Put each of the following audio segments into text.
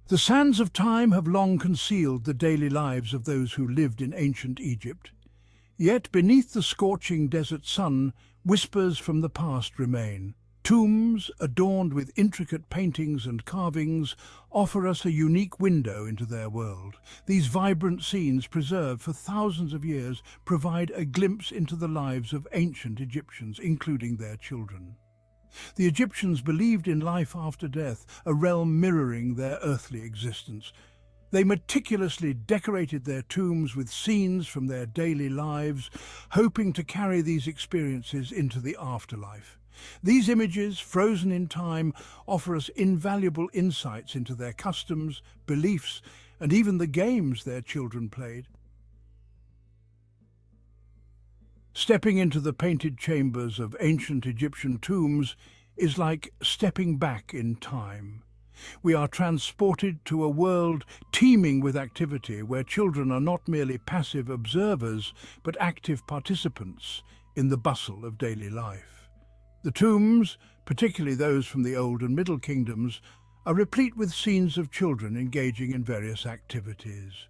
The sands of time have long concealed the daily lives of those who lived in ancient Egypt. Yet beneath the scorching desert sun, whispers from the past remain. Tombs, adorned with intricate paintings and carvings, offer us a unique window into their world. These vibrant scenes, preserved for thousands of years, provide a glimpse into the lives of ancient Egyptians, including their children. The Egyptians believed in life after death, a realm mirroring their earthly existence. They meticulously decorated their tombs with scenes from their daily lives, hoping to carry these experiences into the afterlife. These images, frozen in time, offer us invaluable insights into their customs, beliefs, and even the games their children played. Stepping into the painted chambers of ancient Egyptian tombs is like stepping back in time. We are transported to a world teeming with activity where children are not merely passive observers but active participants in the bustle of daily life. The tombs, particularly those from the Old and Middle Kingdoms, are replete with scenes of children engaging in various activities.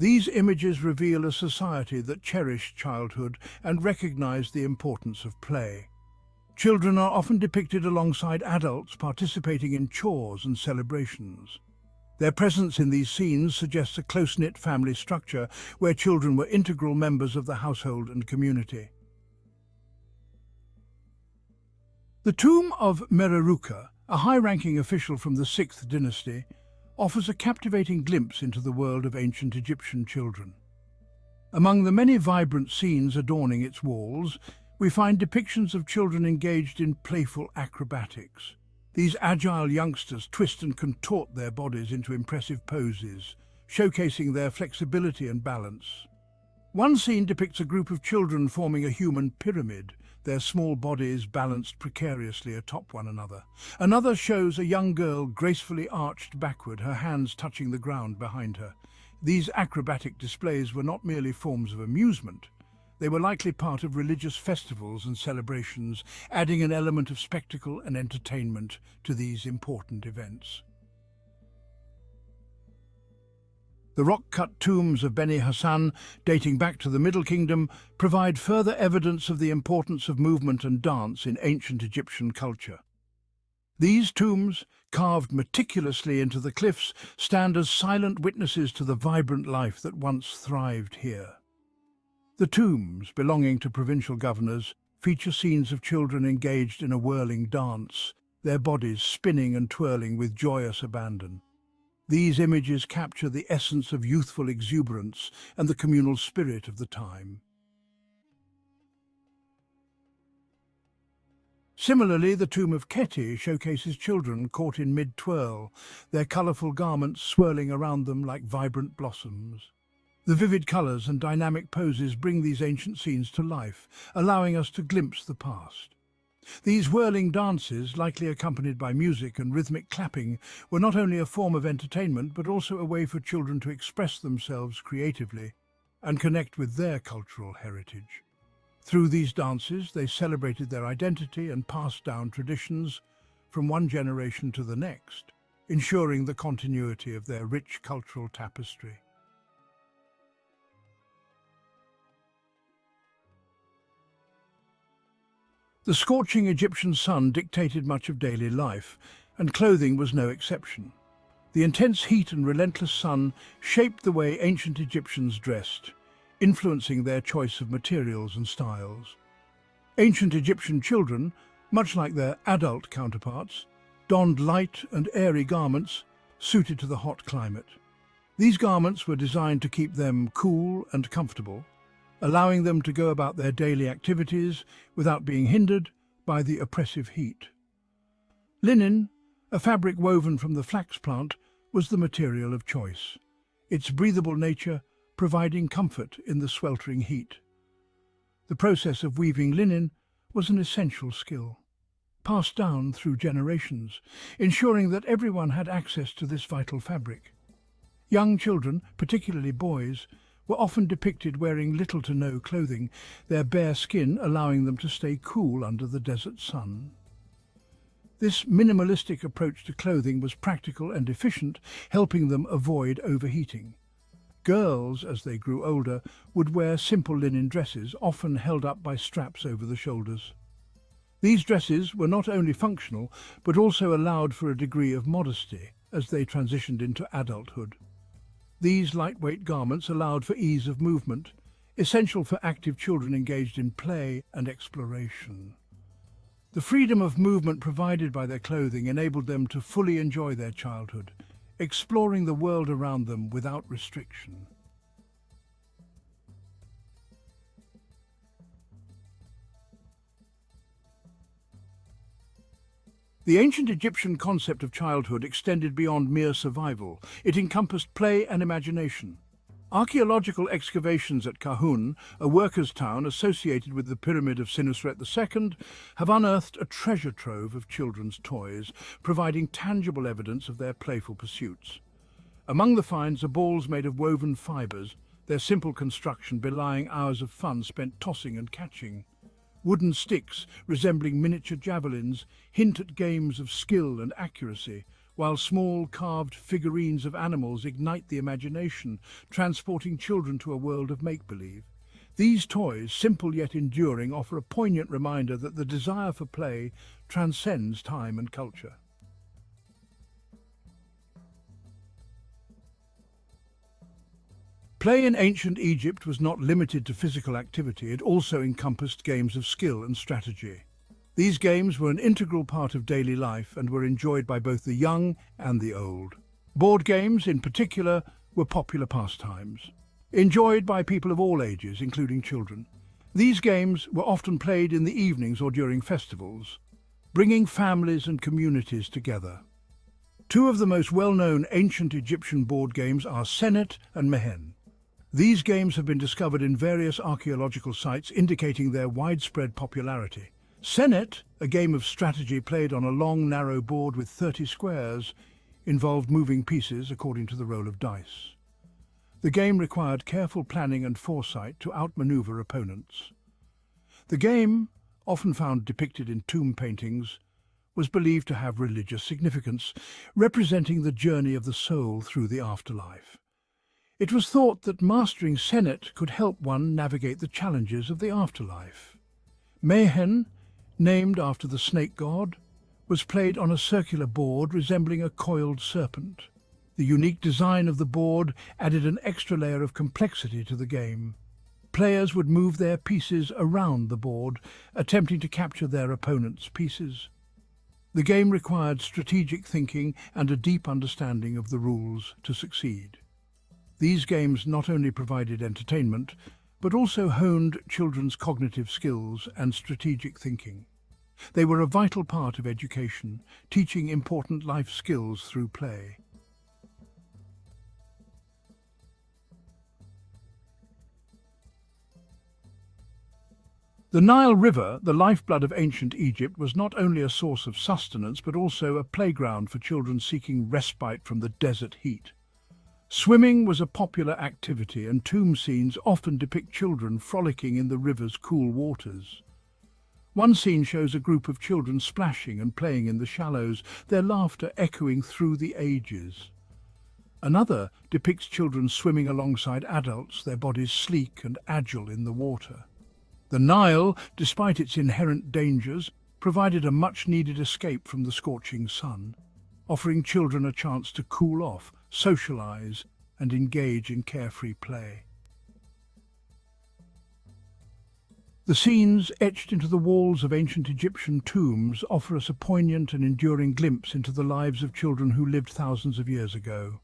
These images reveal a society that cherished childhood and recognized the importance of play. Children are often depicted alongside adults participating in chores and celebrations. Their presence in these scenes suggests a close-knit family structure where children were integral members of the household and community. The tomb of Mereruka, a high-ranking official from the 6th dynasty, offers a captivating glimpse into the world of ancient Egyptian children. Among the many vibrant scenes adorning its walls, we find depictions of children engaged in playful acrobatics. These agile youngsters twist and contort their bodies into impressive poses, showcasing their flexibility and balance. One scene depicts a group of children forming a human pyramid, their small bodies balanced precariously atop one another. Another shows a young girl gracefully arched backward, her hands touching the ground behind her. These acrobatic displays were not merely forms of amusement. They were likely part of religious festivals and celebrations, adding an element of spectacle and entertainment to these important events. The rock-cut tombs of Beni Hassan, dating back to the Middle Kingdom, provide further evidence of the importance of movement and dance in ancient Egyptian culture. These tombs, carved meticulously into the cliffs, stand as silent witnesses to the vibrant life that once thrived here. The tombs, belonging to provincial governors, feature scenes of children engaged in a whirling dance, their bodies spinning and twirling with joyous abandon. These images capture the essence of youthful exuberance and the communal spirit of the time. Similarly, the tomb of Keti showcases children caught in mid-twirl, their colourful garments swirling around them like vibrant blossoms. The vivid colours and dynamic poses bring these ancient scenes to life, allowing us to glimpse the past. These whirling dances, likely accompanied by music and rhythmic clapping, were not only a form of entertainment but also a way for children to express themselves creatively and connect with their cultural heritage. Through these dances, they celebrated their identity and passed down traditions from one generation to the next, ensuring the continuity of their rich cultural tapestry. The scorching Egyptian sun dictated much of daily life, and clothing was no exception. The intense heat and relentless sun shaped the way ancient Egyptians dressed, influencing their choice of materials and styles. Ancient Egyptian children, much like their adult counterparts, donned light and airy garments suited to the hot climate. These garments were designed to keep them cool and comfortable, allowing them to go about their daily activities without being hindered by the oppressive heat. Linen, a fabric woven from the flax plant, was the material of choice, its breathable nature providing comfort in the sweltering heat. The process of weaving linen was an essential skill, passed down through generations, ensuring that everyone had access to this vital fabric. Young children, particularly boys, were often depicted wearing little to no clothing, their bare skin allowing them to stay cool under the desert sun. This minimalistic approach to clothing was practical and efficient, helping them avoid overheating. Girls, as they grew older, would wear simple linen dresses, often held up by straps over the shoulders. These dresses were not only functional, but also allowed for a degree of modesty as they transitioned into adulthood. These lightweight garments allowed for ease of movement, essential for active children engaged in play and exploration. The freedom of movement provided by their clothing enabled them to fully enjoy their childhood, exploring the world around them without restriction. The ancient Egyptian concept of childhood extended beyond mere survival. It encompassed play and imagination. Archaeological excavations at Kahun, a workers' town associated with the pyramid of Senusret II, have unearthed a treasure trove of children's toys, providing tangible evidence of their playful pursuits. Among the finds are balls made of woven fibres, their simple construction belying hours of fun spent tossing and catching. Wooden sticks, resembling miniature javelins, hint at games of skill and accuracy, while small carved figurines of animals ignite the imagination, transporting children to a world of make-believe. These toys, simple yet enduring, offer a poignant reminder that the desire for play transcends time and culture. Play in ancient Egypt was not limited to physical activity, it also encompassed games of skill and strategy. These games were an integral part of daily life and were enjoyed by both the young and the old. Board games, in particular, were popular pastimes, enjoyed by people of all ages, including children. These games were often played in the evenings or during festivals, bringing families and communities together. Two of the most well-known ancient Egyptian board games are Senet and Mehen. These games have been discovered in various archaeological sites, indicating their widespread popularity. Senet, a game of strategy played on a long, narrow board with 30 squares, involved moving pieces according to the roll of dice. The game required careful planning and foresight to outmaneuver opponents. The game, often found depicted in tomb paintings, was believed to have religious significance, representing the journey of the soul through the afterlife. It was thought that mastering Senet could help one navigate the challenges of the afterlife. Mehen, named after the snake god, was played on a circular board resembling a coiled serpent. The unique design of the board added an extra layer of complexity to the game. Players would move their pieces around the board, attempting to capture their opponent's pieces. The game required strategic thinking and a deep understanding of the rules to succeed. These games not only provided entertainment, but also honed children's cognitive skills and strategic thinking. They were a vital part of education, teaching important life skills through play. The Nile River, the lifeblood of ancient Egypt, was not only a source of sustenance but also a playground for children seeking respite from the desert heat. Swimming was a popular activity, and tomb scenes often depict children frolicking in the river's cool waters. One scene shows a group of children splashing and playing in the shallows, their laughter echoing through the ages. Another depicts children swimming alongside adults, their bodies sleek and agile in the water. The Nile, despite its inherent dangers, provided a much-needed escape from the scorching sun, offering children a chance to cool off, socialize, and engage in carefree play. The scenes etched into the walls of ancient Egyptian tombs offer us a poignant and enduring glimpse into the lives of children who lived thousands of years ago.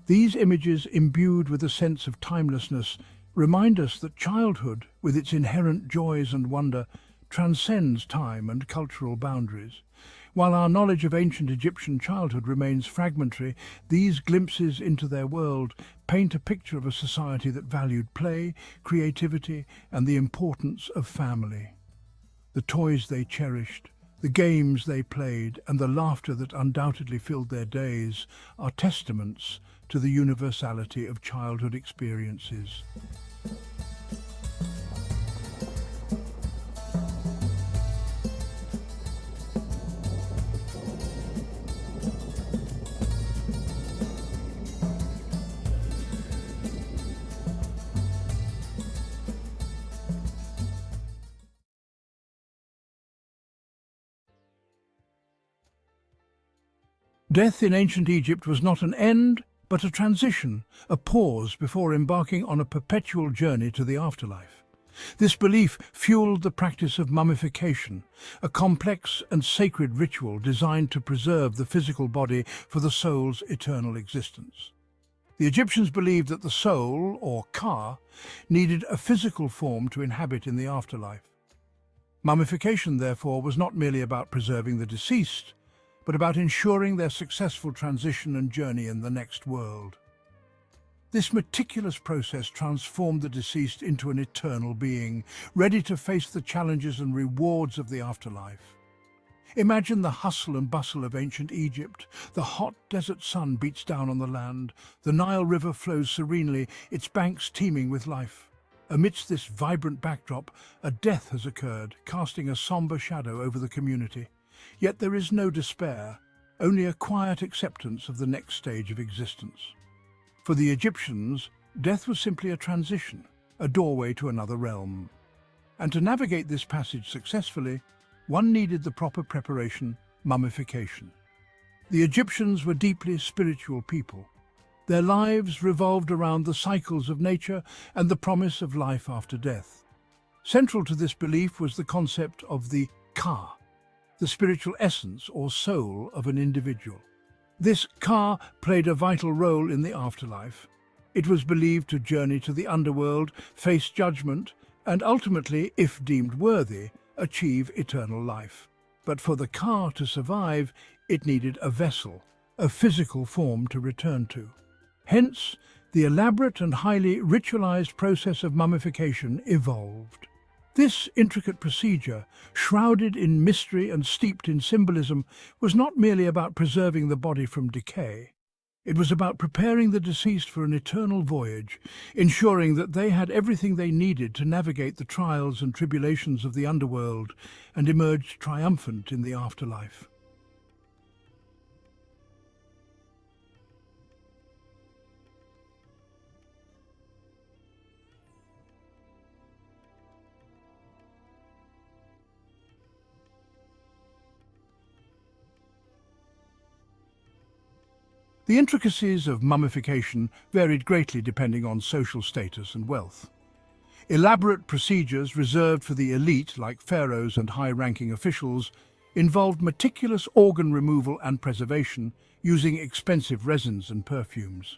These images, imbued with a sense of timelessness, remind us that childhood, with its inherent joys and wonder, transcends time and cultural boundaries. While our knowledge of ancient Egyptian childhood remains fragmentary, these glimpses into their world paint a picture of a society that valued play, creativity, and the importance of family. The toys they cherished, the games they played, and the laughter that undoubtedly filled their days are testaments to the universality of childhood experiences. Death in ancient Egypt was not an end, but a transition, a pause before embarking on a perpetual journey to the afterlife. This belief fueled the practice of mummification, a complex and sacred ritual designed to preserve the physical body for the soul's eternal existence. The Egyptians believed that the soul, or ka, needed a physical form to inhabit in the afterlife. Mummification, therefore, was not merely about preserving the deceased, but about ensuring their successful transition and journey in the next world. This meticulous process transformed the deceased into an eternal being, ready to face the challenges and rewards of the afterlife. Imagine the hustle and bustle of ancient Egypt. The hot desert sun beats down on the land. The Nile River flows serenely, its banks teeming with life. Amidst this vibrant backdrop, a death has occurred, casting a somber shadow over the community. Yet there is no despair, only a quiet acceptance of the next stage of existence. For the Egyptians, death was simply a transition, a doorway to another realm. And to navigate this passage successfully, one needed the proper preparation, mummification. The Egyptians were deeply spiritual people. Their lives revolved around the cycles of nature and the promise of life after death. Central to this belief was the concept of the ka, the spiritual essence or soul of an individual. This ka played a vital role in the afterlife. It was believed to journey to the underworld, face judgment, and ultimately, if deemed worthy, achieve eternal life. But for the ka to survive, it needed a vessel, a physical form to return to. Hence, the elaborate and highly ritualized process of mummification evolved. This intricate procedure, shrouded in mystery and steeped in symbolism, was not merely about preserving the body from decay. It was about preparing the deceased for an eternal voyage, ensuring that they had everything they needed to navigate the trials and tribulations of the underworld and emerge triumphant in the afterlife. The intricacies of mummification varied greatly depending on social status and wealth. Elaborate procedures reserved for the elite, like pharaohs and high-ranking officials, involved meticulous organ removal and preservation, using expensive resins and perfumes.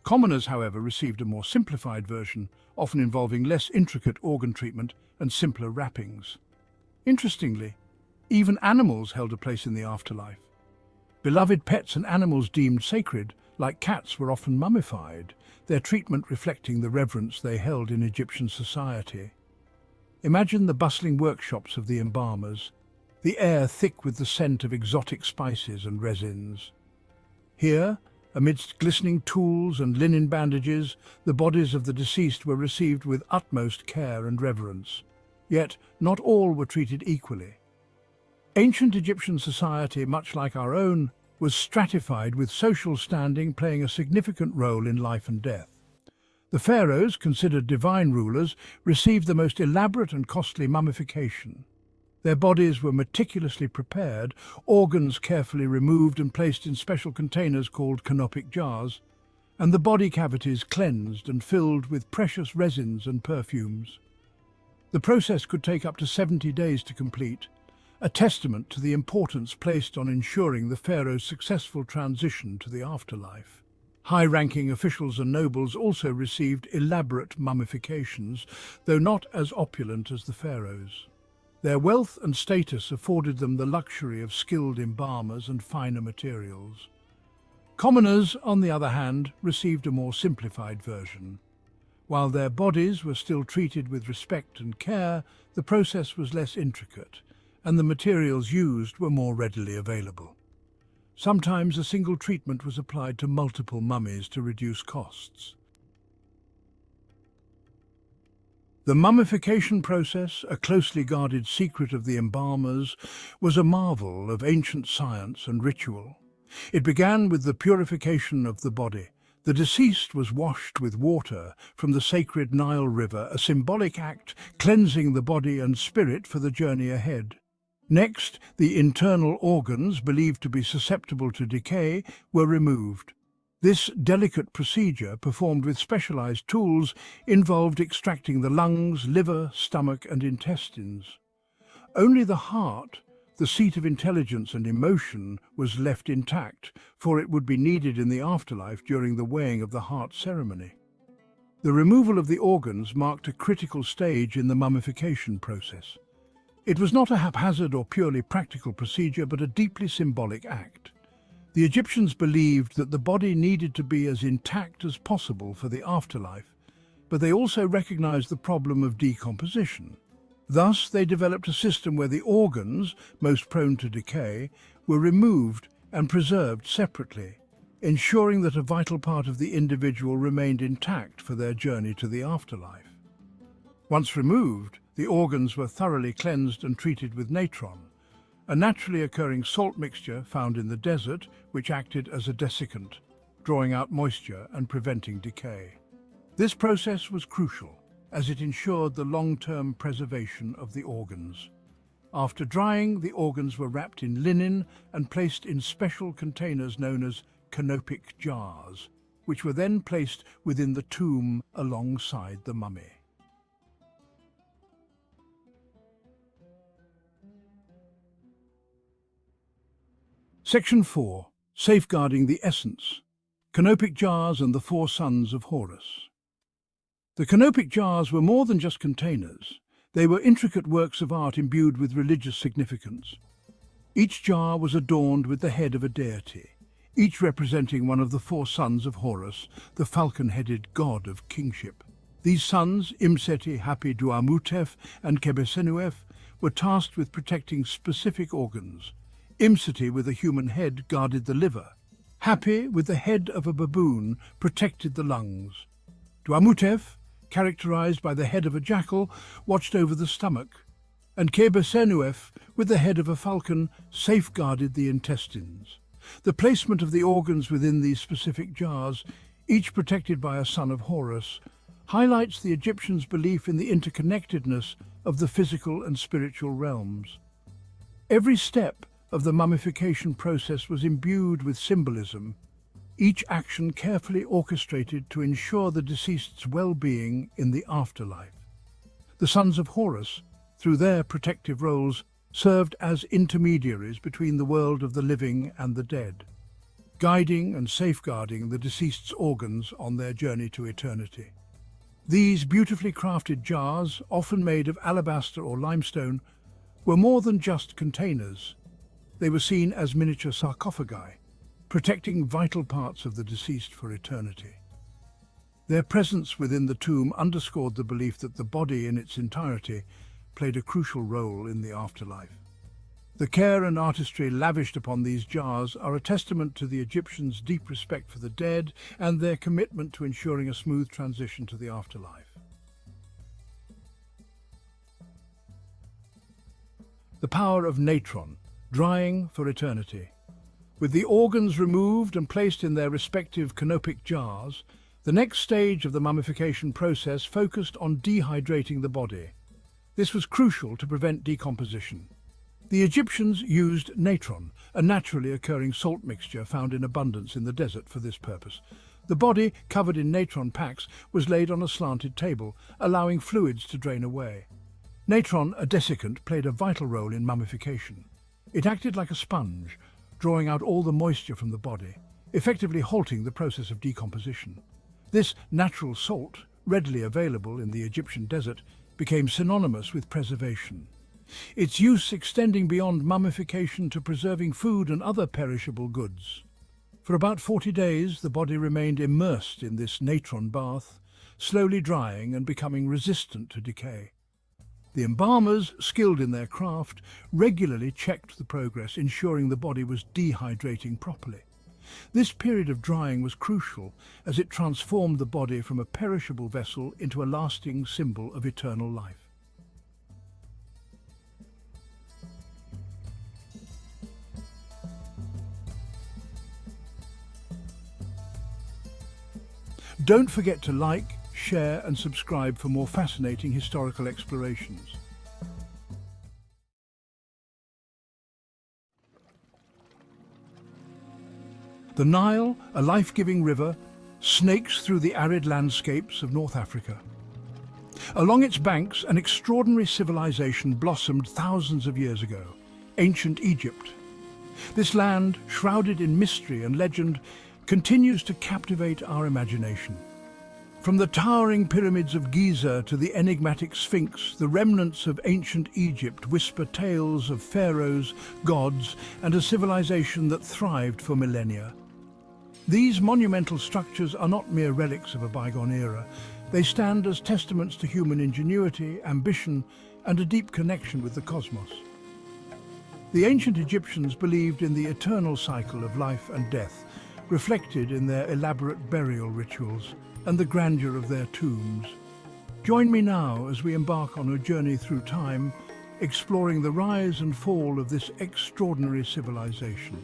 Commoners, however, received a more simplified version, often involving less intricate organ treatment and simpler wrappings. Interestingly, even animals held a place in the afterlife. Beloved pets and animals deemed sacred, like cats, were often mummified, their treatment reflecting the reverence they held in Egyptian society. Imagine the bustling workshops of the embalmers, the air thick with the scent of exotic spices and resins. Here, amidst glistening tools and linen bandages, the bodies of the deceased were received with utmost care and reverence. Yet, not all were treated equally. Ancient Egyptian society, much like our own, was stratified, with social standing playing a significant role in life and death. The pharaohs, considered divine rulers, received the most elaborate and costly mummification. Their bodies were meticulously prepared, organs carefully removed and placed in special containers called canopic jars, and the body cavities cleansed and filled with precious resins and perfumes. The process could take up to 70 days to complete, a testament to the importance placed on ensuring the pharaoh's successful transition to the afterlife. High-ranking officials and nobles also received elaborate mummifications, though not as opulent as the pharaohs. Their wealth and status afforded them the luxury of skilled embalmers and finer materials. Commoners, on the other hand, received a more simplified version. While their bodies were still treated with respect and care, the process was less intricate, and the materials used were more readily available. Sometimes a single treatment was applied to multiple mummies to reduce costs. The mummification process, a closely guarded secret of the embalmers, was a marvel of ancient science and ritual. It began with the purification of the body. The deceased was washed with water from the sacred Nile River, a symbolic act cleansing the body and spirit for the journey ahead. Next, the internal organs, believed to be susceptible to decay, were removed. This delicate procedure, performed with specialized tools, involved extracting the lungs, liver, stomach, and intestines. Only the heart, the seat of intelligence and emotion, was left intact, for it would be needed in the afterlife during the weighing of the heart ceremony. The removal of the organs marked a critical stage in the mummification process. It was not a haphazard or purely practical procedure, but a deeply symbolic act. The Egyptians believed that the body needed to be as intact as possible for the afterlife, but they also recognized the problem of decomposition. Thus, they developed a system where the organs, most prone to decay, were removed and preserved separately, ensuring that a vital part of the individual remained intact for their journey to the afterlife. Once removed, the organs were thoroughly cleansed and treated with natron, a naturally occurring salt mixture found in the desert which acted as a desiccant, drawing out moisture and preventing decay. This process was crucial, as it ensured the long-term preservation of the organs. After drying, the organs were wrapped in linen and placed in special containers known as canopic jars, which were then placed within the tomb alongside the mummy. Section 4. Safeguarding the Essence. Canopic Jars and the Four Sons of Horus. The canopic jars were more than just containers. They were intricate works of art imbued with religious significance. Each jar was adorned with the head of a deity, each representing one of the four sons of Horus, the falcon-headed god of kingship. These sons, Imseti, Hapi, Duamutef, and Kebesenuef, were tasked with protecting specific organs. Imseti, with a human head, guarded the liver. Hapi, with the head of a baboon, protected the lungs. Duamutef, characterized by the head of a jackal, watched over the stomach, and Kebesenuef, with the head of a falcon, safeguarded the intestines. The placement of the organs within these specific jars, each protected by a son of Horus, highlights the Egyptians' belief in the interconnectedness of the physical and spiritual realms. Every step of the mummification process was imbued with symbolism, each action carefully orchestrated to ensure the deceased's well-being in the afterlife. The sons of Horus, through their protective roles, served as intermediaries between the world of the living and the dead, guiding and safeguarding the deceased's organs on their journey to eternity. These beautifully crafted jars, often made of alabaster or limestone, were more than just containers. They were seen as miniature sarcophagi, protecting vital parts of the deceased for eternity. Their presence within the tomb underscored the belief that the body in its entirety played a crucial role in the afterlife. The care and artistry lavished upon these jars are a testament to the Egyptians' deep respect for the dead and their commitment to ensuring a smooth transition to the afterlife. The power of natron, drying for eternity. With the organs removed and placed in their respective canopic jars, the next stage of the mummification process focused on dehydrating the body. This was crucial to prevent decomposition. The Egyptians used natron, a naturally occurring salt mixture found in abundance in the desert, for this purpose. The body, covered in natron packs, was laid on a slanted table, allowing fluids to drain away. Natron, a desiccant, played a vital role in mummification. It acted like a sponge, drawing out all the moisture from the body, effectively halting the process of decomposition. This natural salt, readily available in the Egyptian desert, became synonymous with preservation, its use extending beyond mummification to preserving food and other perishable goods. For about 40 days, the body remained immersed in this natron bath, slowly drying and becoming resistant to decay. The embalmers, skilled in their craft, regularly checked the progress, ensuring the body was dehydrating properly. This period of drying was crucial, as it transformed the body from a perishable vessel into a lasting symbol of eternal life. Don't forget to like, share and subscribe for more fascinating historical explorations. The Nile, a life-giving river, snakes through the arid landscapes of North Africa. Along its banks, an extraordinary civilization blossomed thousands of years ago, ancient Egypt. This land, shrouded in mystery and legend, continues to captivate our imagination. From the towering pyramids of Giza to the enigmatic Sphinx, the remnants of ancient Egypt whisper tales of pharaohs, gods, and a civilization that thrived for millennia. These monumental structures are not mere relics of a bygone era. They stand as testaments to human ingenuity, ambition, and a deep connection with the cosmos. The ancient Egyptians believed in the eternal cycle of life and death, reflected in their elaborate burial rituals and the grandeur of their tombs. Join me now as we embark on a journey through time, exploring the rise and fall of this extraordinary civilization.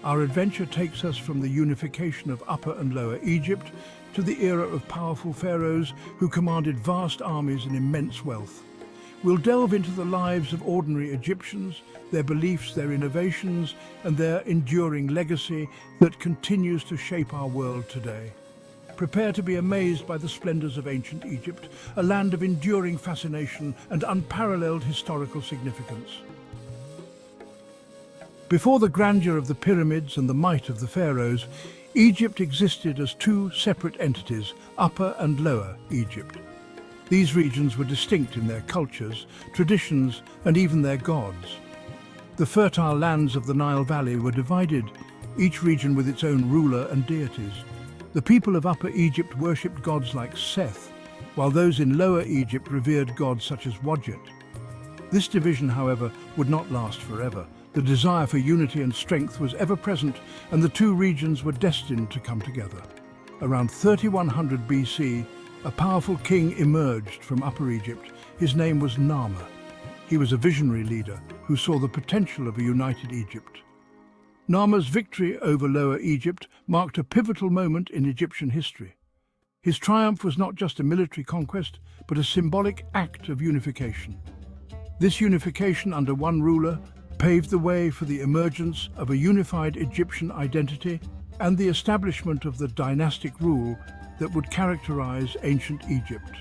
Our adventure takes us from the unification of Upper and Lower Egypt to the era of powerful pharaohs who commanded vast armies and immense wealth. We'll delve into the lives of ordinary Egyptians, their beliefs, their innovations, and their enduring legacy that continues to shape our world today. Prepare to be amazed by the splendors of ancient Egypt, a land of enduring fascination and unparalleled historical significance. Before the grandeur of the pyramids and the might of the pharaohs, Egypt existed as two separate entities, Upper and Lower Egypt. These regions were distinct in their cultures, traditions, and even their gods. The fertile lands of the Nile Valley were divided, each region with its own ruler and deities. The people of Upper Egypt worshipped gods like Seth, while those in Lower Egypt revered gods such as Wadjet. This division, however, would not last forever. The desire for unity and strength was ever present, and the two regions were destined to come together. Around 3100 BC, a powerful king emerged from Upper Egypt. His name was Narmer. He was a visionary leader who saw the potential of a united Egypt. Narmer's victory over Lower Egypt marked a pivotal moment in Egyptian history. His triumph was not just a military conquest, but a symbolic act of unification. This unification under one ruler paved the way for the emergence of a unified Egyptian identity and the establishment of the dynastic rule that would characterize ancient Egypt.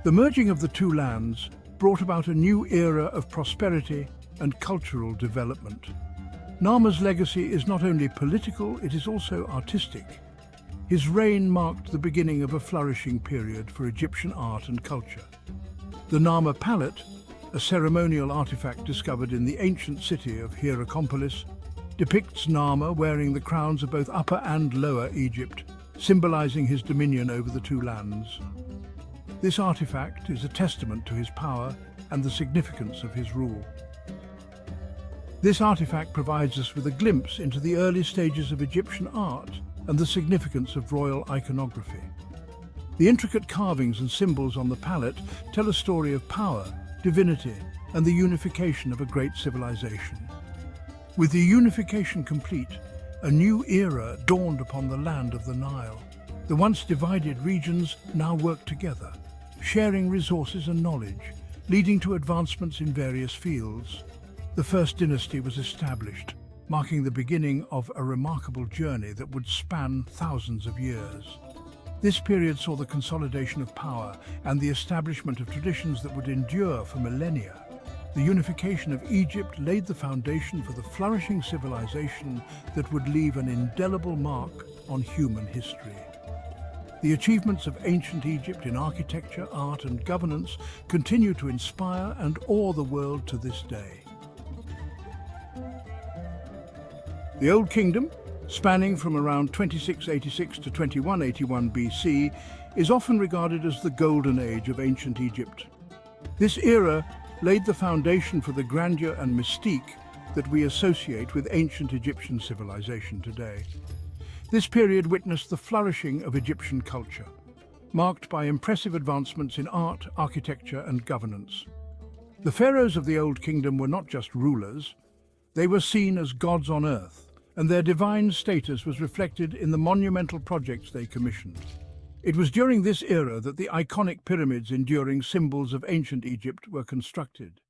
The merging of the two lands brought about a new era of prosperity and cultural development. Narmer's legacy is not only political, it is also artistic. His reign marked the beginning of a flourishing period for Egyptian art and culture. The Narmer Palette, a ceremonial artifact discovered in the ancient city of Hierakonpolis, depicts Narmer wearing the crowns of both Upper and Lower Egypt, symbolizing his dominion over the two lands. This artifact is a testament to his power and the significance of his rule. This artifact provides us with a glimpse into the early stages of Egyptian art and the significance of royal iconography. The intricate carvings and symbols on the palette tell a story of power, divinity, and the unification of a great civilization. With the unification complete, a new era dawned upon the land of the Nile. The once divided regions now work together, sharing resources and knowledge, leading to advancements in various fields. The first dynasty was established, marking the beginning of a remarkable journey that would span thousands of years. This period saw the consolidation of power and the establishment of traditions that would endure for millennia. The unification of Egypt laid the foundation for the flourishing civilization that would leave an indelible mark on human history. The achievements of ancient Egypt in architecture, art, and governance continue to inspire and awe the world to this day. The Old Kingdom, spanning from around 2686 to 2181 BC, is often regarded as the golden age of ancient Egypt. This era laid the foundation for the grandeur and mystique that we associate with ancient Egyptian civilization today. This period witnessed the flourishing of Egyptian culture, marked by impressive advancements in art, architecture, and governance. The pharaohs of the Old Kingdom were not just rulers, they were seen as gods on earth, and their divine status was reflected in the monumental projects they commissioned. It was during this era that the iconic pyramids enduring symbols of ancient Egypt were constructed.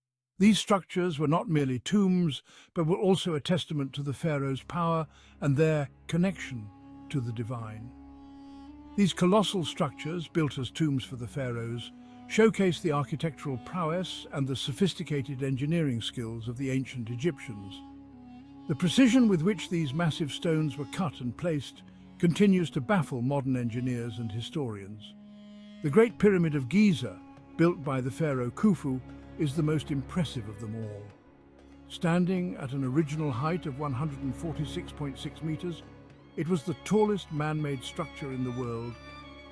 These structures were not merely tombs, but were also a testament to the pharaoh's power and their connection to the divine. These colossal structures, built as tombs for the pharaohs, showcase the architectural prowess and the sophisticated engineering skills of the ancient Egyptians. The precision with which these massive stones were cut and placed continues to baffle modern engineers and historians. The Great Pyramid of Giza, built by the pharaoh Khufu, is the most impressive of them all. Standing at an original height of 146.6 meters, it was the tallest man-made structure in the world.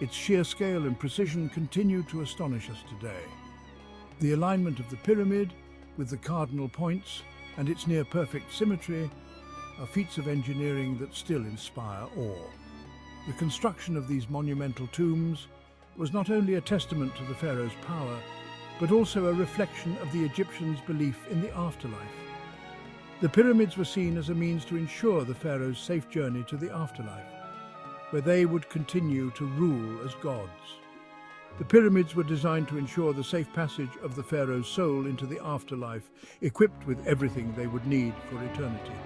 Its sheer scale and precision continue to astonish us today. The alignment of the pyramid, with the cardinal points, and its near-perfect symmetry, are feats of engineering that still inspire awe. The construction of these monumental tombs was not only a testament to the pharaoh's power, but also a reflection of the Egyptians' belief in the afterlife. The pyramids were seen as a means to ensure the pharaoh's safe journey to the afterlife, where they would continue to rule as gods. The pyramids were designed to ensure the safe passage of the pharaoh's soul into the afterlife, equipped with everything they would need for eternity.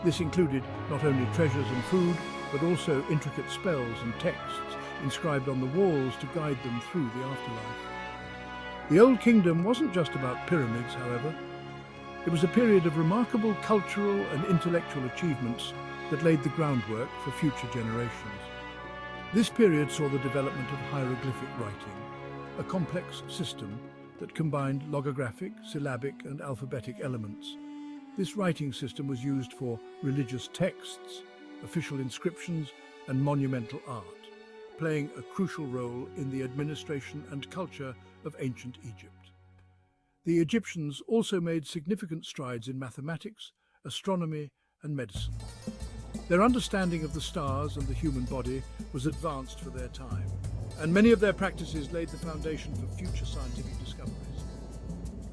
This included not only treasures and food, but also intricate spells and texts inscribed on the walls to guide them through the afterlife. The Old Kingdom wasn't just about pyramids, however. It was a period of remarkable cultural and intellectual achievements that laid the groundwork for future generations. This period saw the development of hieroglyphic writing, a complex system that combined logographic, syllabic, and alphabetic elements. This writing system was used for religious texts, official inscriptions, and monumental art, playing a crucial role in the administration and culture of ancient Egypt. The Egyptians also made significant strides in mathematics, astronomy, and medicine. Their understanding of the stars and the human body was advanced for their time, and many of their practices laid the foundation for future scientific discoveries.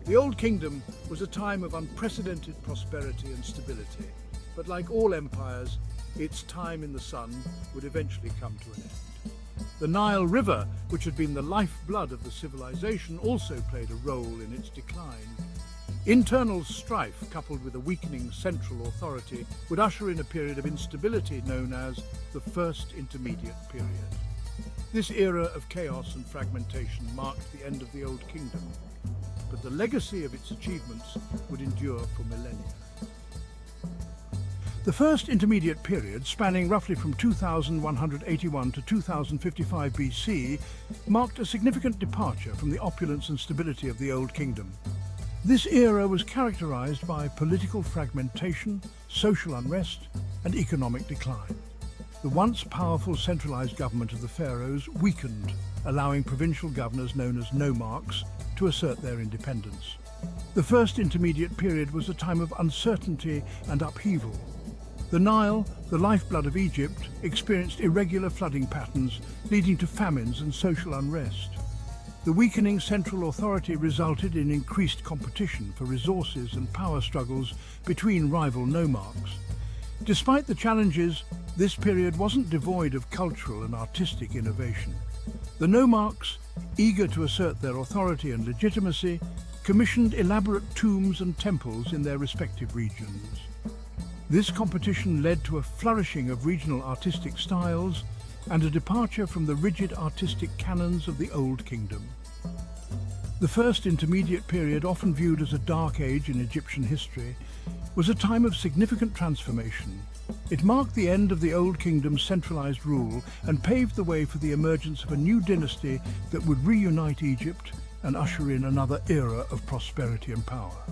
The Old Kingdom was a time of unprecedented prosperity and stability, but like all empires, its time in the sun would eventually come to an end. The Nile River, which had been the lifeblood of the civilization, also played a role in its decline. Internal strife, coupled with a weakening central authority, would usher in a period of instability known as the First Intermediate Period. This era of chaos and fragmentation marked the end of the Old Kingdom, but the legacy of its achievements would endure for millennia. The First Intermediate Period, spanning roughly from 2181 to 2055 BC, marked a significant departure from the opulence and stability of the Old Kingdom. This era was characterized by political fragmentation, social unrest, and economic decline. The once powerful centralized government of the pharaohs weakened, allowing provincial governors known as nomarchs to assert their independence. The First Intermediate Period was a time of uncertainty and upheaval. The Nile, the lifeblood of Egypt, experienced irregular flooding patterns, leading to famines and social unrest. The weakening central authority resulted in increased competition for resources and power struggles between rival nomarchs. Despite the challenges, this period wasn't devoid of cultural and artistic innovation. The nomarchs, eager to assert their authority and legitimacy, commissioned elaborate tombs and temples in their respective regions. This competition led to a flourishing of regional artistic styles and a departure from the rigid artistic canons of the Old Kingdom. The First Intermediate Period, often viewed as a dark age in Egyptian history, was a time of significant transformation. It marked the end of the Old Kingdom's centralized rule and paved the way for the emergence of a new dynasty that would reunite Egypt and usher in another era of prosperity and power.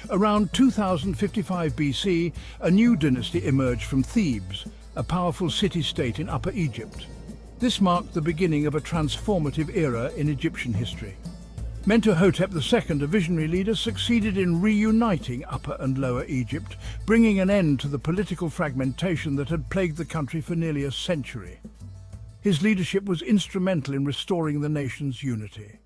Around 2055 BC, a new dynasty emerged from Thebes, a powerful city-state in Upper Egypt. This marked the beginning of a transformative era in Egyptian history. Mentuhotep II, a visionary leader, succeeded in reuniting Upper and Lower Egypt, bringing an end to the political fragmentation that had plagued the country for nearly a century. His leadership was instrumental in restoring the nation's unity.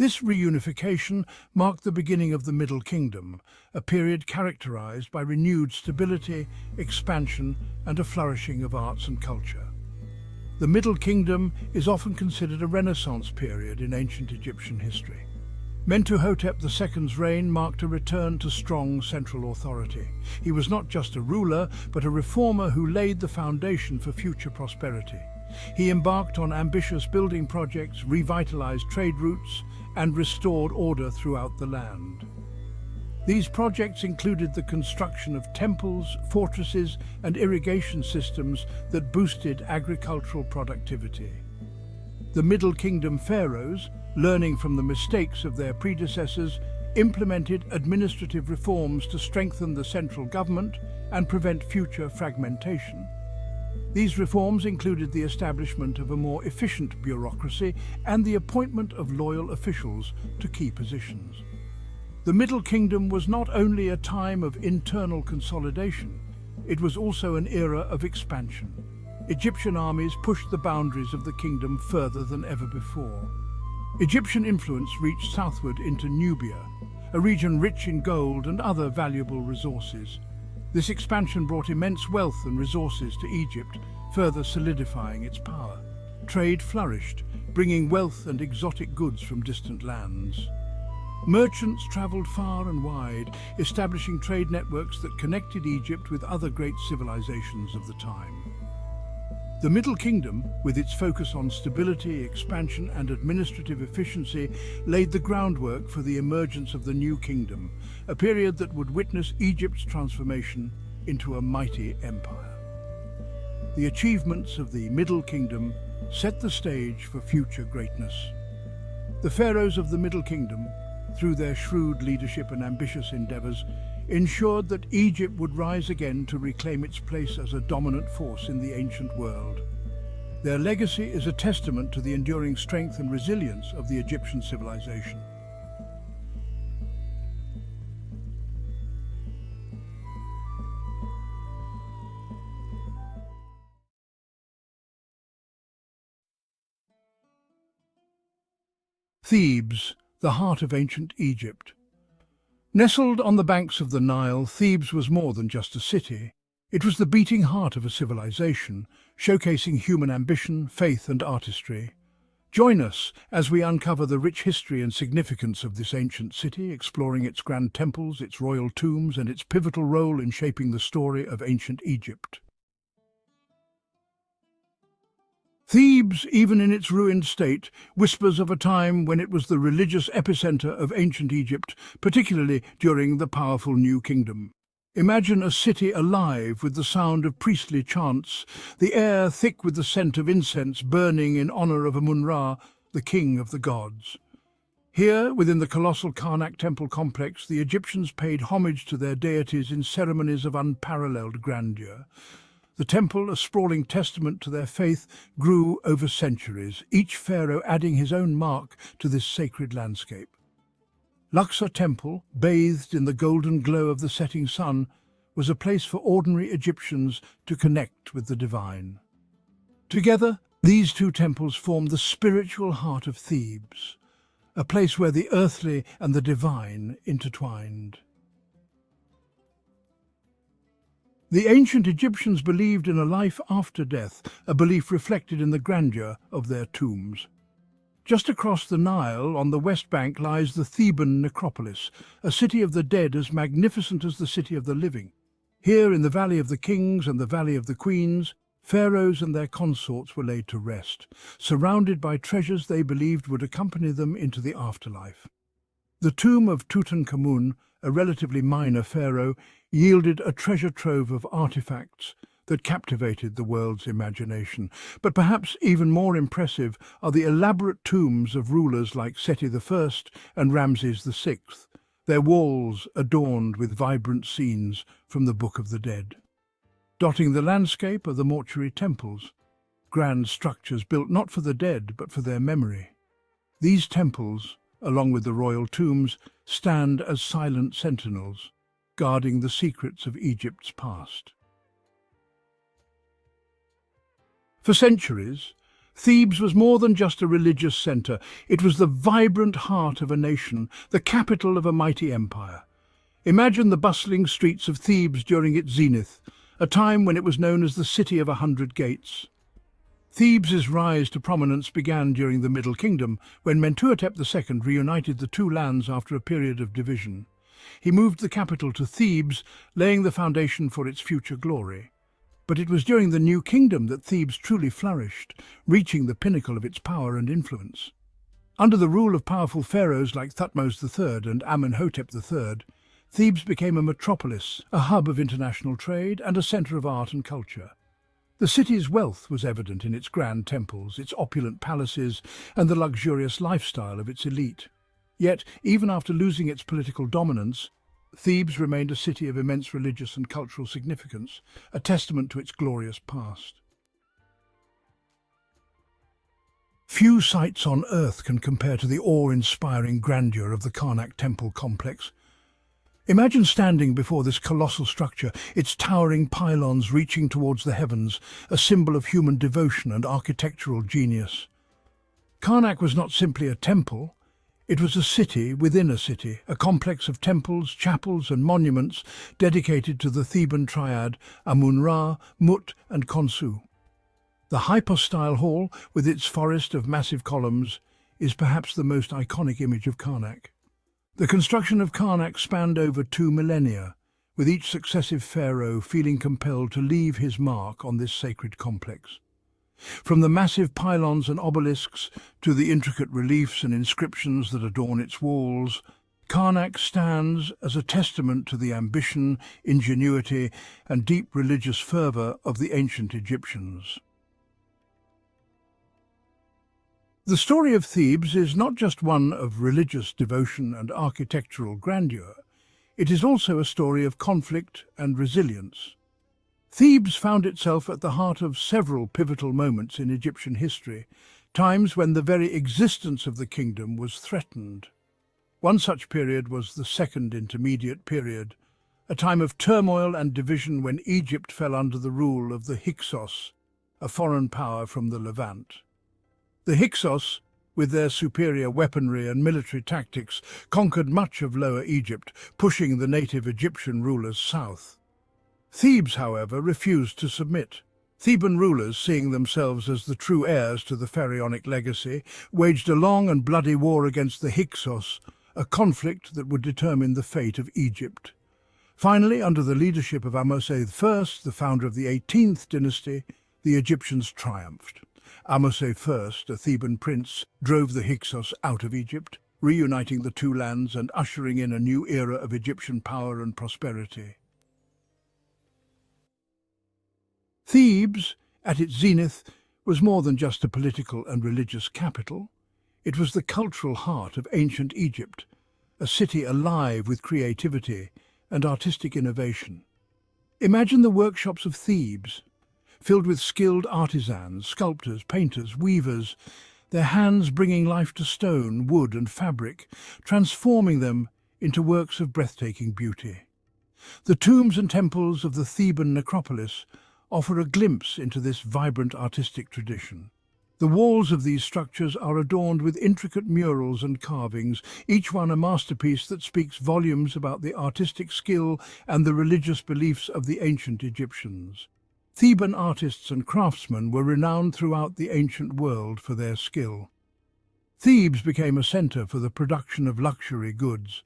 This reunification marked the beginning of the Middle Kingdom, a period characterized by renewed stability, expansion, and a flourishing of arts and culture. The Middle Kingdom is often considered a Renaissance period in ancient Egyptian history. Mentuhotep II's reign marked a return to strong central authority. He was not just a ruler, but a reformer who laid the foundation for future prosperity. He embarked on ambitious building projects, revitalized trade routes, and restored order throughout the land. These projects included the construction of temples, fortresses, and irrigation systems that boosted agricultural productivity. The Middle Kingdom pharaohs, learning from the mistakes of their predecessors, implemented administrative reforms to strengthen the central government and prevent future fragmentation. These reforms included the establishment of a more efficient bureaucracy and the appointment of loyal officials to key positions. The Middle Kingdom was not only a time of internal consolidation, it was also an era of expansion. Egyptian armies pushed the boundaries of the kingdom further than ever before. Egyptian influence reached southward into Nubia, a region rich in gold and other valuable resources. This expansion brought immense wealth and resources to Egypt, further solidifying its power. Trade flourished, bringing wealth and exotic goods from distant lands. Merchants traveled far and wide, establishing trade networks that connected Egypt with other great civilizations of the time. The Middle Kingdom, with its focus on stability, expansion, and administrative efficiency, laid the groundwork for the emergence of the New Kingdom, a period that would witness Egypt's transformation into a mighty empire. The achievements of the Middle Kingdom set the stage for future greatness. The pharaohs of the Middle Kingdom, through their shrewd leadership and ambitious endeavors, ensured that Egypt would rise again to reclaim its place as a dominant force in the ancient world. Their legacy is a testament to the enduring strength and resilience of the Egyptian civilization. Thebes, the heart of ancient Egypt. Nestled on the banks of the Nile, Thebes was more than just a city. It was the beating heart of a civilization, showcasing human ambition, faith, and artistry. Join us as we uncover the rich history and significance of this ancient city, exploring its grand temples, its royal tombs, and its pivotal role in shaping the story of ancient Egypt. Thebes, even in its ruined state, whispers of a time when it was the religious epicenter of ancient Egypt, particularly during the powerful New Kingdom. Imagine a city alive with the sound of priestly chants, the air thick with the scent of incense burning in honor of Amun-Ra, the king of the gods. Here, within the colossal Karnak temple complex, the Egyptians paid homage to their deities in ceremonies of unparalleled grandeur. The temple, a sprawling testament to their faith, grew over centuries, each pharaoh adding his own mark to this sacred landscape. Luxor Temple, bathed in the golden glow of the setting sun, was a place for ordinary Egyptians to connect with the divine. Together, these two temples formed the spiritual heart of Thebes, a place where the earthly and the divine intertwined. The ancient Egyptians believed in a life after death, a belief reflected in the grandeur of their tombs. Just across the Nile, on the west bank, lies the Theban necropolis, a city of the dead as magnificent as the city of the living. Here, in the Valley of the Kings and the Valley of the Queens, pharaohs and their consorts were laid to rest, surrounded by treasures they believed would accompany them into the afterlife. The tomb of Tutankhamun, a relatively minor pharaoh, yielded a treasure trove of artifacts that captivated the world's imagination. But perhaps even more impressive are the elaborate tombs of rulers like Seti I and Ramses VI, their walls adorned with vibrant scenes from the Book of the Dead. Dotting the landscape are the mortuary temples, grand structures built not for the dead but for their memory. These temples, along with the royal tombs, stand as silent sentinels, guarding the secrets of Egypt's past. For centuries, Thebes was more than just a religious center. It was the vibrant heart of a nation, the capital of a mighty empire. Imagine the bustling streets of Thebes during its zenith, a time when it was known as the City of 100 Gates. Thebes' rise to prominence began during the Middle Kingdom, when Mentuhotep II reunited the two lands after a period of division. He moved the capital to Thebes, laying the foundation for its future glory. But it was during the New Kingdom that Thebes truly flourished, reaching the pinnacle of its power and influence. Under the rule of powerful pharaohs like Thutmose III and Amenhotep III, Thebes became a metropolis, a hub of international trade and a centre of art and culture. The city's wealth was evident in its grand temples, its opulent palaces, and the luxurious lifestyle of its elite. Yet, even after losing its political dominance, Thebes remained a city of immense religious and cultural significance, a testament to its glorious past. Few sights on earth can compare to the awe-inspiring grandeur of the Karnak temple complex. Imagine standing before this colossal structure, its towering pylons reaching towards the heavens, a symbol of human devotion and architectural genius. Karnak was not simply a temple, it was a city within a city, a complex of temples, chapels and monuments dedicated to the Theban triad Amun-Ra, Mut and Khonsu. The hypostyle hall, with its forest of massive columns, is perhaps the most iconic image of Karnak. The construction of Karnak spanned over 2 millennia, with each successive pharaoh feeling compelled to leave his mark on this sacred complex. From the massive pylons and obelisks to the intricate reliefs and inscriptions that adorn its walls, Karnak stands as a testament to the ambition, ingenuity, and deep religious fervour of the ancient Egyptians. The story of Thebes is not just one of religious devotion and architectural grandeur, it is also a story of conflict and resilience. Thebes found itself at the heart of several pivotal moments in Egyptian history, times when the very existence of the kingdom was threatened. One such period was the Second Intermediate Period, a time of turmoil and division when Egypt fell under the rule of the Hyksos, a foreign power from the Levant. The Hyksos, with their superior weaponry and military tactics, conquered much of Lower Egypt, pushing the native Egyptian rulers south. Thebes, however, refused to submit. Theban rulers, seeing themselves as the true heirs to the pharaonic legacy, waged a long and bloody war against the Hyksos, a conflict that would determine the fate of Egypt. Finally, under the leadership of Ahmose I, the founder of the 18th dynasty, the Egyptians triumphed. Ahmose I, a Theban prince, drove the Hyksos out of Egypt, reuniting the two lands and ushering in a new era of Egyptian power and prosperity. Thebes, at its zenith, was more than just a political and religious capital. It was the cultural heart of ancient Egypt, a city alive with creativity and artistic innovation. Imagine the workshops of Thebes, filled with skilled artisans, sculptors, painters, weavers, their hands bringing life to stone, wood and fabric, transforming them into works of breathtaking beauty. The tombs and temples of the Theban necropolis offer a glimpse into this vibrant artistic tradition. The walls of these structures are adorned with intricate murals and carvings, each one a masterpiece that speaks volumes about the artistic skill and the religious beliefs of the ancient Egyptians. Theban artists and craftsmen were renowned throughout the ancient world for their skill. Thebes became a centre for the production of luxury goods,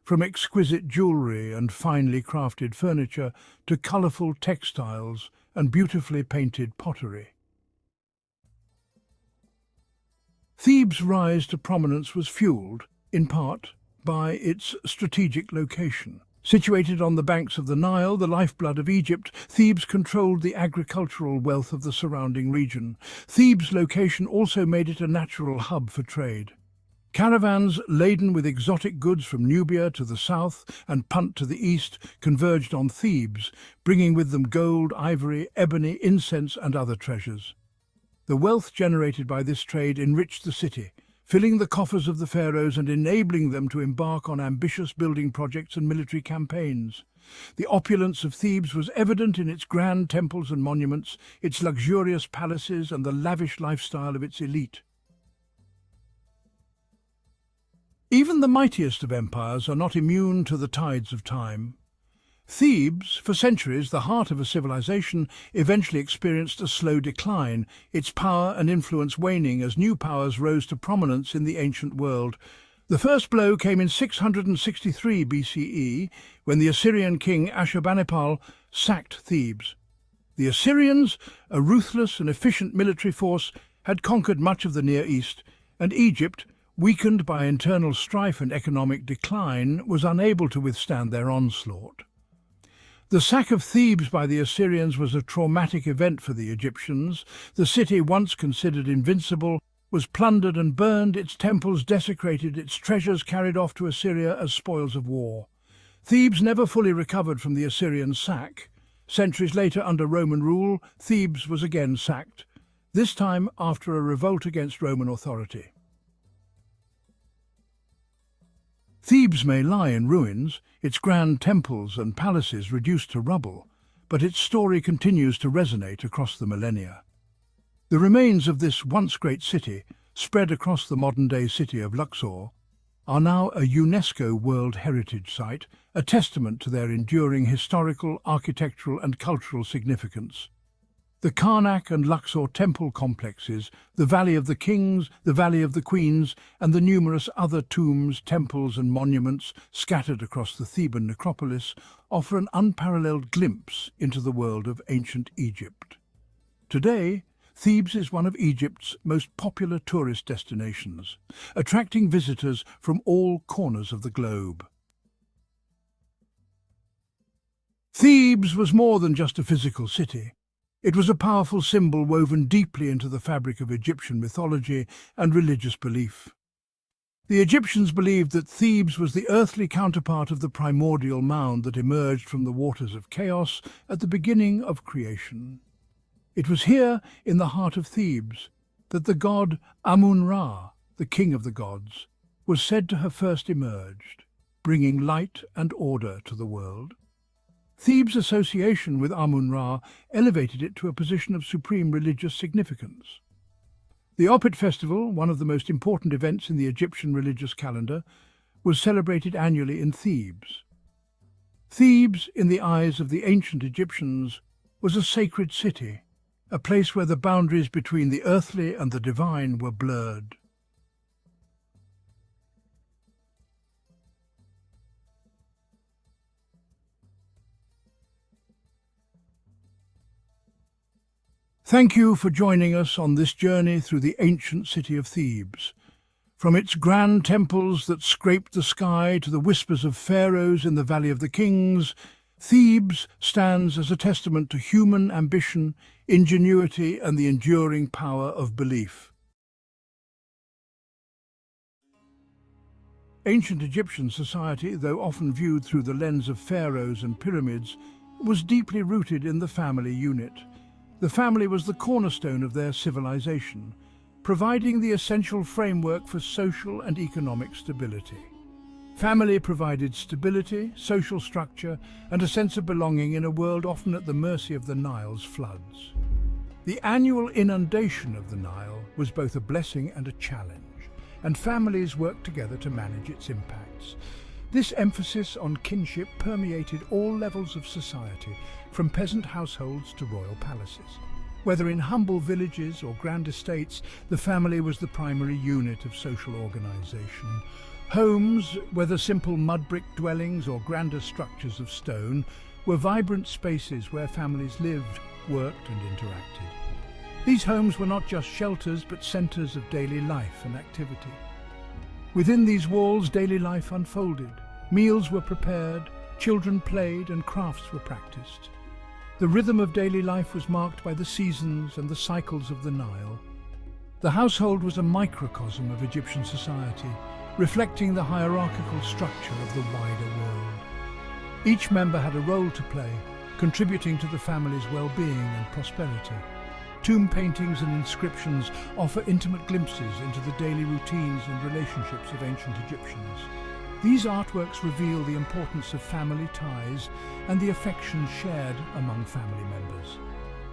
from exquisite jewellery and finely crafted furniture to colourful textiles and beautifully painted pottery. Thebes' rise to prominence was fuelled, in part, by its strategic location. Situated on the banks of the Nile, the lifeblood of Egypt, Thebes controlled the agricultural wealth of the surrounding region. Thebes' location also made it a natural hub for trade. Caravans laden with exotic goods from Nubia to the south and Punt to the east converged on Thebes, bringing with them gold, ivory, ebony, incense and other treasures. The wealth generated by this trade enriched the city, filling the coffers of the pharaohs and enabling them to embark on ambitious building projects and military campaigns. The opulence of Thebes was evident in its grand temples and monuments, its luxurious palaces and the lavish lifestyle of its elite. Even the mightiest of empires are not immune to the tides of time. Thebes, for centuries the heart of a civilization, eventually experienced a slow decline, its power and influence waning as new powers rose to prominence in the ancient world. The first blow came in 663 BCE, when the Assyrian king Ashurbanipal sacked Thebes. The Assyrians, a ruthless and efficient military force, had conquered much of the Near East, and Egypt, weakened by internal strife and economic decline, was unable to withstand their onslaught. The sack of Thebes by the Assyrians was a traumatic event for the Egyptians. The city, once considered invincible, was plundered and burned, its temples desecrated, its treasures carried off to Assyria as spoils of war. Thebes never fully recovered from the Assyrian sack. Centuries later, under Roman rule, Thebes was again sacked, this time after a revolt against Roman authority. Thebes may lie in ruins, its grand temples and palaces reduced to rubble, but its story continues to resonate across the millennia. The remains of this once great city, spread across the modern-day city of Luxor, are now a UNESCO World Heritage Site, a testament to their enduring historical, architectural and cultural significance. The Karnak and Luxor temple complexes, the Valley of the Kings, the Valley of the Queens, and the numerous other tombs, temples and monuments scattered across the Theban necropolis offer an unparalleled glimpse into the world of ancient Egypt. Today, Thebes is one of Egypt's most popular tourist destinations, attracting visitors from all corners of the globe. Thebes was more than just a physical city. It was a powerful symbol woven deeply into the fabric of Egyptian mythology and religious belief. The Egyptians believed that Thebes was the earthly counterpart of the primordial mound that emerged from the waters of chaos at the beginning of creation. It was here, in the heart of Thebes, that the god Amun-Ra, the king of the gods, was said to have first emerged, bringing light and order to the world. Thebes' association with Amun-Ra elevated it to a position of supreme religious significance. The Opet Festival, one of the most important events in the Egyptian religious calendar, was celebrated annually in Thebes. Thebes, in the eyes of the ancient Egyptians, was a sacred city, a place where the boundaries between the earthly and the divine were blurred. Thank you for joining us on this journey through the ancient city of Thebes. From its grand temples that scraped the sky to the whispers of pharaohs in the Valley of the Kings, Thebes stands as a testament to human ambition, ingenuity, and the enduring power of belief. Ancient Egyptian society, though often viewed through the lens of pharaohs and pyramids, was deeply rooted in the family unit. The family was the cornerstone of their civilization, providing the essential framework for social and economic stability. Family provided stability, social structure, and a sense of belonging in a world often at the mercy of the Nile's floods. The annual inundation of the Nile was both a blessing and a challenge, and families worked together to manage its impacts. This emphasis on kinship permeated all levels of society, from peasant households to royal palaces. Whether in humble villages or grand estates, the family was the primary unit of social organization. Homes, whether simple mud-brick dwellings or grander structures of stone, were vibrant spaces where families lived, worked and interacted. These homes were not just shelters but centers of daily life and activity. Within these walls, daily life unfolded. Meals were prepared, children played and crafts were practiced. The rhythm of daily life was marked by the seasons and the cycles of the Nile. The household was a microcosm of Egyptian society, reflecting the hierarchical structure of the wider world. Each member had a role to play, contributing to the family's well-being and prosperity. Tomb paintings and inscriptions offer intimate glimpses into the daily routines and relationships of ancient Egyptians. These artworks reveal the importance of family ties and the affection shared among family members.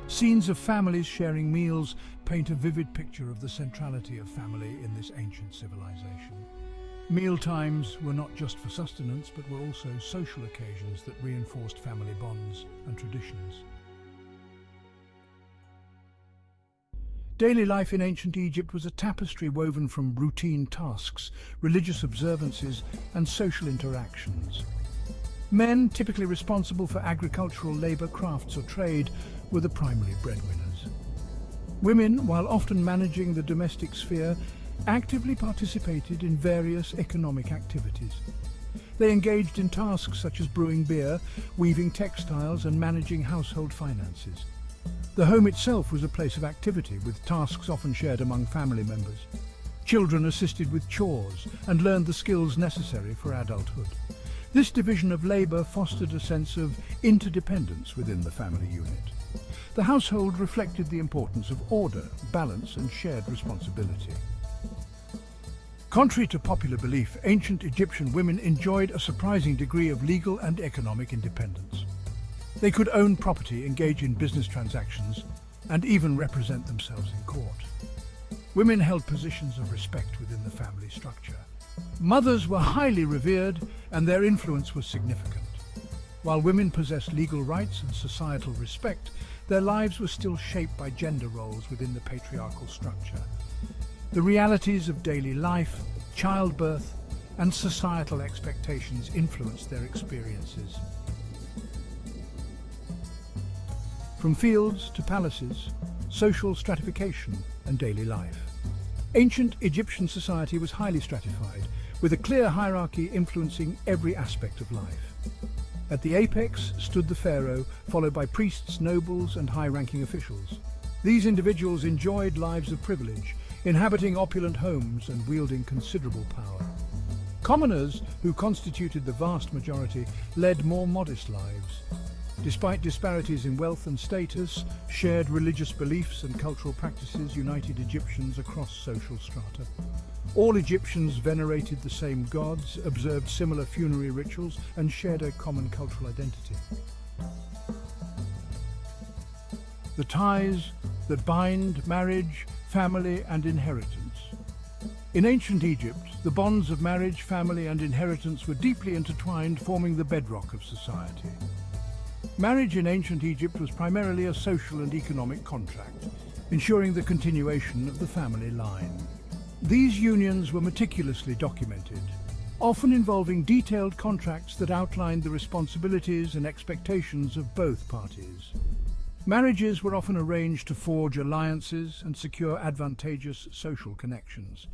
Scenes of families sharing meals paint a vivid picture of the centrality of family in this ancient civilization. Meal times were not just for sustenance, but were also social occasions that reinforced family bonds and traditions. Daily life in ancient Egypt was a tapestry woven from routine tasks, religious observances, and social interactions. Men, typically responsible for agricultural labor, crafts, or trade, were the primary breadwinners. Women, while often managing the domestic sphere, actively participated in various economic activities. They engaged in tasks such as brewing beer, weaving textiles, and managing household finances. The home itself was a place of activity, with tasks often shared among family members. Children assisted with chores and learned the skills necessary for adulthood. This division of labor fostered a sense of interdependence within the family unit. The household reflected the importance of order, balance, and shared responsibility. Contrary to popular belief, ancient Egyptian women enjoyed a surprising degree of legal and economic independence. They could own property, engage in business transactions, and even represent themselves in court. Women held positions of respect within the family structure. Mothers were highly revered, and their influence was significant. While women possessed legal rights and societal respect, their lives were still shaped by gender roles within the patriarchal structure. The realities of daily life, childbirth, and societal expectations influenced their experiences. From fields to palaces, social stratification and daily life. Ancient Egyptian society was highly stratified, with a clear hierarchy influencing every aspect of life. At the apex stood the pharaoh, followed by priests, nobles, and high-ranking officials. These individuals enjoyed lives of privilege, inhabiting opulent homes and wielding considerable power. Commoners, who constituted the vast majority, led more modest lives. Despite disparities in wealth and status, shared religious beliefs and cultural practices united Egyptians across social strata. All Egyptians venerated the same gods, observed similar funerary rituals, and shared a common cultural identity. The ties that bind marriage, family, and inheritance. In ancient Egypt, the bonds of marriage, family, and inheritance were deeply intertwined, forming the bedrock of society. Marriage in ancient Egypt was primarily a social and economic contract, ensuring the continuation of the family line. These unions were meticulously documented, often involving detailed contracts that outlined the responsibilities and expectations of both parties. Marriages were often arranged to forge alliances and secure advantageous social connections.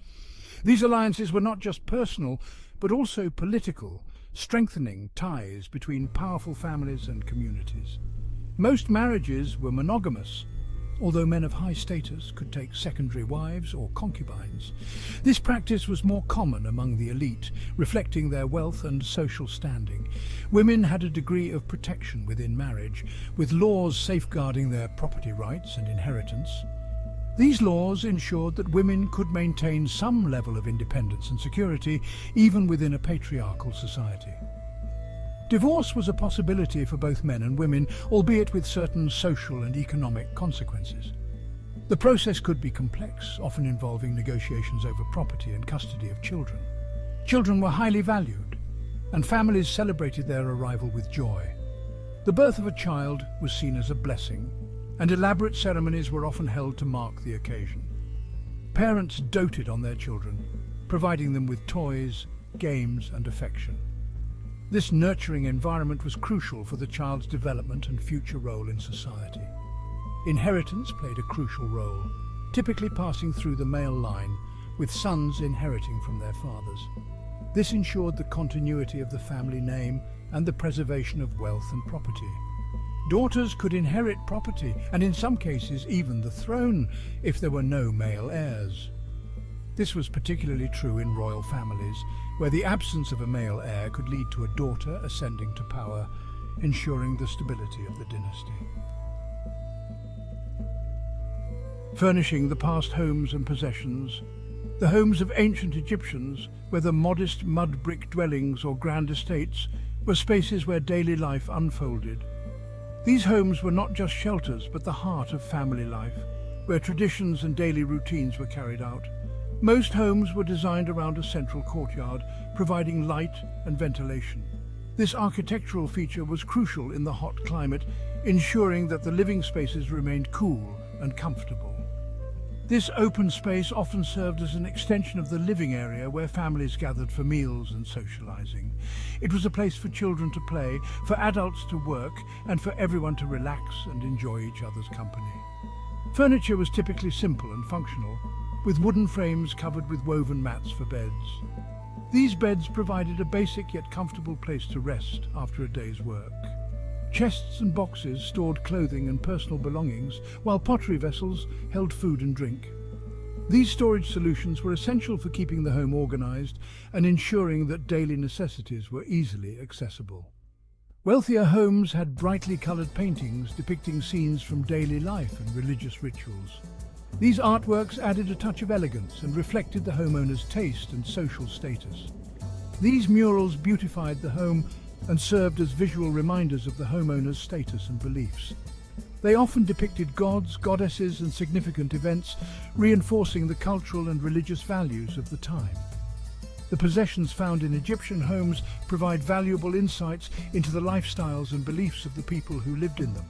These alliances were not just personal, but also political, strengthening ties between powerful families and communities. Most marriages were monogamous, although men of high status could take secondary wives or concubines. This practice was more common among the elite, reflecting their wealth and social standing. Women had a degree of protection within marriage, with laws safeguarding their property rights and inheritance. These laws ensured that women could maintain some level of independence and security, even within a patriarchal society. Divorce was a possibility for both men and women, albeit with certain social and economic consequences. The process could be complex, often involving negotiations over property and custody of children. Children were highly valued, and families celebrated their arrival with joy. The birth of a child was seen as a blessing, and elaborate ceremonies were often held to mark the occasion. Parents doted on their children, providing them with toys, games, and affection. This nurturing environment was crucial for the child's development and future role in society. Inheritance played a crucial role, typically passing through the male line, with sons inheriting from their fathers. This ensured the continuity of the family name and the preservation of wealth and property. Daughters could inherit property, and in some cases even the throne, if there were no male heirs. This was particularly true in royal families, where the absence of a male heir could lead to a daughter ascending to power, ensuring the stability of the dynasty. Furnishing the past homes and possessions, the homes of ancient Egyptians, whether modest mud brick dwellings or grand estates, were spaces where daily life unfolded. These homes were not just shelters, but the heart of family life, where traditions and daily routines were carried out. Most homes were designed around a central courtyard, providing light and ventilation. This architectural feature was crucial in the hot climate, ensuring that the living spaces remained cool and comfortable. This open space often served as an extension of the living area where families gathered for meals and socializing. It was a place for children to play, for adults to work, and for everyone to relax and enjoy each other's company. Furniture was typically simple and functional, with wooden frames covered with woven mats for beds. These beds provided a basic yet comfortable place to rest after a day's work. Chests and boxes stored clothing and personal belongings, while pottery vessels held food and drink. These storage solutions were essential for keeping the home organized and ensuring that daily necessities were easily accessible. Wealthier homes had brightly colored paintings depicting scenes from daily life and religious rituals. These artworks added a touch of elegance and reflected the homeowner's taste and social status. These murals beautified the home and served as visual reminders of the homeowner's status and beliefs. They often depicted gods, goddesses, and significant events, reinforcing the cultural and religious values of the time. The possessions found in Egyptian homes provide valuable insights into the lifestyles and beliefs of the people who lived in them.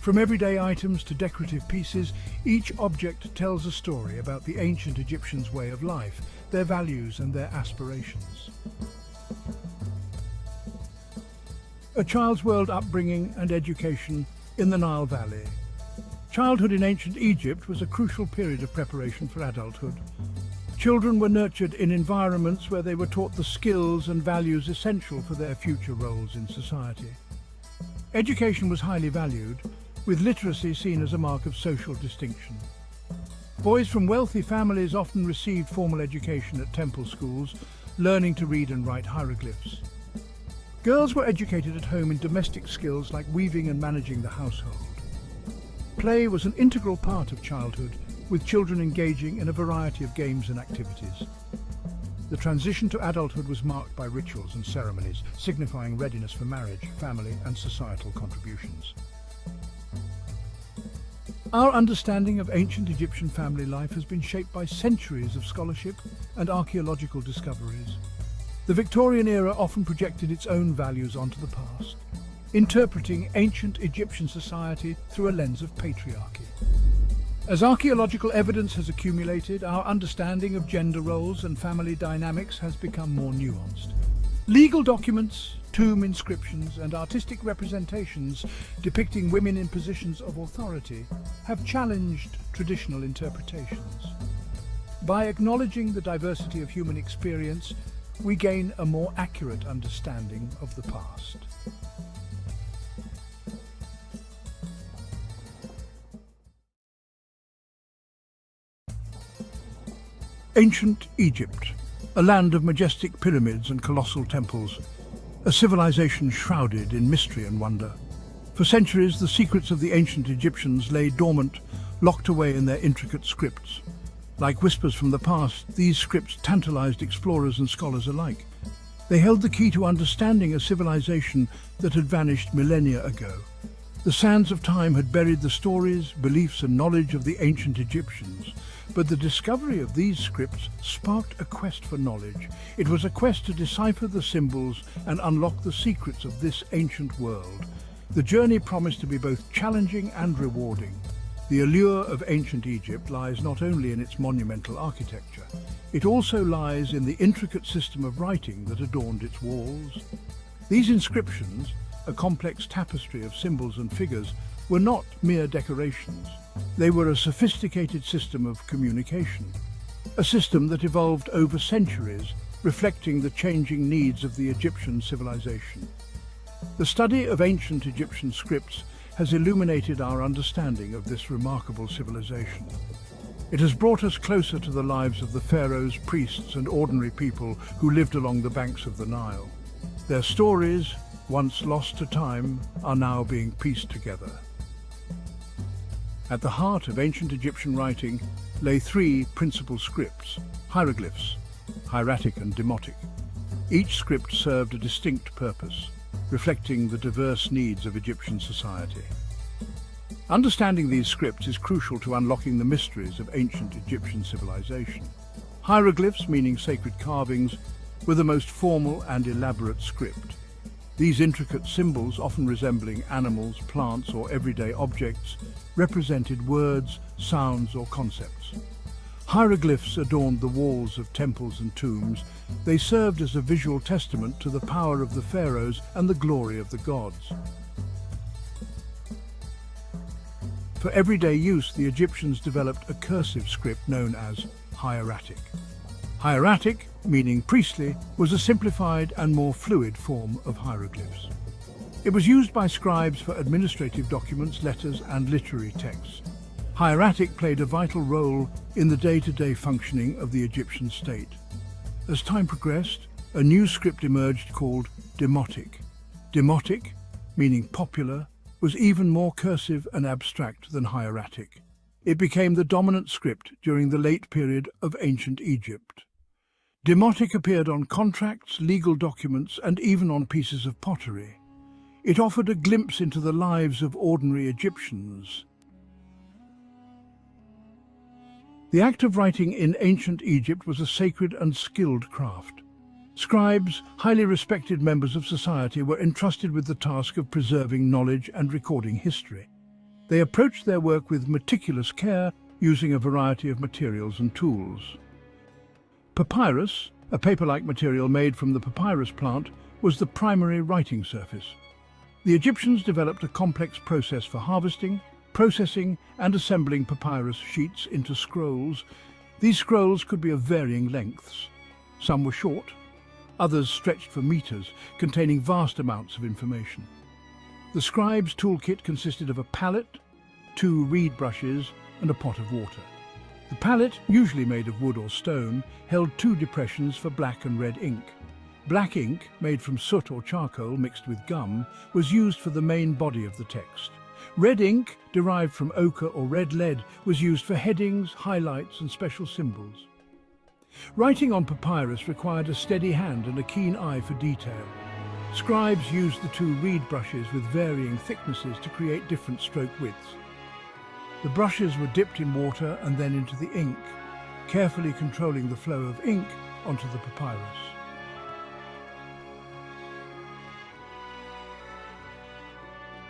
From everyday items to decorative pieces, each object tells a story about the ancient Egyptians' way of life, their values and their aspirations. A child's world upbringing and education in the Nile Valley. Childhood in ancient Egypt was a crucial period of preparation for adulthood. Children were nurtured in environments where they were taught the skills and values essential for their future roles in society. Education was highly valued, with literacy seen as a mark of social distinction. Boys from wealthy families often received formal education at temple schools, learning to read and write hieroglyphs. Girls were educated at home in domestic skills like weaving and managing the household. Play was an integral part of childhood, with children engaging in a variety of games and activities. The transition to adulthood was marked by rituals and ceremonies, signifying readiness for marriage, family, and societal contributions. Our understanding of ancient Egyptian family life has been shaped by centuries of scholarship and archaeological discoveries. The Victorian era often projected its own values onto the past, interpreting ancient Egyptian society through a lens of patriarchy. As archaeological evidence has accumulated, our understanding of gender roles and family dynamics has become more nuanced. Legal documents, tomb inscriptions, and artistic representations depicting women in positions of authority have challenged traditional interpretations. By acknowledging the diversity of human experience, we gain a more accurate understanding of the past. Ancient Egypt, a land of majestic pyramids and colossal temples, a civilization shrouded in mystery and wonder. For centuries, the secrets of the ancient Egyptians lay dormant, locked away in their intricate scripts. Like whispers from the past, these scripts tantalized explorers and scholars alike. They held the key to understanding a civilization that had vanished millennia ago. The sands of time had buried the stories, beliefs, and knowledge of the ancient Egyptians, but the discovery of these scripts sparked a quest for knowledge. It was a quest to decipher the symbols and unlock the secrets of this ancient world. The journey promised to be both challenging and rewarding. The allure of ancient Egypt lies not only in its monumental architecture, it also lies in the intricate system of writing that adorned its walls. These inscriptions, a complex tapestry of symbols and figures, were not mere decorations. They were a sophisticated system of communication, a system that evolved over centuries, reflecting the changing needs of the Egyptian civilization. The study of ancient Egyptian scripts has illuminated our understanding of this remarkable civilization. It has brought us closer to the lives of the pharaohs, priests, and ordinary people who lived along the banks of the Nile. Their stories, once lost to time, are now being pieced together. At the heart of ancient Egyptian writing lay three principal scripts: hieroglyphs, hieratic and demotic. Each script served a distinct purpose, reflecting the diverse needs of Egyptian society. Understanding these scripts is crucial to unlocking the mysteries of ancient Egyptian civilization. Hieroglyphs, meaning sacred carvings, were the most formal and elaborate script. These intricate symbols, often resembling animals, plants, or everyday objects, represented words, sounds, or concepts. Hieroglyphs adorned the walls of temples and tombs. They served as a visual testament to the power of the pharaohs and the glory of the gods. For everyday use, the Egyptians developed a cursive script known as hieratic. Hieratic, meaning priestly, was a simplified and more fluid form of hieroglyphs. It was used by scribes for administrative documents, letters, and literary texts. Hieratic played a vital role in the day-to-day functioning of the Egyptian state. As time progressed, a new script emerged called demotic. Demotic, meaning popular, was even more cursive and abstract than hieratic. It became the dominant script during the late period of ancient Egypt. Demotic appeared on contracts, legal documents, and even on pieces of pottery. It offered a glimpse into the lives of ordinary Egyptians. The act of writing in ancient Egypt was a sacred and skilled craft. Scribes, highly respected members of society, were entrusted with the task of preserving knowledge and recording history. They approached their work with meticulous care, using a variety of materials and tools. Papyrus, a paper-like material made from the papyrus plant, was the primary writing surface. The Egyptians developed a complex process for harvesting, processing, and assembling papyrus sheets into scrolls. These scrolls could be of varying lengths. Some were short, others stretched for meters, containing vast amounts of information. The scribe's toolkit consisted of a palette, 2 reed brushes, and a pot of water. The palette, usually made of wood or stone, held 2 depressions for black and red ink. Black ink, made from soot or charcoal mixed with gum, was used for the main body of the text. Red ink, derived from ochre or red lead, was used for headings, highlights, and special symbols. Writing on papyrus required a steady hand and a keen eye for detail. Scribes used the 2 reed brushes with varying thicknesses to create different stroke widths. The brushes were dipped in water and then into the ink, carefully controlling the flow of ink onto the papyrus.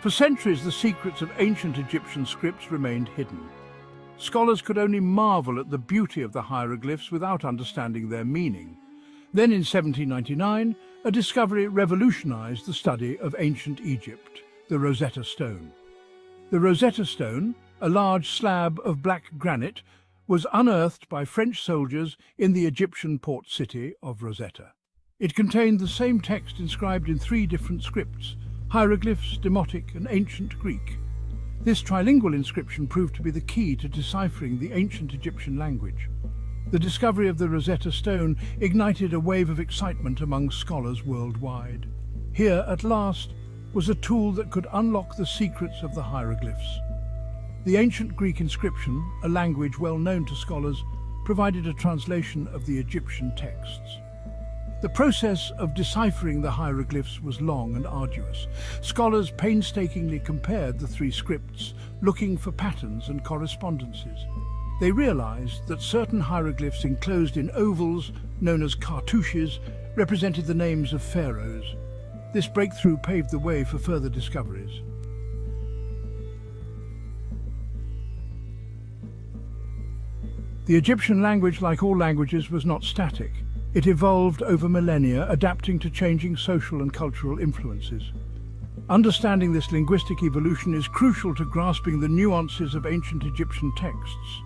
For centuries, the secrets of ancient Egyptian scripts remained hidden. Scholars could only marvel at the beauty of the hieroglyphs without understanding their meaning. Then in 1799, a discovery revolutionized the study of ancient Egypt, the Rosetta Stone. The Rosetta Stone, a large slab of black granite, was unearthed by French soldiers in the Egyptian port city of Rosetta. It contained the same text inscribed in 3 different scripts: hieroglyphs, demotic, and ancient Greek. This trilingual inscription proved to be the key to deciphering the ancient Egyptian language. The discovery of the Rosetta Stone ignited a wave of excitement among scholars worldwide. Here, at last, was a tool that could unlock the secrets of the hieroglyphs. The ancient Greek inscription, a language well known to scholars, provided a translation of the Egyptian texts. The process of deciphering the hieroglyphs was long and arduous. Scholars painstakingly compared the 3 scripts, looking for patterns and correspondences. They realized that certain hieroglyphs enclosed in ovals, known as cartouches, represented the names of pharaohs. This breakthrough paved the way for further discoveries. The Egyptian language, like all languages, was not static. It evolved over millennia, adapting to changing social and cultural influences. Understanding this linguistic evolution is crucial to grasping the nuances of ancient Egyptian texts.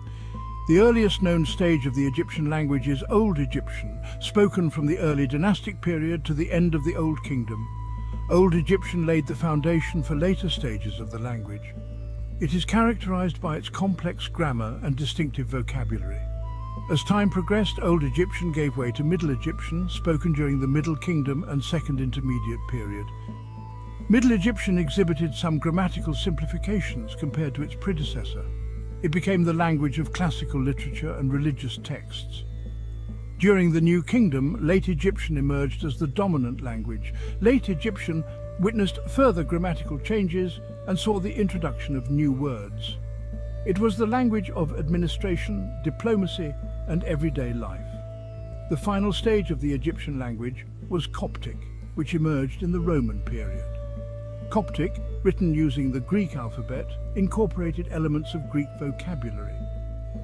The earliest known stage of the Egyptian language is Old Egyptian, spoken from the early dynastic period to the end of the Old Kingdom. Old Egyptian laid the foundation for later stages of the language. It is characterized by its complex grammar and distinctive vocabulary. As time progressed, Old Egyptian gave way to Middle Egyptian, spoken during the Middle Kingdom and Second Intermediate period. Middle Egyptian exhibited some grammatical simplifications compared to its predecessor. It became the language of classical literature and religious texts. During the New Kingdom, Late Egyptian emerged as the dominant language. Late Egyptian witnessed further grammatical changes and saw the introduction of new words. It was the language of administration, diplomacy, and everyday life. The final stage of the Egyptian language was Coptic, which emerged in the Roman period. Coptic, written using the Greek alphabet, incorporated elements of Greek vocabulary.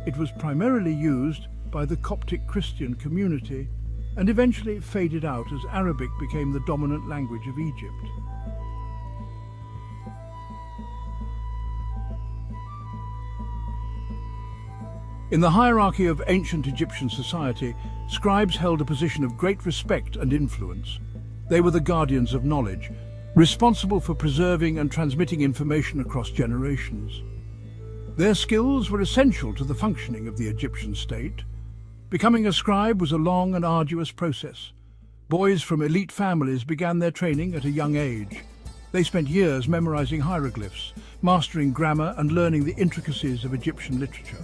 It was primarily used by the Coptic Christian community and eventually faded out as Arabic became the dominant language of Egypt. In the hierarchy of ancient Egyptian society, scribes held a position of great respect and influence. They were the guardians of knowledge, responsible for preserving and transmitting information across generations. Their skills were essential to the functioning of the Egyptian state. Becoming a scribe was a long and arduous process. Boys from elite families began their training at a young age. They spent years memorizing hieroglyphs, mastering grammar and learning the intricacies of Egyptian literature.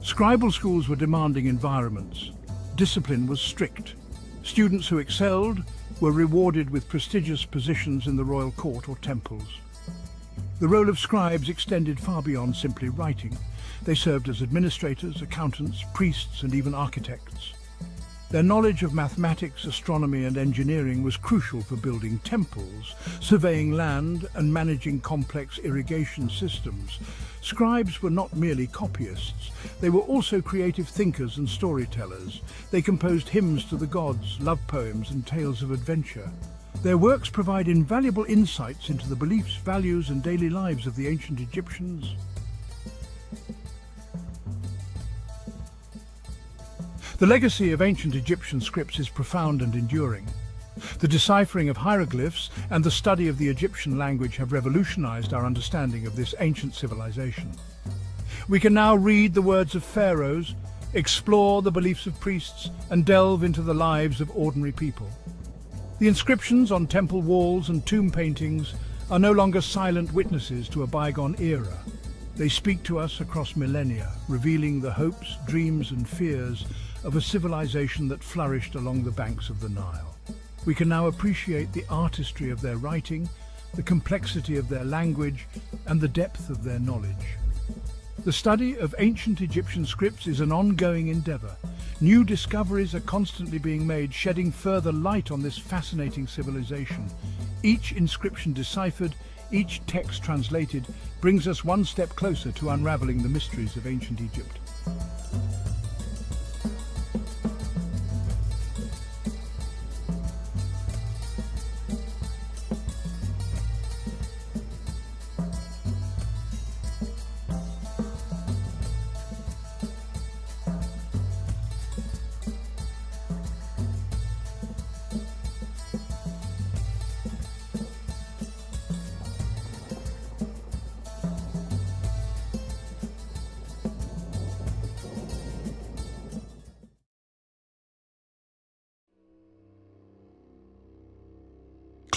Scribal schools were demanding environments. Discipline was strict. Students who excelled were rewarded with prestigious positions in the royal court or temples. The role of scribes extended far beyond simply writing. They served as administrators, accountants, priests, and even architects. Their knowledge of mathematics, astronomy, and engineering was crucial for building temples, surveying land, and managing complex irrigation systems. Scribes were not merely copyists. They were also creative thinkers and storytellers. They composed hymns to the gods, love poems, and tales of adventure. Their works provide invaluable insights into the beliefs, values, and daily lives of the ancient Egyptians. The legacy of ancient Egyptian scripts is profound and enduring. The deciphering of hieroglyphs and the study of the Egyptian language have revolutionized our understanding of this ancient civilization. We can now read the words of pharaohs, explore the beliefs of priests, and delve into the lives of ordinary people. The inscriptions on temple walls and tomb paintings are no longer silent witnesses to a bygone era. They speak to us across millennia, revealing the hopes, dreams, and fears of a civilization that flourished along the banks of the Nile. We can now appreciate the artistry of their writing, the complexity of their language, and the depth of their knowledge. The study of ancient Egyptian scripts is an ongoing endeavor. New discoveries are constantly being made, shedding further light on this fascinating civilization. Each inscription deciphered, each text translated, brings us one step closer to unraveling the mysteries of ancient Egypt.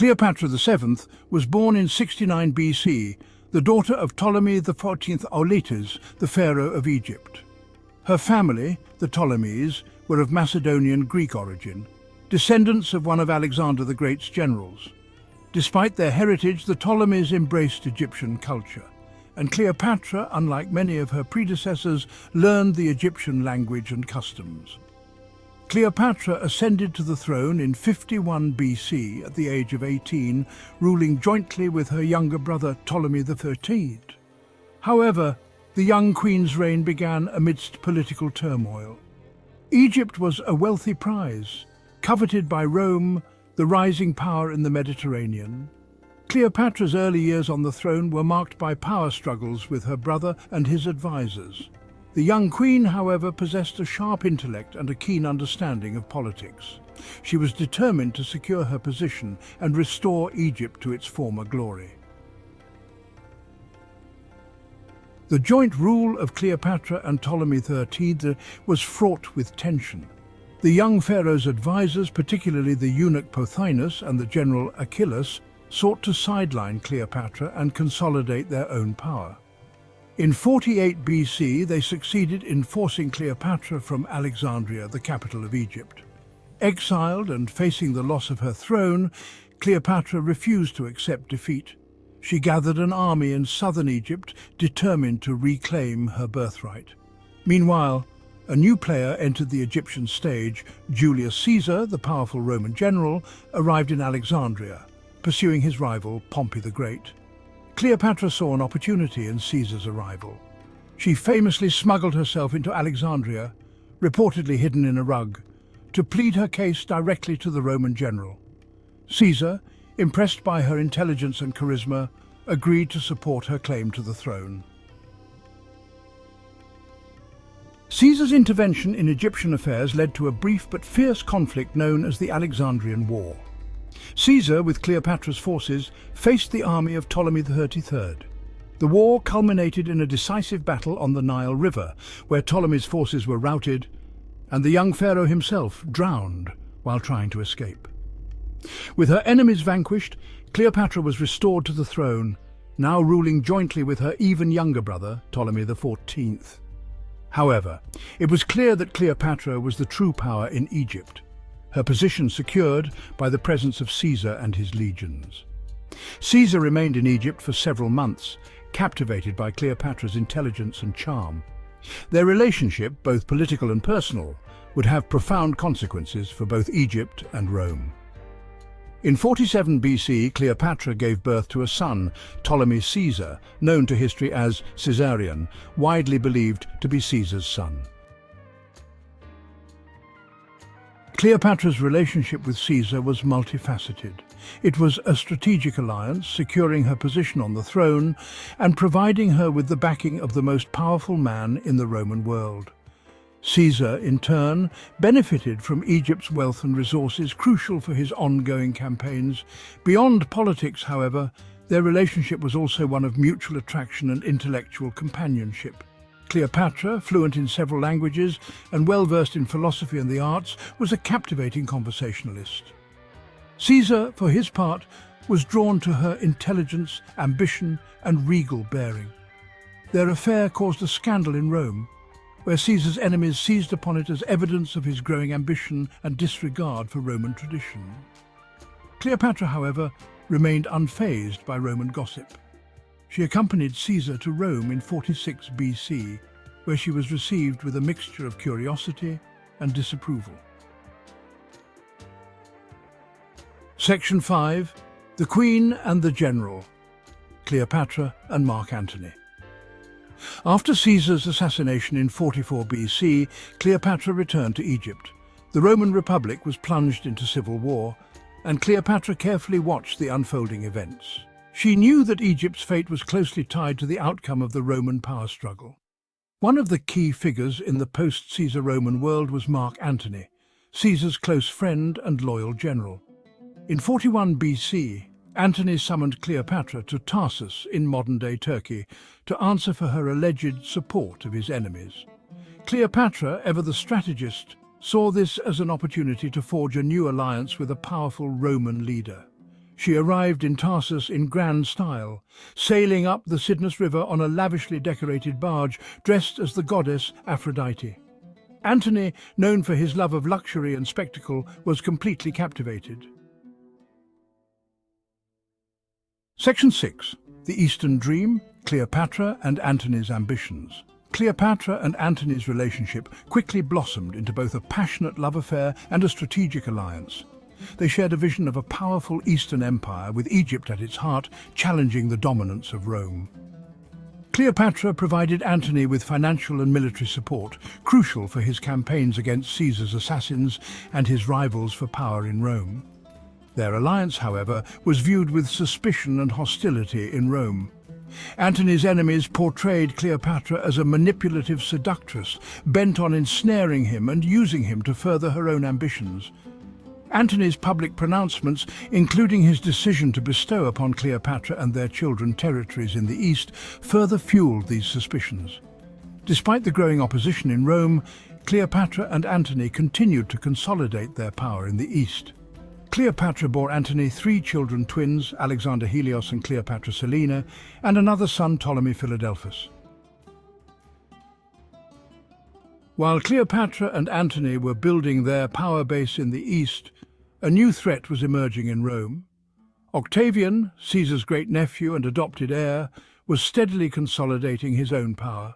Cleopatra VII was born in 69 BC, the daughter of Ptolemy XIV Auletes, the pharaoh of Egypt. Her family, the Ptolemies, were of Macedonian Greek origin, descendants of one of Alexander the Great's generals. Despite their heritage, the Ptolemies embraced Egyptian culture, and Cleopatra, unlike many of her predecessors, learned the Egyptian language and customs. Cleopatra ascended to the throne in 51 BC at the age of 18, ruling jointly with her younger brother Ptolemy XIII. However, the young queen's reign began amidst political turmoil. Egypt was a wealthy prize, coveted by Rome, the rising power in the Mediterranean. Cleopatra's early years on the throne were marked by power struggles with her brother and his advisors. The young queen, however, possessed a sharp intellect and a keen understanding of politics. She was determined to secure her position and restore Egypt to its former glory. The joint rule of Cleopatra and Ptolemy XIII was fraught with tension. The young pharaoh's advisors, particularly the eunuch Pothinus and the general Achillas, sought to sideline Cleopatra and consolidate their own power. In 48 BC, they succeeded in forcing Cleopatra from Alexandria, the capital of Egypt. Exiled and facing the loss of her throne, Cleopatra refused to accept defeat. She gathered an army in southern Egypt, determined to reclaim her birthright. Meanwhile, A new player entered the Egyptian stage. Julius Caesar, the powerful Roman general, arrived in Alexandria, pursuing his rival Pompey the Great. Cleopatra saw an opportunity in Caesar's arrival. She famously smuggled herself into Alexandria, reportedly hidden in a rug, to plead her case directly to the Roman general. Caesar, impressed by her intelligence and charisma, agreed to support her claim to the throne. Caesar's intervention in Egyptian affairs led to a brief but fierce conflict known as the Alexandrian War. Caesar, with Cleopatra's forces, faced the army of Ptolemy XXXIII. The war culminated in a decisive battle on the Nile River, where Ptolemy's forces were routed, and the young pharaoh himself drowned while trying to escape. With her enemies vanquished, Cleopatra was restored to the throne, now ruling jointly with her even younger brother, Ptolemy XIV. However, it was clear that Cleopatra was the true power in Egypt, her position secured by the presence of Caesar and his legions. Caesar remained in Egypt for several months, captivated by Cleopatra's intelligence and charm. Their relationship, both political and personal, would have profound consequences for both Egypt and Rome. In 47 BC, Cleopatra gave birth to a son, Ptolemy Caesar, known to history as Caesarion, widely believed to be Caesar's son. Cleopatra's relationship with Caesar was multifaceted. It was a strategic alliance, securing her position on the throne and providing her with the backing of the most powerful man in the Roman world. Caesar, in turn, benefited from Egypt's wealth and resources, crucial for his ongoing campaigns. Beyond politics, however, their relationship was also one of mutual attraction and intellectual companionship. Cleopatra, fluent in several languages and well-versed in philosophy and the arts, was a captivating conversationalist. Caesar, for his part, was drawn to her intelligence, ambition, and regal bearing. Their affair caused a scandal in Rome, where Caesar's enemies seized upon it as evidence of his growing ambition and disregard for Roman tradition. Cleopatra, however, remained unfazed by Roman gossip. She accompanied Caesar to Rome in 46 BC, where she was received with a mixture of curiosity and disapproval. Section 5. The Queen and the General. Cleopatra and Mark Antony. After Caesar's assassination in 44 BC, Cleopatra returned to Egypt. The Roman Republic was plunged into civil war, and Cleopatra carefully watched the unfolding events. She knew that Egypt's fate was closely tied to the outcome of the Roman power struggle. One of the key figures in the post-Caesar Roman world was Mark Antony, Caesar's close friend and loyal general. In 41 BC, Antony summoned Cleopatra to Tarsus in modern-day Turkey to answer for her alleged support of his enemies. Cleopatra, ever the strategist, saw this as an opportunity to forge a new alliance with a powerful Roman leader. She arrived in Tarsus in grand style, sailing up the Cydnus River on a lavishly decorated barge dressed as the goddess Aphrodite. Antony, known for his love of luxury and spectacle, was completely captivated. Section 6. The Eastern Dream, Cleopatra and Antony's Ambitions. Cleopatra and Antony's relationship quickly blossomed into both a passionate love affair and a strategic alliance. They shared a vision of a powerful Eastern empire, with Egypt at its heart, challenging the dominance of Rome. Cleopatra provided Antony with financial and military support, crucial for his campaigns against Caesar's assassins and his rivals for power in Rome. Their alliance, however, was viewed with suspicion and hostility in Rome. Antony's enemies portrayed Cleopatra as a manipulative seductress, bent on ensnaring him and using him to further her own ambitions. Antony's public pronouncements, including his decision to bestow upon Cleopatra and their children territories in the east, further fueled these suspicions. Despite the growing opposition in Rome, Cleopatra and Antony continued to consolidate their power in the east. Cleopatra bore Antony 3 children twins, Alexander Helios and Cleopatra Selina, and another son, Ptolemy Philadelphus. While Cleopatra and Antony were building their power base in the east, a new threat was emerging in Rome. Octavian, Caesar's great-nephew and adopted heir, was steadily consolidating his own power.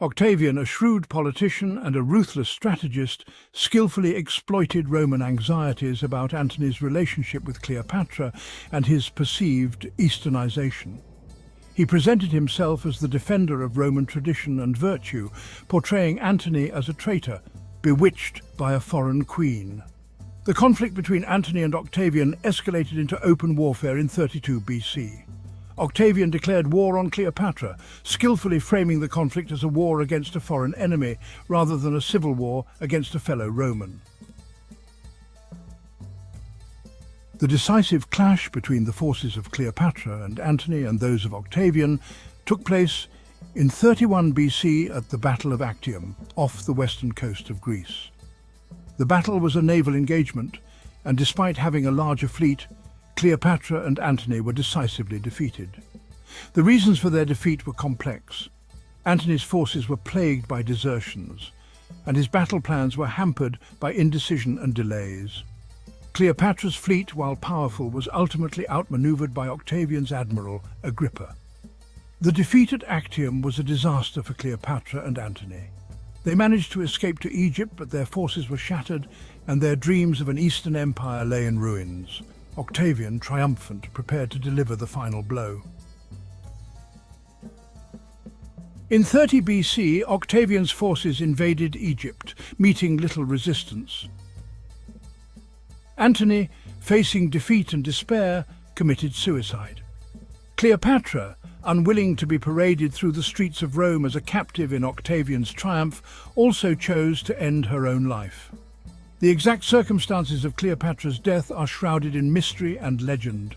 Octavian, a shrewd politician and a ruthless strategist, skillfully exploited Roman anxieties about Antony's relationship with Cleopatra and his perceived Easternization. He presented himself as the defender of Roman tradition and virtue, portraying Antony as a traitor, bewitched by a foreign queen. The conflict between Antony and Octavian escalated into open warfare in 32 BC. Octavian declared war on Cleopatra, skillfully framing the conflict as a war against a foreign enemy rather than a civil war against a fellow Roman. The decisive clash between the forces of Cleopatra and Antony and those of Octavian took place in 31 BC at the Battle of Actium, off the western coast of Greece. The battle was a naval engagement, and despite having a larger fleet, Cleopatra and Antony were decisively defeated. The reasons for their defeat were complex. Antony's forces were plagued by desertions, and his battle plans were hampered by indecision and delays. Cleopatra's fleet, while powerful, was ultimately outmaneuvered by Octavian's admiral, Agrippa. The defeat at Actium was a disaster for Cleopatra and Antony. They managed to escape to Egypt, but their forces were shattered, and their dreams of an Eastern empire lay in ruins. Octavian, triumphant, prepared to deliver the final blow. In 30 BC, Octavian's forces invaded Egypt, meeting little resistance. Antony, facing defeat and despair, committed suicide. Cleopatra, unwilling to be paraded through the streets of Rome as a captive in Octavian's triumph, also chose to end her own life. The exact circumstances of Cleopatra's death are shrouded in mystery and legend.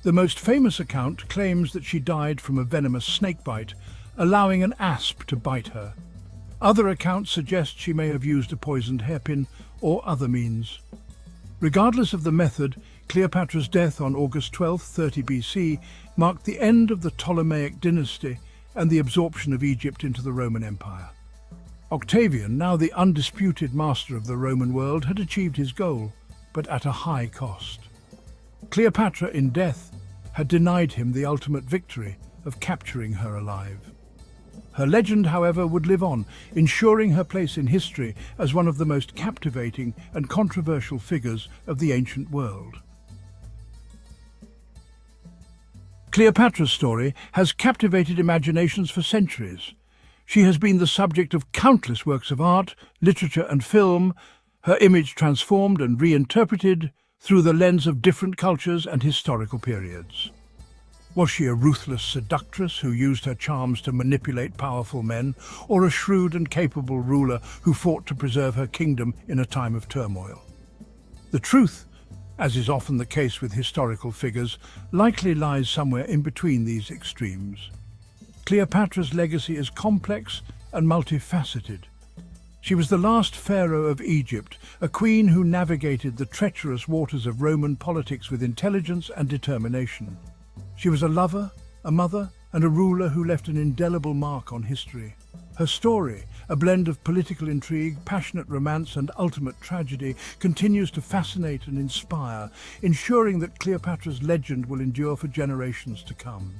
The most famous account claims that she died from a venomous snakebite, allowing an asp to bite her. Other accounts suggest she may have used a poisoned hairpin or other means. Regardless of the method, Cleopatra's death on August 12, 30 BC, marked the end of the Ptolemaic dynasty and the absorption of Egypt into the Roman Empire. Octavian, now the undisputed master of the Roman world, had achieved his goal, but at a high cost. Cleopatra, in death, had denied him the ultimate victory of capturing her alive. Her legend, however, would live on, ensuring her place in history as one of the most captivating and controversial figures of the ancient world. Cleopatra's story has captivated imaginations for centuries. She has been the subject of countless works of art, literature and film, her image transformed and reinterpreted through the lens of different cultures and historical periods. Was she a ruthless seductress who used her charms to manipulate powerful men, or a shrewd and capable ruler who fought to preserve her kingdom in a time of turmoil? The truth, as is often the case with historical figures, likely lies somewhere in between these extremes. Cleopatra's legacy is complex and multifaceted. She was the last pharaoh of Egypt, a queen who navigated the treacherous waters of Roman politics with intelligence and determination. She was a lover, a mother, and a ruler who left an indelible mark on history. Her story, a blend of political intrigue, passionate romance, and ultimate tragedy, continues to fascinate and inspire, ensuring that Cleopatra's legend will endure for generations to come.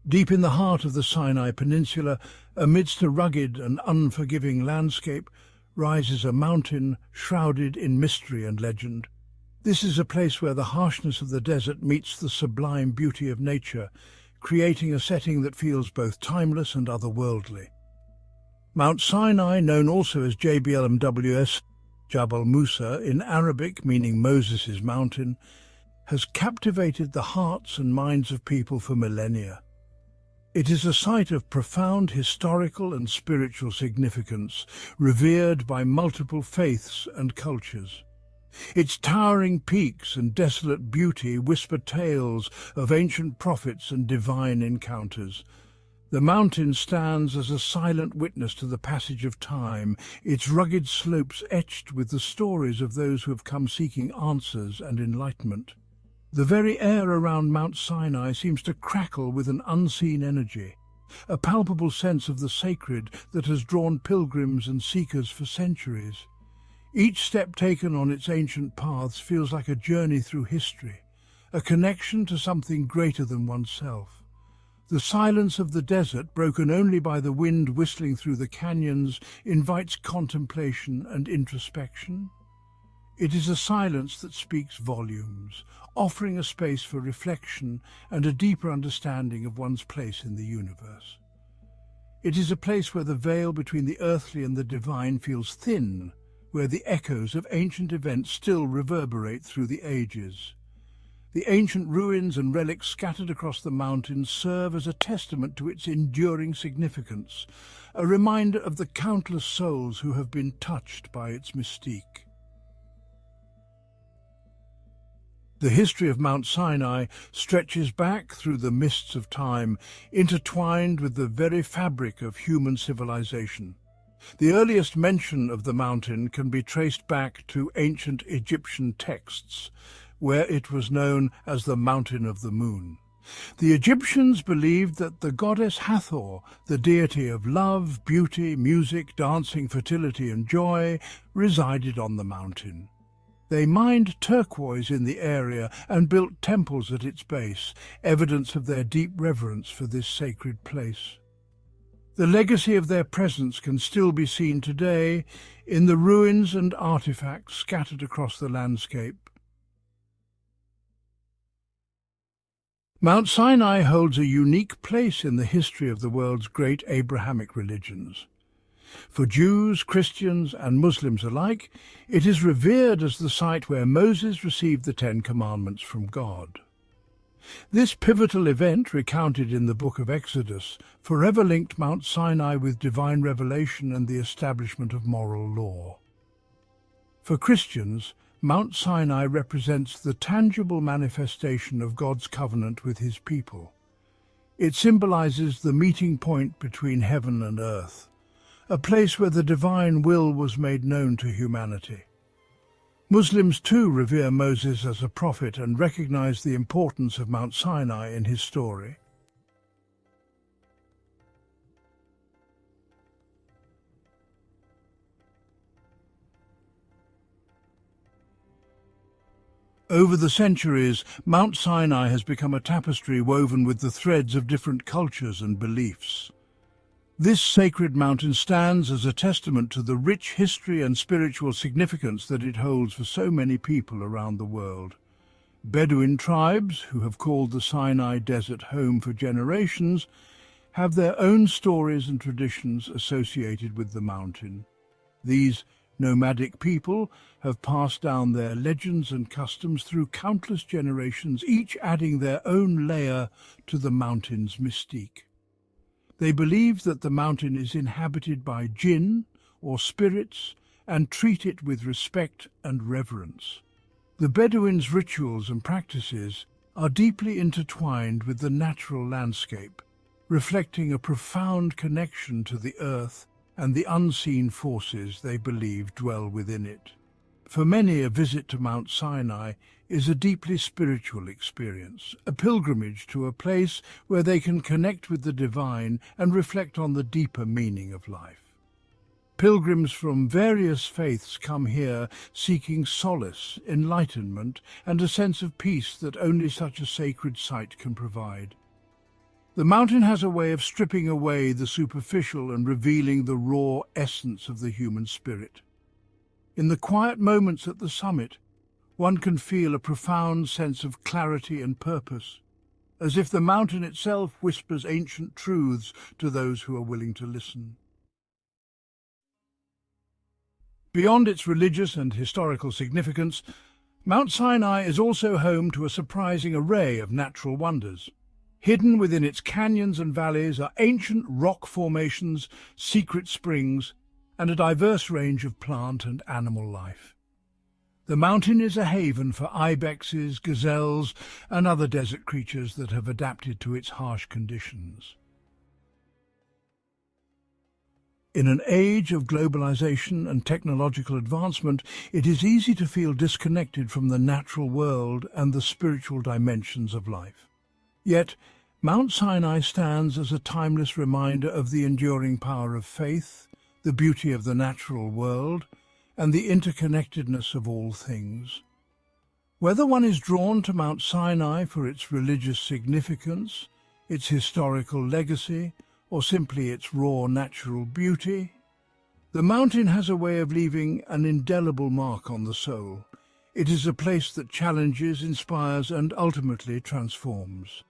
Deep in the heart of the Sinai Peninsula, amidst a rugged and unforgiving landscape, rises a mountain shrouded in mystery and legend. This is a place where the harshness of the desert meets the sublime beauty of nature, creating a setting that feels both timeless and otherworldly. Mount Sinai, known also as JBLMWS, Jabal Musa in Arabic, meaning Moses' mountain, has captivated the hearts and minds of people for millennia. It is a site of profound historical and spiritual significance, revered by multiple faiths and cultures. Its towering peaks and desolate beauty whisper tales of ancient prophets and divine encounters. The mountain stands as a silent witness to the passage of time, its rugged slopes etched with the stories of those who have come seeking answers and enlightenment. The very air around Mount Sinai seems to crackle with an unseen energy, a palpable sense of the sacred that has drawn pilgrims and seekers for centuries. Each step taken on its ancient paths feels like a journey through history, a connection to something greater than oneself. The silence of the desert, broken only by the wind whistling through the canyons, invites contemplation and introspection. It is a silence that speaks volumes, offering a space for reflection and a deeper understanding of one's place in the universe. It is a place where the veil between the earthly and the divine feels thin, where the echoes of ancient events still reverberate through the ages. The ancient ruins and relics scattered across the mountains serve as a testament to its enduring significance, a reminder of the countless souls who have been touched by its mystique. The history of Mount Sinai stretches back through the mists of time, intertwined with the very fabric of human civilization. The earliest mention of the mountain can be traced back to ancient Egyptian texts, where it was known as the Mountain of the Moon. The Egyptians believed that the goddess Hathor, the deity of love, beauty, music, dancing, fertility and joy, resided on the mountain. They mined turquoise in the area and built temples at its base, evidence of their deep reverence for this sacred place. The legacy of their presence can still be seen today in the ruins and artifacts scattered across the landscape. Mount Sinai holds a unique place in the history of the world's great Abrahamic religions. For Jews, Christians and Muslims alike, it is revered as the site where Moses received the Ten Commandments from God. This pivotal event, recounted in the book of Exodus, forever linked Mount Sinai with divine revelation and the establishment of moral law. For Christians, Mount Sinai represents the tangible manifestation of God's covenant with his people. It symbolizes the meeting point between heaven and earth, a place where the divine will was made known to humanity. Muslims too revere Moses as a prophet and recognize the importance of Mount Sinai in his story. Over the centuries, Mount Sinai has become a tapestry woven with the threads of different cultures and beliefs. This sacred mountain stands as a testament to the rich history and spiritual significance that it holds for so many people around the world. Bedouin tribes, who have called the Sinai Desert home for generations, have their own stories and traditions associated with the mountain. These nomadic people have passed down their legends and customs through countless generations, each adding their own layer to the mountain's mystique. They believe that the mountain is inhabited by jinn, or spirits, and treat it with respect and reverence. The Bedouins' rituals and practices are deeply intertwined with the natural landscape, reflecting a profound connection to the earth and the unseen forces they believe dwell within it. For many, a visit to Mount Sinai is a deeply spiritual experience, a pilgrimage to a place where they can connect with the divine and reflect on the deeper meaning of life. Pilgrims from various faiths come here seeking solace, enlightenment, and a sense of peace that only such a sacred site can provide. The mountain has a way of stripping away the superficial and revealing the raw essence of the human spirit. In the quiet moments at the summit, one can feel a profound sense of clarity and purpose, as if the mountain itself whispers ancient truths to those who are willing to listen. Beyond its religious and historical significance, Mount Sinai is also home to a surprising array of natural wonders. Hidden within its canyons and valleys are ancient rock formations, secret springs, and a diverse range of plant and animal life. The mountain is a haven for ibexes, gazelles, and other desert creatures that have adapted to its harsh conditions. In an age of globalization and technological advancement, it is easy to feel disconnected from the natural world and the spiritual dimensions of life. Yet, Mount Sinai stands as a timeless reminder of the enduring power of faith, the beauty of the natural world, and the interconnectedness of all things. Whether one is drawn to Mount Sinai for its religious significance, its historical legacy, or simply its raw natural beauty, the mountain has a way of leaving an indelible mark on the soul. It is a place that challenges, inspires, and ultimately transforms.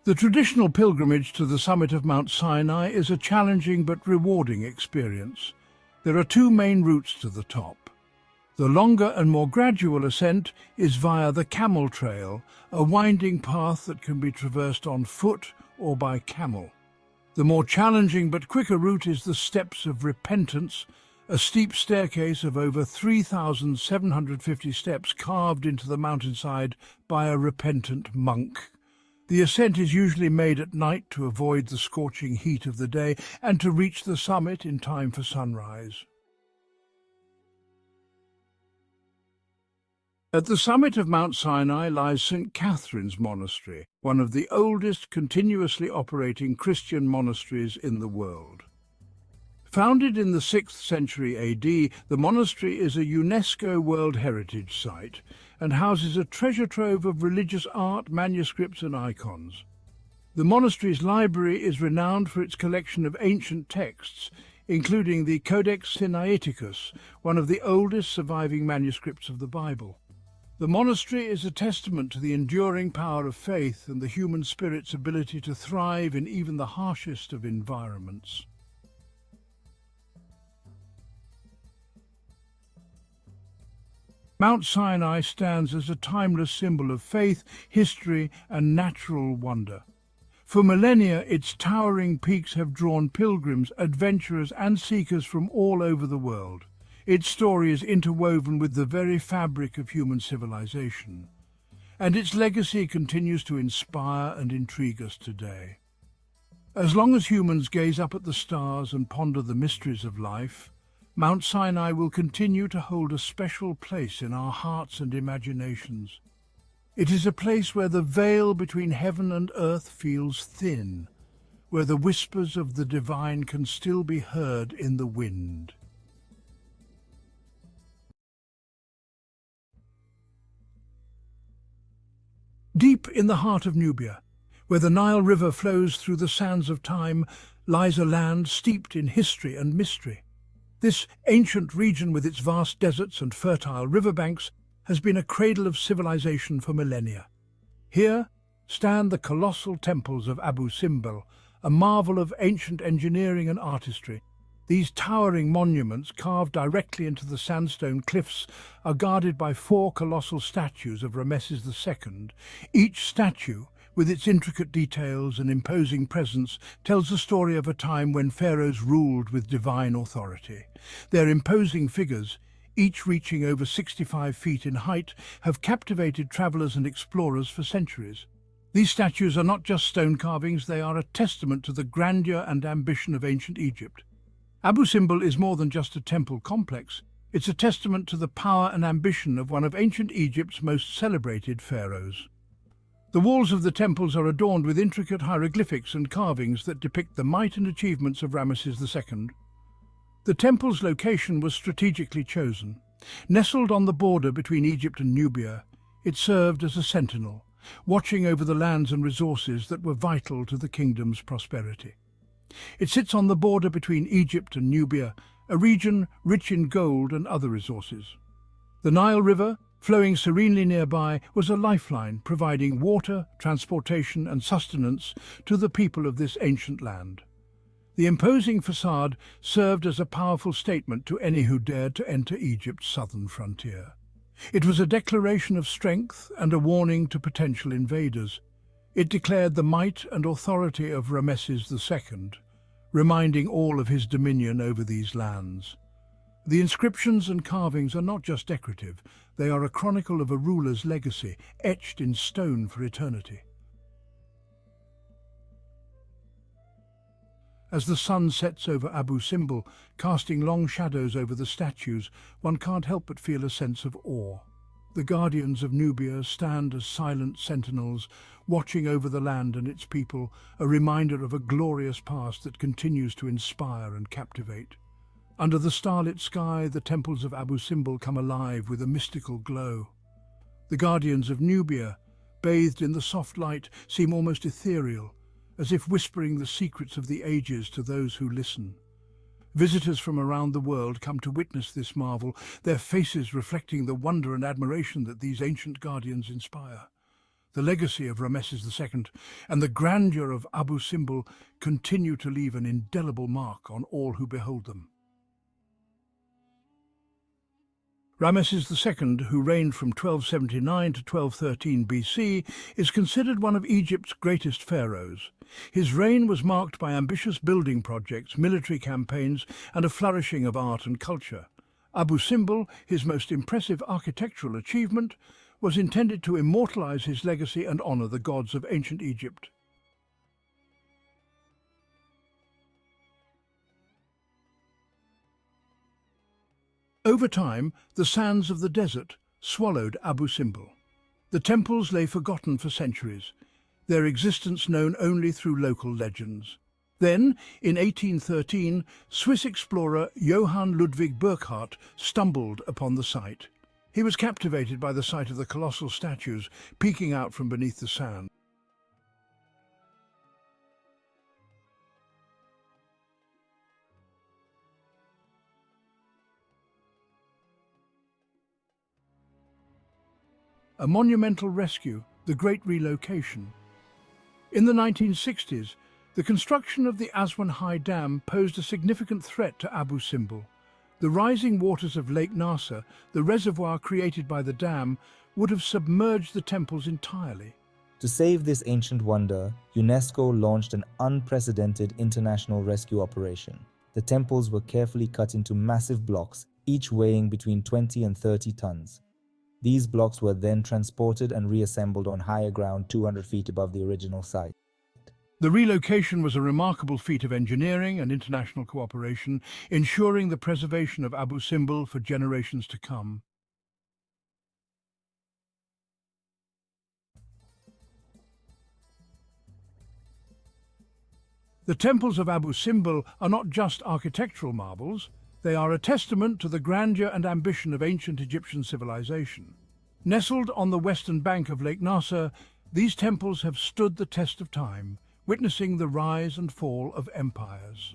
The traditional pilgrimage to the summit of Mount Sinai is a challenging but rewarding experience. There are two main routes to the top. The longer and more gradual ascent is via the Camel Trail, a winding path that can be traversed on foot or by camel. The more challenging but quicker route is the Steps of Repentance, a steep staircase of over 3,750 steps carved into the mountainside by a repentant monk. The ascent is usually made at night to avoid the scorching heat of the day and to reach the summit in time for sunrise. At the summit of Mount Sinai lies St. Catherine's Monastery, one of the oldest continuously operating Christian monasteries in the world. Founded in the 6th century AD, the monastery is a UNESCO World Heritage Site and houses a treasure trove of religious art, manuscripts and icons. The monastery's library is renowned for its collection of ancient texts, including the Codex Sinaiticus, one of the oldest surviving manuscripts of the Bible. The monastery is a testament to the enduring power of faith and the human spirit's ability to thrive in even the harshest of environments. Mount Sinai stands as a timeless symbol of faith, history, and natural wonder. For millennia, its towering peaks have drawn pilgrims, adventurers, and seekers from all over the world. Its story is interwoven with the very fabric of human civilization, and its legacy continues to inspire and intrigue us today. As long as humans gaze up at the stars and ponder the mysteries of life, Mount Sinai will continue to hold a special place in our hearts and imaginations. It is a place where the veil between heaven and earth feels thin, where the whispers of the divine can still be heard in the wind. Deep in the heart of Nubia, where the Nile River flows through the sands of time, lies a land steeped in history and mystery. This ancient region, with its vast deserts and fertile riverbanks, has been a cradle of civilization for millennia. Here stand the colossal temples of Abu Simbel, a marvel of ancient engineering and artistry. These towering monuments, carved directly into the sandstone cliffs, are guarded by 4 colossal statues of Ramesses II. Each statue, with its intricate details and imposing presence, tells the story of a time when pharaohs ruled with divine authority. Their imposing figures, each reaching over 65 feet in height, have captivated travelers and explorers for centuries. These statues are not just stone carvings, they are a testament to the grandeur and ambition of ancient Egypt. Abu Simbel is more than just a temple complex. It's a testament to the power and ambition of one of ancient Egypt's most celebrated pharaohs. The walls of the temples are adorned with intricate hieroglyphics and carvings that depict the might and achievements of Ramesses II. The temple's location was strategically chosen. Nestled on the border between Egypt and Nubia, it served as a sentinel, watching over the lands and resources that were vital to the kingdom's prosperity. It sits on the border between Egypt and Nubia, a region rich in gold and other resources. The Nile River, flowing serenely nearby, was a lifeline, providing water, transportation and sustenance to the people of this ancient land. The imposing facade served as a powerful statement to any who dared to enter Egypt's southern frontier. It was a declaration of strength and a warning to potential invaders. It declared the might and authority of Ramesses II, reminding all of his dominion over these lands. The inscriptions and carvings are not just decorative, they are a chronicle of a ruler's legacy, etched in stone for eternity. As the sun sets over Abu Simbel, casting long shadows over the statues, one can't help but feel a sense of awe. The guardians of Nubia stand as silent sentinels, watching over the land and its people, a reminder of a glorious past that continues to inspire and captivate. Under the starlit sky, the temples of Abu Simbel come alive with a mystical glow. The guardians of Nubia, bathed in the soft light, seem almost ethereal, as if whispering the secrets of the ages to those who listen. Visitors from around the world come to witness this marvel, their faces reflecting the wonder and admiration that these ancient guardians inspire. The legacy of Rameses II and the grandeur of Abu Simbel continue to leave an indelible mark on all who behold them. Rameses II, who reigned from 1279 to 1213 BC, is considered one of Egypt's greatest pharaohs. His reign was marked by ambitious building projects, military campaigns, and a flourishing of art and culture. Abu Simbel, his most impressive architectural achievement, was intended to immortalize his legacy and honor the gods of ancient Egypt. Over time, the sands of the desert swallowed Abu Simbel. The temples lay forgotten for centuries, their existence known only through local legends. Then, in 1813, Swiss explorer Johann Ludwig Burckhardt stumbled upon the site. He was captivated by the sight of the colossal statues peeking out from beneath the sand. A monumental rescue, the Great Relocation. In the 1960s, the construction of the Aswan High Dam posed a significant threat to Abu Simbel. The rising waters of Lake Nasser, the reservoir created by the dam, would have submerged the temples entirely. To save this ancient wonder, UNESCO launched an unprecedented international rescue operation. The temples were carefully cut into massive blocks, each weighing between 20 and 30 tons. These blocks were then transported and reassembled on higher ground 200 feet above the original site. The relocation was a remarkable feat of engineering and international cooperation, ensuring the preservation of Abu Simbel for generations to come. The temples of Abu Simbel are not just architectural marvels, they are a testament to the grandeur and ambition of ancient Egyptian civilization. Nestled on the western bank of Lake Nasser, these temples have stood the test of time, witnessing the rise and fall of empires.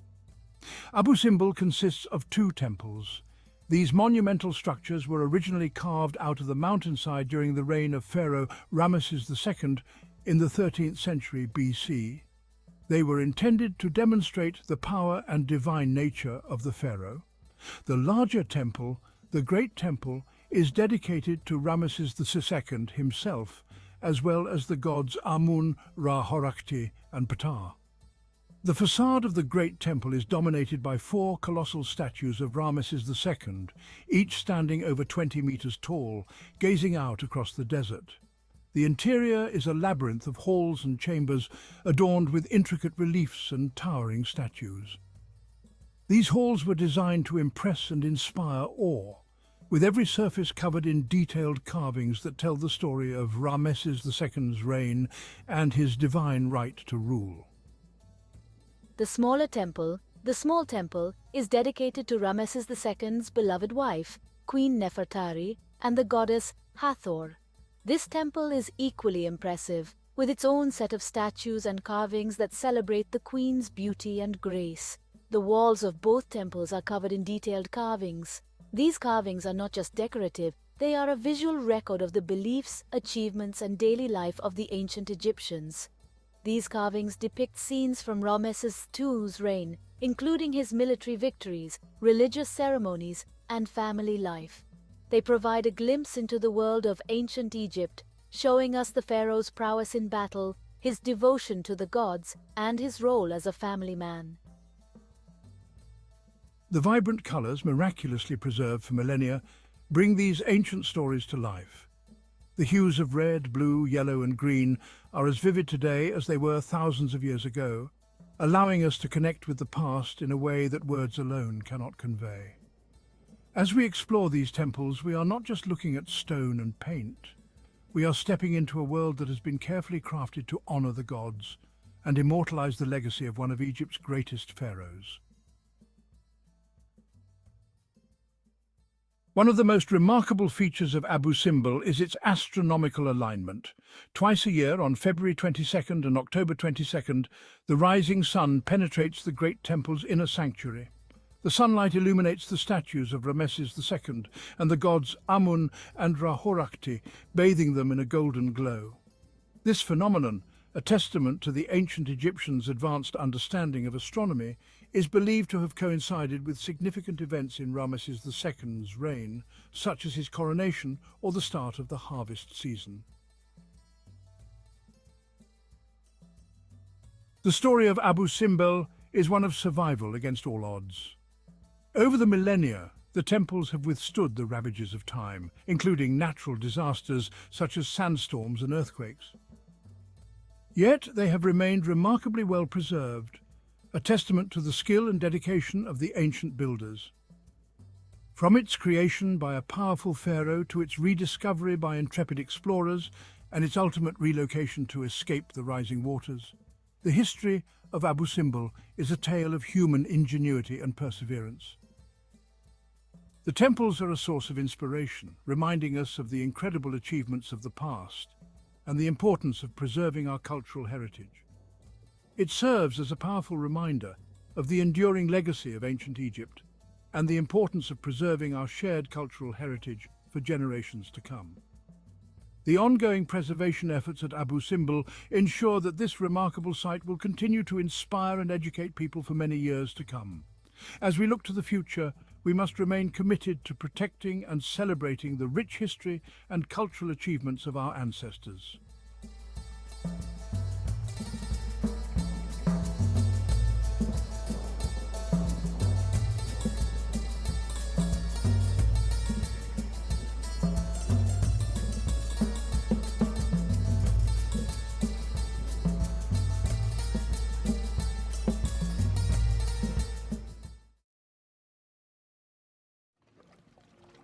Abu Simbel consists of two temples. These monumental structures were originally carved out of the mountainside during the reign of Pharaoh Ramesses II in the 13th century BC. They were intended to demonstrate the power and divine nature of the pharaoh. The larger temple, the Great Temple, is dedicated to Ramesses II himself, as well as the gods Amun, Ra-Horakhti and Ptah. The facade of the Great Temple is dominated by four colossal statues of Ramesses II, each standing over 20 meters tall, gazing out across the desert. The interior is a labyrinth of halls and chambers adorned with intricate reliefs and towering statues. These halls were designed to impress and inspire awe, with every surface covered in detailed carvings that tell the story of Ramesses II's reign and his divine right to rule. The small temple, is dedicated to Ramesses II's beloved wife, Queen Nefertari, and the goddess Hathor. This temple is equally impressive, with its own set of statues and carvings that celebrate the queen's beauty and grace. The walls of both temples are covered in detailed carvings. These carvings are not just decorative, they are a visual record of the beliefs, achievements, and daily life of the ancient Egyptians. These carvings depict scenes from Ramesses II's reign, including his military victories, religious ceremonies, and family life. They provide a glimpse into the world of ancient Egypt, showing us the pharaoh's prowess in battle, his devotion to the gods, and his role as a family man. The vibrant colors, miraculously preserved for millennia, bring these ancient stories to life. The hues of red, blue, yellow, and green are as vivid today as they were thousands of years ago, allowing us to connect with the past in a way that words alone cannot convey. As we explore these temples, we are not just looking at stone and paint. We are stepping into a world that has been carefully crafted to honor the gods and immortalize the legacy of one of Egypt's greatest pharaohs. One of the most remarkable features of Abu Simbel is its astronomical alignment. Twice a year, on February 22nd and October 22nd, the rising sun penetrates the great temple's inner sanctuary. The sunlight illuminates the statues of Rameses II and the gods Amun and Ra-Horakhti, bathing them in a golden glow. This phenomenon, a testament to the ancient Egyptians' advanced understanding of astronomy, is believed to have coincided with significant events in Rameses II's reign, such as his coronation or the start of the harvest season. The story of Abu Simbel is one of survival against all odds. Over the millennia, the temples have withstood the ravages of time, including natural disasters such as sandstorms and earthquakes. Yet they have remained remarkably well preserved, a testament to the skill and dedication of the ancient builders. From its creation by a powerful pharaoh to its rediscovery by intrepid explorers and its ultimate relocation to escape the rising waters, the history of Abu Simbel is a tale of human ingenuity and perseverance. The temples are a source of inspiration, reminding us of the incredible achievements of the past and the importance of preserving our cultural heritage. It serves as a powerful reminder of the enduring legacy of ancient Egypt and the importance of preserving our shared cultural heritage for generations to come. The ongoing preservation efforts at Abu Simbel ensure that this remarkable site will continue to inspire and educate people for many years to come. As we look to the future, we must remain committed to protecting and celebrating the rich history and cultural achievements of our ancestors.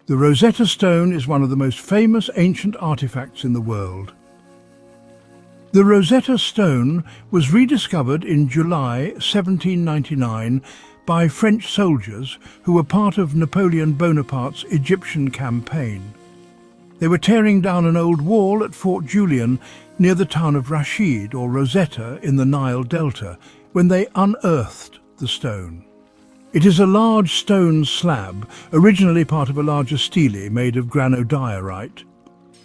The Rosetta Stone is one of the most famous ancient artifacts in the world. The Rosetta Stone was rediscovered in July 1799 by French soldiers who were part of Napoleon Bonaparte's Egyptian campaign. They were tearing down an old wall at Fort Julian near the town of Rashid, or Rosetta, in the Nile Delta, when they unearthed the stone. It is a large stone slab, originally part of a larger stele made of granodiorite.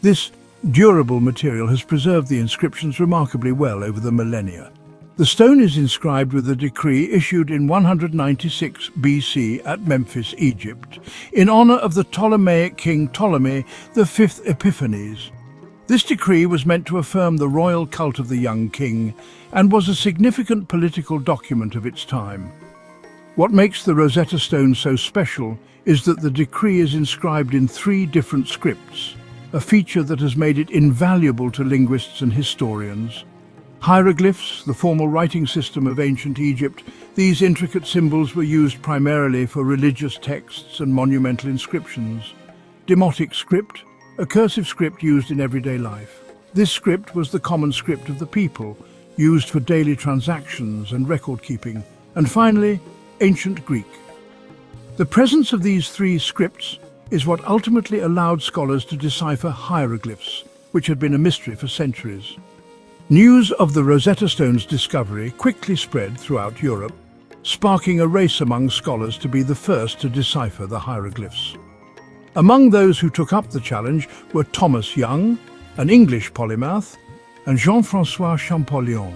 This durable material has preserved the inscriptions remarkably well over the millennia. The stone is inscribed with a decree issued in 196 BC at Memphis, Egypt, in honor of the Ptolemaic king Ptolemy V Epiphanes. This decree was meant to affirm the royal cult of the young king and was a significant political document of its time. What makes the Rosetta Stone so special is that the decree is inscribed in 3 different scripts, a feature that has made it invaluable to linguists and historians. Hieroglyphs, the formal writing system of ancient Egypt, these intricate symbols were used primarily for religious texts and monumental inscriptions. Demotic script, a cursive script used in everyday life. This script was the common script of the people, used for daily transactions and record-keeping. And finally, Ancient Greek. The presence of these 3 scripts is what ultimately allowed scholars to decipher hieroglyphs, which had been a mystery for centuries. News of the Rosetta Stone's discovery quickly spread throughout Europe, sparking a race among scholars to be the first to decipher the hieroglyphs. Among those who took up the challenge were Thomas Young, an English polymath, and Jean-François Champollion,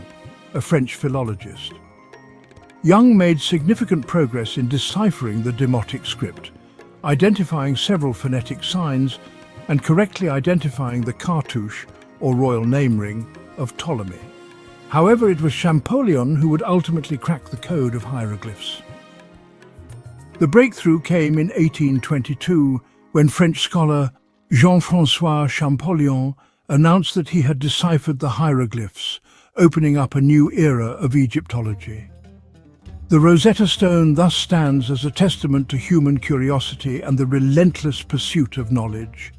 a French philologist. Young made significant progress in deciphering the Demotic script, identifying several phonetic signs and correctly identifying the cartouche, or royal name ring, of Ptolemy. However, it was Champollion who would ultimately crack the code of hieroglyphs. The breakthrough came in 1822 when French scholar Jean-François Champollion announced that he had deciphered the hieroglyphs, opening up a new era of Egyptology. The Rosetta Stone thus stands as a testament to human curiosity and the relentless pursuit of knowledge.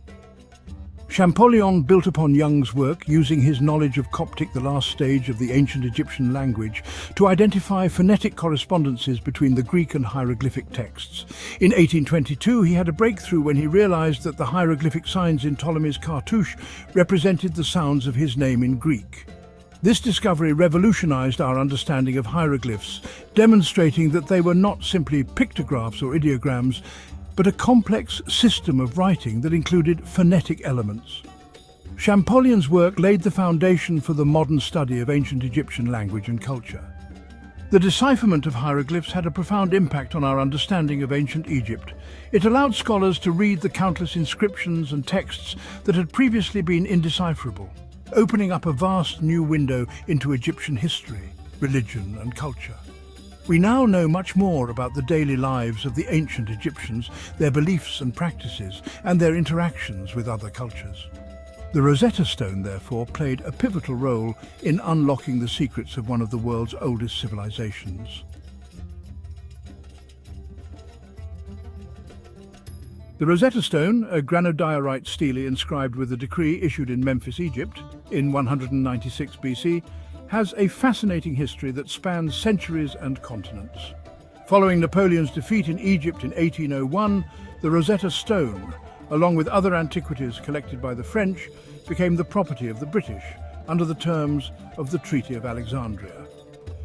Champollion built upon Young's work, using his knowledge of Coptic, the last stage of the ancient Egyptian language, to identify phonetic correspondences between the Greek and hieroglyphic texts. In 1822, he had a breakthrough when he realized that the hieroglyphic signs in Ptolemy's cartouche represented the sounds of his name in Greek. This discovery revolutionized our understanding of hieroglyphs, demonstrating that they were not simply pictographs or ideograms, but a complex system of writing that included phonetic elements. Champollion's work laid the foundation for the modern study of ancient Egyptian language and culture. The decipherment of hieroglyphs had a profound impact on our understanding of ancient Egypt. It allowed scholars to read the countless inscriptions and texts that had previously been indecipherable, opening up a vast new window into Egyptian history, religion, and culture. We now know much more about the daily lives of the ancient Egyptians, their beliefs and practices, and their interactions with other cultures. The Rosetta Stone, therefore, played a pivotal role in unlocking the secrets of one of the world's oldest civilizations. The Rosetta Stone, a granodiorite stele inscribed with a decree issued in Memphis, Egypt, in 196 BC, has a fascinating history that spans centuries and continents. Following Napoleon's defeat in Egypt in 1801, the Rosetta Stone, along with other antiquities collected by the French, became the property of the British under the terms of the Treaty of Alexandria.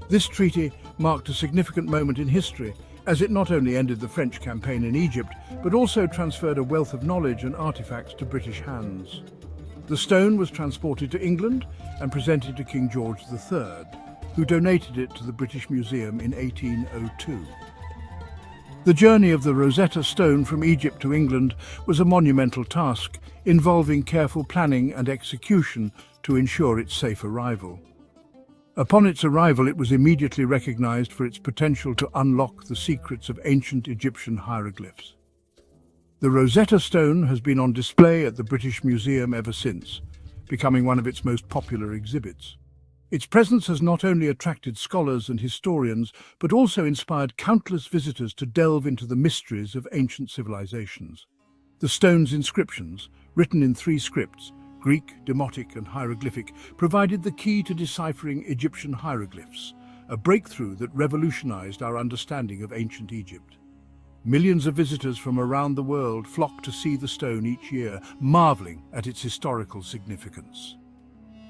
This treaty marked a significant moment in history, as it not only ended the French campaign in Egypt, but also transferred a wealth of knowledge and artifacts to British hands. The stone was transported to England and presented to King George III, who donated it to the British Museum in 1802. The journey of the Rosetta Stone from Egypt to England was a monumental task, involving careful planning and execution to ensure its safe arrival. Upon its arrival, it was immediately recognized for its potential to unlock the secrets of ancient Egyptian hieroglyphs. The Rosetta Stone has been on display at the British Museum ever since, becoming one of its most popular exhibits. Its presence has not only attracted scholars and historians, but also inspired countless visitors to delve into the mysteries of ancient civilizations. The stone's inscriptions, written in 3 scripts, Greek, Demotic, and hieroglyphic, provided the key to deciphering Egyptian hieroglyphs, a breakthrough that revolutionized our understanding of ancient Egypt. Millions of visitors from around the world flock to see the stone each year, marveling at its historical significance.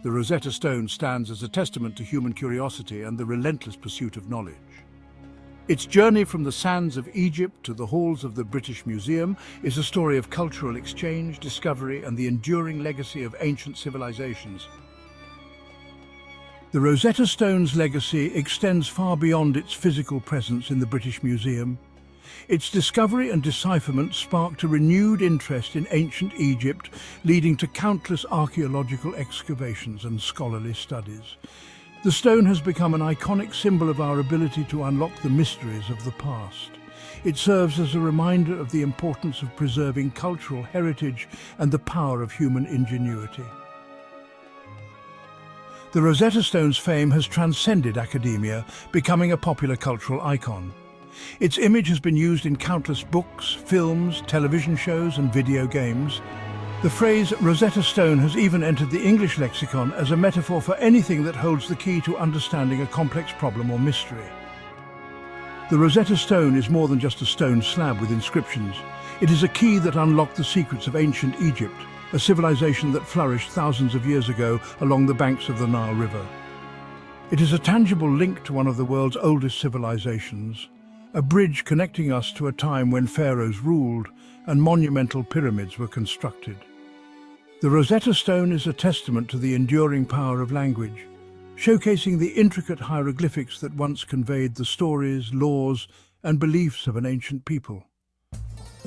The Rosetta Stone stands as a testament to human curiosity and the relentless pursuit of knowledge. Its journey from the sands of Egypt to the halls of the British Museum is a story of cultural exchange, discovery, and the enduring legacy of ancient civilizations. The Rosetta Stone's legacy extends far beyond its physical presence in the British Museum. Its discovery and decipherment sparked a renewed interest in ancient Egypt, leading to countless archaeological excavations and scholarly studies. The stone has become an iconic symbol of our ability to unlock the mysteries of the past. It serves as a reminder of the importance of preserving cultural heritage and the power of human ingenuity. The Rosetta Stone's fame has transcended academia, becoming a popular cultural icon. Its image has been used in countless books, films, television shows, and video games. The phrase Rosetta Stone has even entered the English lexicon as a metaphor for anything that holds the key to understanding a complex problem or mystery. The Rosetta Stone is more than just a stone slab with inscriptions. It is a key that unlocked the secrets of ancient Egypt, a civilization that flourished thousands of years ago along the banks of the Nile River. It is a tangible link to one of the world's oldest civilizations, a bridge connecting us to a time when pharaohs ruled and monumental pyramids were constructed. The Rosetta Stone is a testament to the enduring power of language, showcasing the intricate hieroglyphics that once conveyed the stories, laws, and beliefs of an ancient people.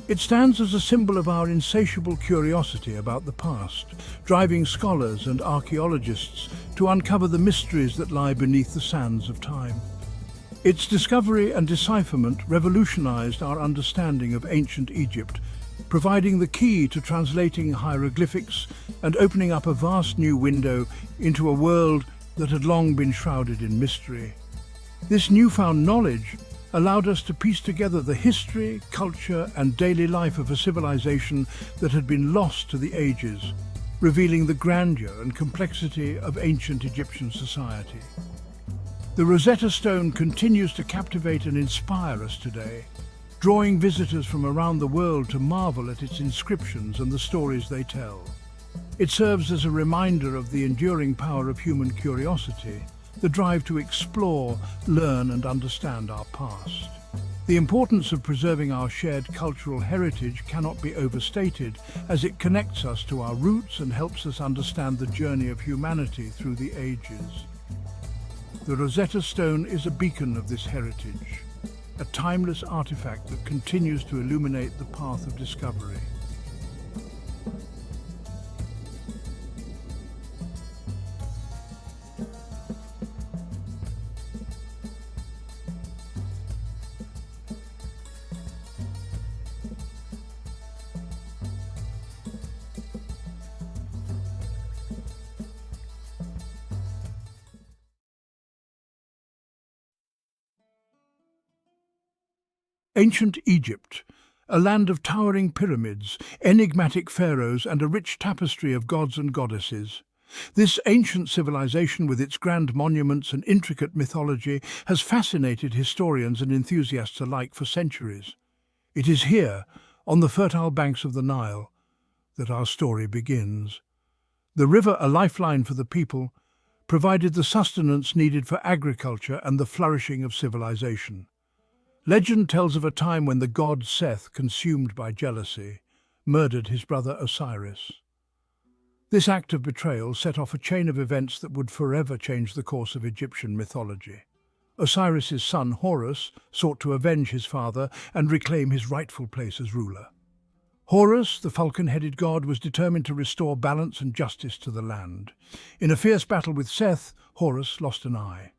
It stands as a symbol of our insatiable curiosity about the past, driving scholars and archaeologists to uncover the mysteries that lie beneath the sands of time. Its discovery and decipherment revolutionized our understanding of ancient Egypt, providing the key to translating hieroglyphics and opening up a vast new window into a world that had long been shrouded in mystery. This newfound knowledge allowed us to piece together the history, culture, and daily life of a civilization that had been lost to the ages, revealing the grandeur and complexity of ancient Egyptian society. The Rosetta Stone continues to captivate and inspire us today, drawing visitors from around the world to marvel at its inscriptions and the stories they tell. It serves as a reminder of the enduring power of human curiosity, the drive to explore, learn, and understand our past. The importance of preserving our shared cultural heritage cannot be overstated, as it connects us to our roots and helps us understand the journey of humanity through the ages. The Rosetta Stone is a beacon of this heritage, a timeless artifact that continues to illuminate the path of discovery. Ancient Egypt, a land of towering pyramids, enigmatic pharaohs, and a rich tapestry of gods and goddesses. This ancient civilization, with its grand monuments and intricate mythology, has fascinated historians and enthusiasts alike for centuries. It is here, on the fertile banks of the Nile, that our story begins. The river, a lifeline for the people, provided the sustenance needed for agriculture and the flourishing of civilization. Legend tells of a time when the god Seth, consumed by jealousy, murdered his brother Osiris. This act of betrayal set off a chain of events that would forever change the course of Egyptian mythology. Osiris's son Horus sought to avenge his father and reclaim his rightful place as ruler. Horus, the falcon-headed god, was determined to restore balance and justice to the land. In a fierce battle with Seth, Horus lost an eye.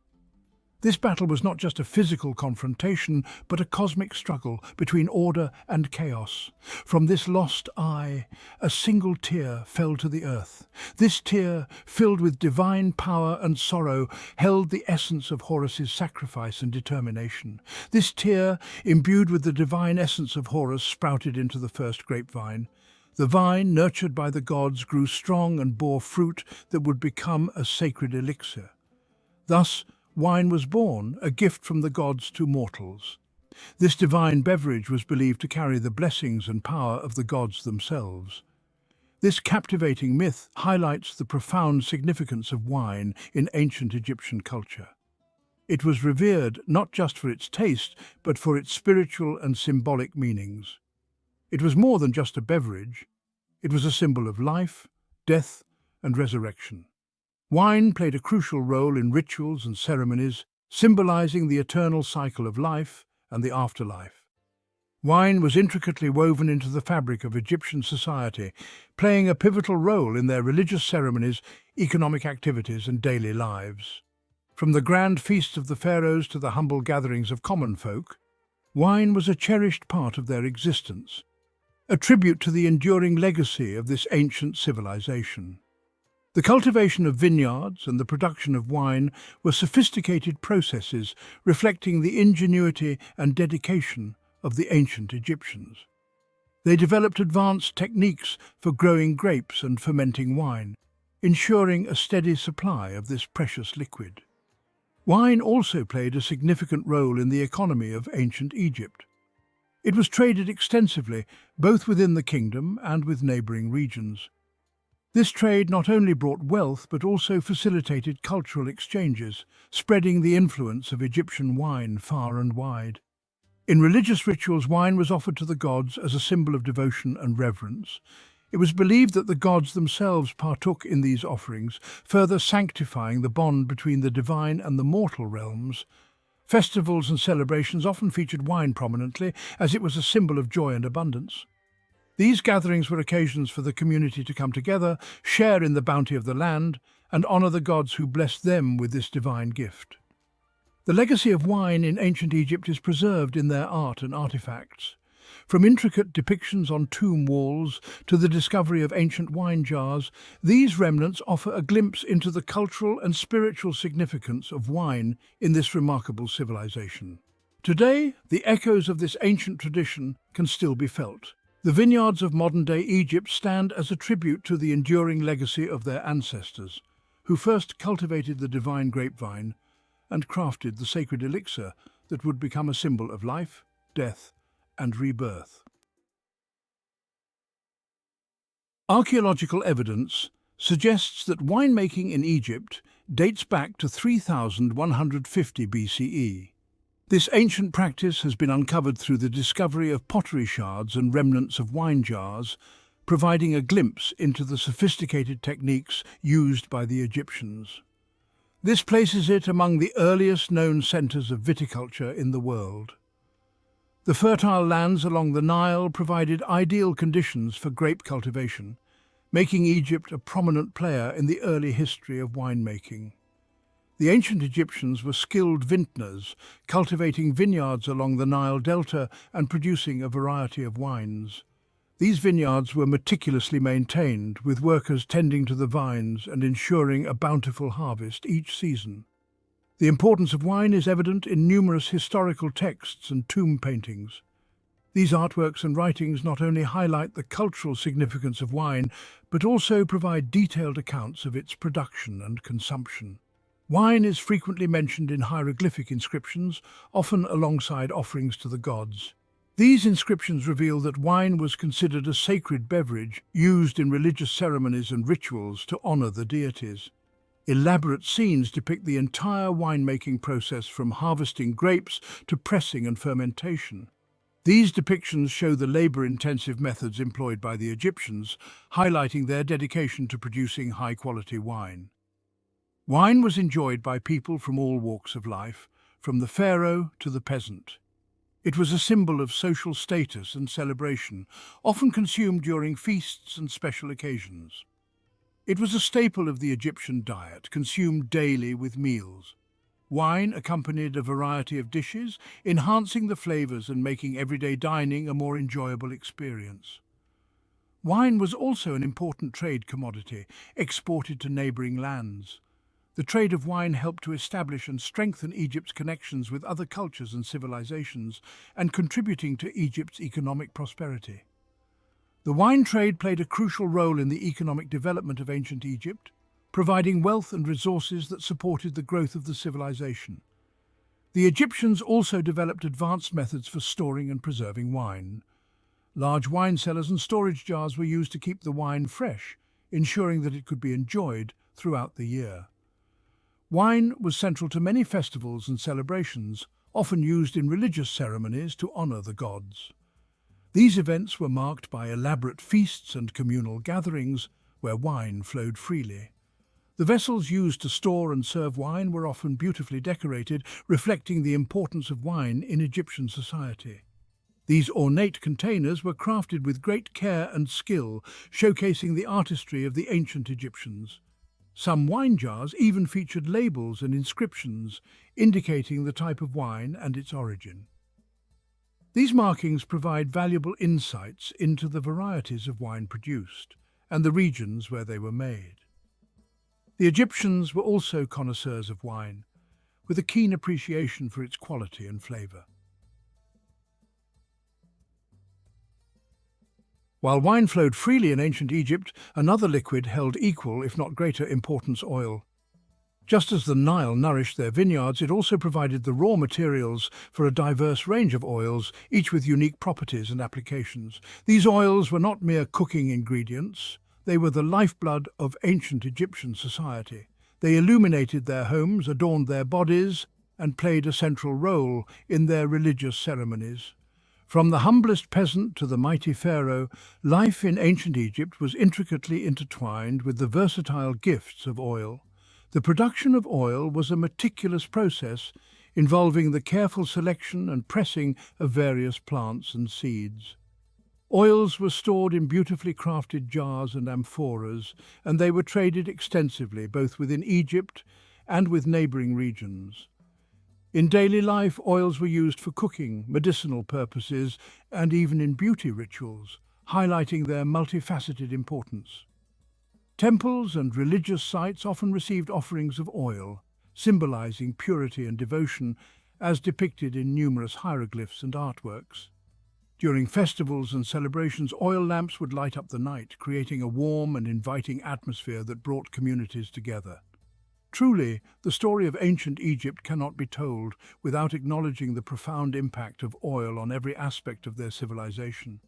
This battle was not just a physical confrontation, but a cosmic struggle between order and chaos. From this lost eye, a single tear fell to the earth. This tear, filled with divine power and sorrow, held the essence of Horus's sacrifice and determination. This tear, imbued with the divine essence of Horus, sprouted into the first grapevine. The vine, nurtured by the gods, grew strong and bore fruit that would become a sacred elixir. Thus, wine was born, a gift from the gods to mortals. This divine beverage was believed to carry the blessings and power of the gods themselves. This captivating myth highlights the profound significance of wine in ancient Egyptian culture. It was revered not just for its taste, but for its spiritual and symbolic meanings. It was more than just a beverage. It was a symbol of life, death, and resurrection. Wine played a crucial role in rituals and ceremonies, symbolizing the eternal cycle of life and the afterlife. Wine was intricately woven into the fabric of Egyptian society, playing a pivotal role in their religious ceremonies, economic activities, and daily lives. From the grand feasts of the pharaohs to the humble gatherings of common folk, wine was a cherished part of their existence, a tribute to the enduring legacy of this ancient civilization. The cultivation of vineyards and the production of wine were sophisticated processes reflecting the ingenuity and dedication of the ancient Egyptians. They developed advanced techniques for growing grapes and fermenting wine, ensuring a steady supply of this precious liquid. Wine also played a significant role in the economy of ancient Egypt. It was traded extensively, both within the kingdom and with neighboring regions. This trade not only brought wealth but also facilitated cultural exchanges, spreading the influence of Egyptian wine far and wide. In religious rituals, wine was offered to the gods as a symbol of devotion and reverence. It was believed that the gods themselves partook in these offerings, further sanctifying the bond between the divine and the mortal realms. Festivals and celebrations often featured wine prominently, as it was a symbol of joy and abundance. These gatherings were occasions for the community to come together, share in the bounty of the land, and honor the gods who blessed them with this divine gift. The legacy of wine in ancient Egypt is preserved in their art and artifacts. From intricate depictions on tomb walls to the discovery of ancient wine jars, these remnants offer a glimpse into the cultural and spiritual significance of wine in this remarkable civilization. Today, the echoes of this ancient tradition can still be felt. The vineyards of modern-day Egypt stand as a tribute to the enduring legacy of their ancestors, who first cultivated the divine grapevine and crafted the sacred elixir that would become a symbol of life, death, and rebirth. Archaeological evidence suggests that winemaking in Egypt dates back to 3150 BCE. This ancient practice has been uncovered through the discovery of pottery shards and remnants of wine jars, providing a glimpse into the sophisticated techniques used by the Egyptians. This places it among the earliest known centers of viticulture in the world. The fertile lands along the Nile provided ideal conditions for grape cultivation, making Egypt a prominent player in the early history of winemaking. The ancient Egyptians were skilled vintners, cultivating vineyards along the Nile Delta and producing a variety of wines. These vineyards were meticulously maintained, with workers tending to the vines and ensuring a bountiful harvest each season. The importance of wine is evident in numerous historical texts and tomb paintings. These artworks and writings not only highlight the cultural significance of wine, but also provide detailed accounts of its production and consumption. Wine is frequently mentioned in hieroglyphic inscriptions, often alongside offerings to the gods. These inscriptions reveal that wine was considered a sacred beverage used in religious ceremonies and rituals to honor the deities. Elaborate scenes depict the entire winemaking process, from harvesting grapes to pressing and fermentation. These depictions show the labor-intensive methods employed by the Egyptians, highlighting their dedication to producing high-quality wine. Wine was enjoyed by people from all walks of life, from the pharaoh to the peasant. It was a symbol of social status and celebration, often consumed during feasts and special occasions. It was a staple of the Egyptian diet, consumed daily with meals. Wine accompanied a variety of dishes, enhancing the flavors and making everyday dining a more enjoyable experience. Wine was also an important trade commodity, exported to neighboring lands. The trade of wine helped to establish and strengthen Egypt's connections with other cultures and civilizations, and contributing to Egypt's economic prosperity. The wine trade played a crucial role in the economic development of ancient Egypt, providing wealth and resources that supported the growth of the civilization. The Egyptians also developed advanced methods for storing and preserving wine. Large wine cellars and storage jars were used to keep the wine fresh, ensuring that it could be enjoyed throughout the year. Wine was central to many festivals and celebrations, often used in religious ceremonies to honor the gods. These events were marked by elaborate feasts and communal gatherings where wine flowed freely. The vessels used to store and serve wine were often beautifully decorated, reflecting the importance of wine in Egyptian society. These ornate containers were crafted with great care and skill, showcasing the artistry of the ancient Egyptians. Some wine jars even featured labels and inscriptions indicating the type of wine and its origin. These markings provide valuable insights into the varieties of wine produced and the regions where they were made. The Egyptians were also connoisseurs of wine, with a keen appreciation for its quality and flavor. While wine flowed freely in ancient Egypt, another liquid held equal, if not greater, importance: oil. Just as the Nile nourished their vineyards, it also provided the raw materials for a diverse range of oils, each with unique properties and applications. These oils were not mere cooking ingredients. They were the lifeblood of ancient Egyptian society. They illuminated their homes, adorned their bodies, and played a central role in their religious ceremonies. From the humblest peasant to the mighty pharaoh, life in ancient Egypt was intricately intertwined with the versatile gifts of oil. The production of oil was a meticulous process involving the careful selection and pressing of various plants and seeds. Oils were stored in beautifully crafted jars and amphoras, and they were traded extensively both within Egypt and with neighboring regions. In daily life, oils were used for cooking, medicinal purposes, and even in beauty rituals, highlighting their multifaceted importance. Temples and religious sites often received offerings of oil, symbolizing purity and devotion, as depicted in numerous hieroglyphs and artworks. During festivals and celebrations, oil lamps would light up the night, creating a warm and inviting atmosphere that brought communities together. Truly, the story of ancient Egypt cannot be told without acknowledging the profound impact of oil on every aspect of their civilization.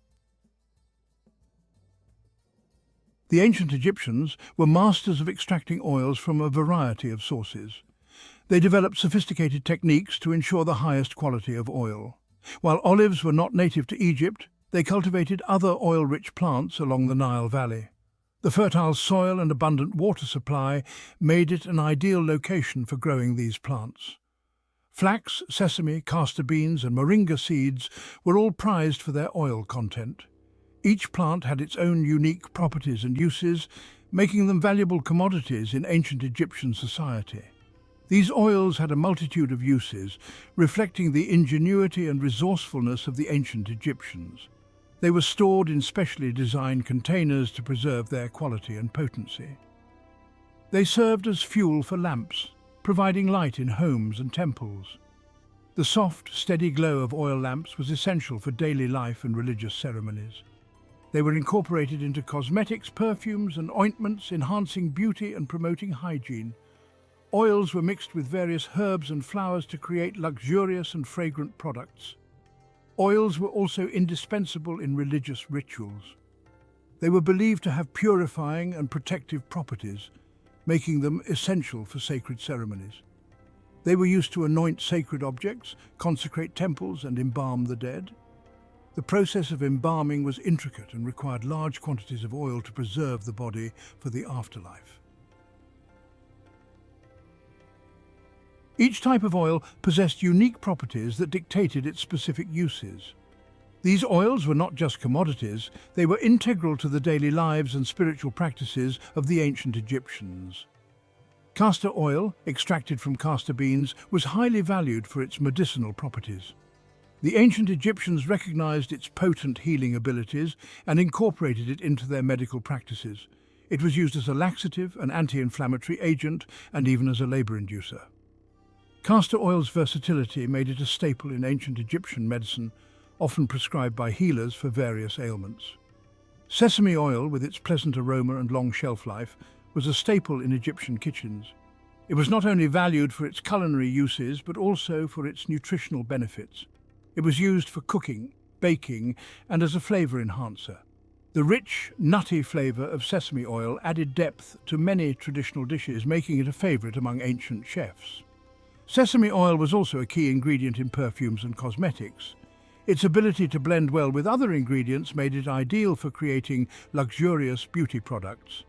The ancient Egyptians were masters of extracting oils from a variety of sources. They developed sophisticated techniques to ensure the highest quality of oil. While olives were not native to Egypt, they cultivated other oil-rich plants along the Nile Valley. The fertile soil and abundant water supply made it an ideal location for growing these plants. Flax, sesame, castor beans, and moringa seeds were all prized for their oil content. Each plant had its own unique properties and uses, making them valuable commodities in ancient Egyptian society. These oils had a multitude of uses, reflecting the ingenuity and resourcefulness of the ancient Egyptians. They were stored in specially designed containers to preserve their quality and potency. They served as fuel for lamps, providing light in homes and temples. The soft, steady glow of oil lamps was essential for daily life and religious ceremonies. They were incorporated into cosmetics, perfumes, and ointments, enhancing beauty and promoting hygiene. Oils were mixed with various herbs and flowers to create luxurious and fragrant products. Oils were also indispensable in religious rituals. They were believed to have purifying and protective properties, making them essential for sacred ceremonies. They were used to anoint sacred objects, consecrate temples, and embalm the dead. The process of embalming was intricate and required large quantities of oil to preserve the body for the afterlife. Each type of oil possessed unique properties that dictated its specific uses. These oils were not just commodities, they were integral to the daily lives and spiritual practices of the ancient Egyptians. Castor oil, extracted from castor beans, was highly valued for its medicinal properties. The ancient Egyptians recognized its potent healing abilities and incorporated it into their medical practices. It was used as a laxative, an anti-inflammatory agent, and even as a labor inducer. Castor oil's versatility made it a staple in ancient Egyptian medicine, often prescribed by healers for various ailments. Sesame oil, with its pleasant aroma and long shelf life, was a staple in Egyptian kitchens. It was not only valued for its culinary uses, but also for its nutritional benefits. It was used for cooking, baking, and as a flavor enhancer. The rich, nutty flavor of sesame oil added depth to many traditional dishes, making it a favorite among ancient chefs. Sesame oil was also a key ingredient in perfumes and cosmetics. Its ability to blend well with other ingredients made it ideal for creating luxurious beauty products.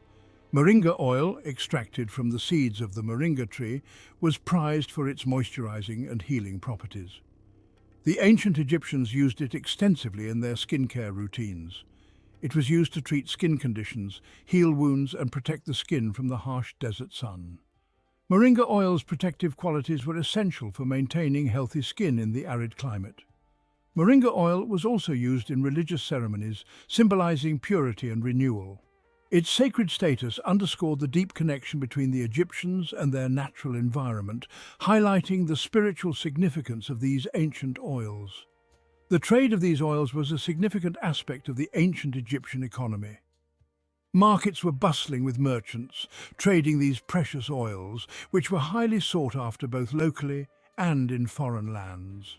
Moringa oil, extracted from the seeds of the moringa tree, was prized for its moisturizing and healing properties. The ancient Egyptians used it extensively in their skincare routines. It was used to treat skin conditions, heal wounds, and protect the skin from the harsh desert sun. Moringa oil's protective qualities were essential for maintaining healthy skin in the arid climate. Moringa oil was also used in religious ceremonies, symbolizing purity and renewal. Its sacred status underscored the deep connection between the Egyptians and their natural environment, highlighting the spiritual significance of these ancient oils. The trade of these oils was a significant aspect of the ancient Egyptian economy. Markets were bustling with merchants, trading these precious oils, which were highly sought after both locally and in foreign lands.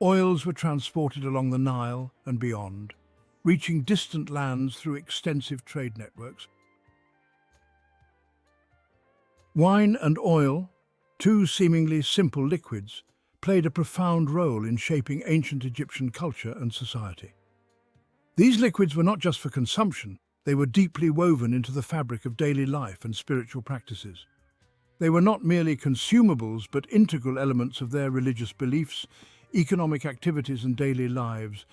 Oils were transported along the Nile and beyond, reaching distant lands through extensive trade networks. Wine and oil, two seemingly simple liquids, played a profound role in shaping ancient Egyptian culture and society. These liquids were not just for consumption, they were deeply woven into the fabric of daily life and spiritual practices. They were not merely consumables, but integral elements of their religious beliefs, economic activities, and daily lives.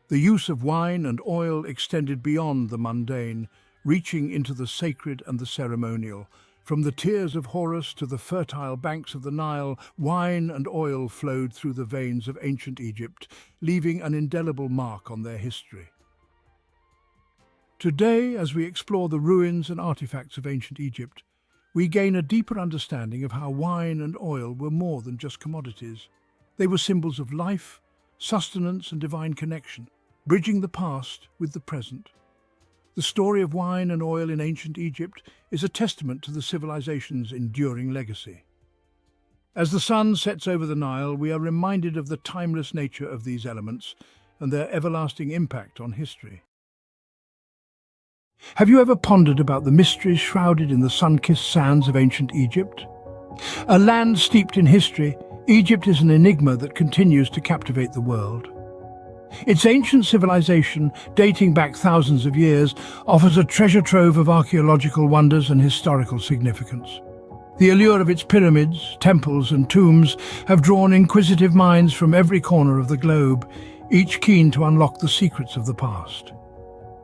The use of wine and oil extended beyond the mundane, reaching into the sacred and the ceremonial, From the tears of Horus to the fertile banks of the Nile, wine and oil flowed through the veins of ancient Egypt, leaving an indelible mark on their history. Today, as we explore the ruins and artifacts of ancient Egypt, we gain a deeper understanding of how wine and oil were more than just commodities. They were symbols of life, sustenance, and divine connection, bridging the past with the present. The story of wine and oil in ancient Egypt is a testament to the civilization's enduring legacy. As the sun sets over the Nile, we are reminded of the timeless nature of these elements and their everlasting impact on history. Have you ever pondered about the mysteries shrouded in the sun-kissed sands of ancient Egypt? A land steeped in history, Egypt is an enigma that continues to captivate the world. Its ancient civilization, dating back thousands of years, offers a treasure trove of archaeological wonders and historical significance. The allure of its pyramids, temples, and tombs have drawn inquisitive minds from every corner of the globe, each keen to unlock the secrets of the past.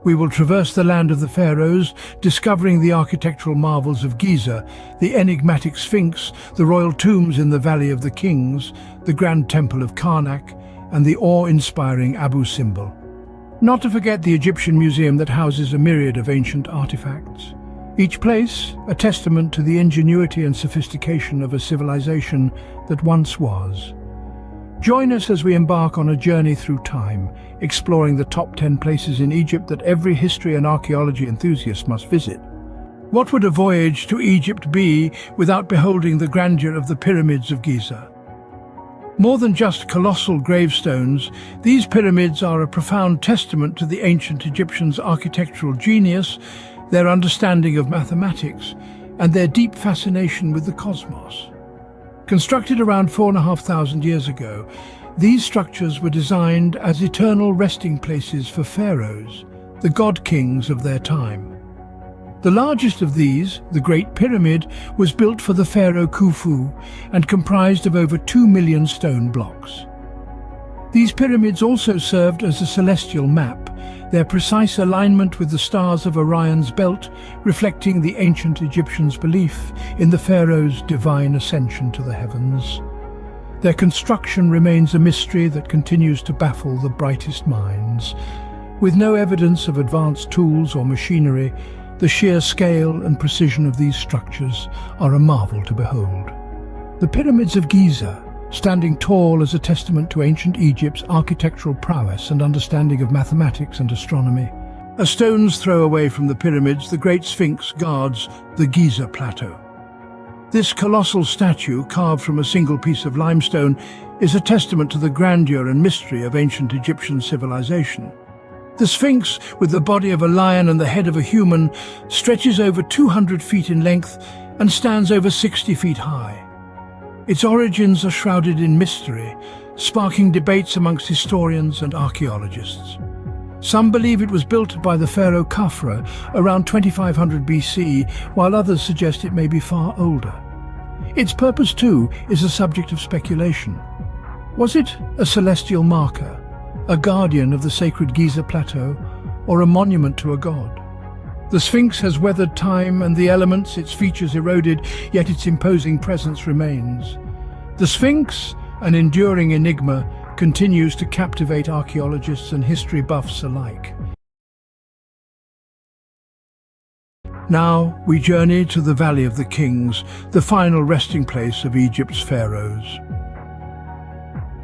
We will traverse the land of the pharaohs, discovering the architectural marvels of Giza, the enigmatic Sphinx, the royal tombs in the Valley of the Kings, the Grand Temple of Karnak, and the awe-inspiring Abu Simbel. Not to forget the Egyptian museum that houses a myriad of ancient artifacts. Each place a testament to the ingenuity and sophistication of a civilization that once was. Join us as we embark on a journey through time, exploring the top 10 places in Egypt that every history and archaeology enthusiast must visit. What would a voyage to Egypt be without beholding the grandeur of the pyramids of Giza? More than just colossal gravestones, these pyramids are a profound testament to the ancient Egyptians' architectural genius, their understanding of mathematics, and their deep fascination with the cosmos. Constructed around 4,500 years ago, these structures were designed as eternal resting places for pharaohs, the god-kings of their time. The largest of these, the Great Pyramid, was built for the pharaoh Khufu and comprised of over 2 million stone blocks. These pyramids also served as a celestial map, their precise alignment with the stars of Orion's belt reflecting the ancient Egyptians' belief in the pharaoh's divine ascension to the heavens. Their construction remains a mystery that continues to baffle the brightest minds. With no evidence of advanced tools or machinery, the sheer scale and precision of these structures are a marvel to behold. The pyramids of Giza, standing tall as a testament to ancient Egypt's architectural prowess and understanding of mathematics and astronomy. A stone's throw away from the pyramids, the Great Sphinx guards the Giza Plateau. This colossal statue, carved from a single piece of limestone, is a testament to the grandeur and mystery of ancient Egyptian civilization. The Sphinx, with the body of a lion and the head of a human, stretches over 200 feet in length and stands over 60 feet high. Its origins are shrouded in mystery, sparking debates amongst historians and archaeologists. Some believe it was built by the pharaoh Khafra around 2500 BC, while others suggest it may be far older. Its purpose, too, is a subject of speculation. Was it a celestial marker, a guardian of the sacred Giza Plateau, or a monument to a god? The Sphinx has weathered time and the elements, its features eroded, yet its imposing presence remains. The Sphinx, an enduring enigma, continues to captivate archaeologists and history buffs alike. Now we journey to the Valley of the Kings, the final resting place of Egypt's pharaohs.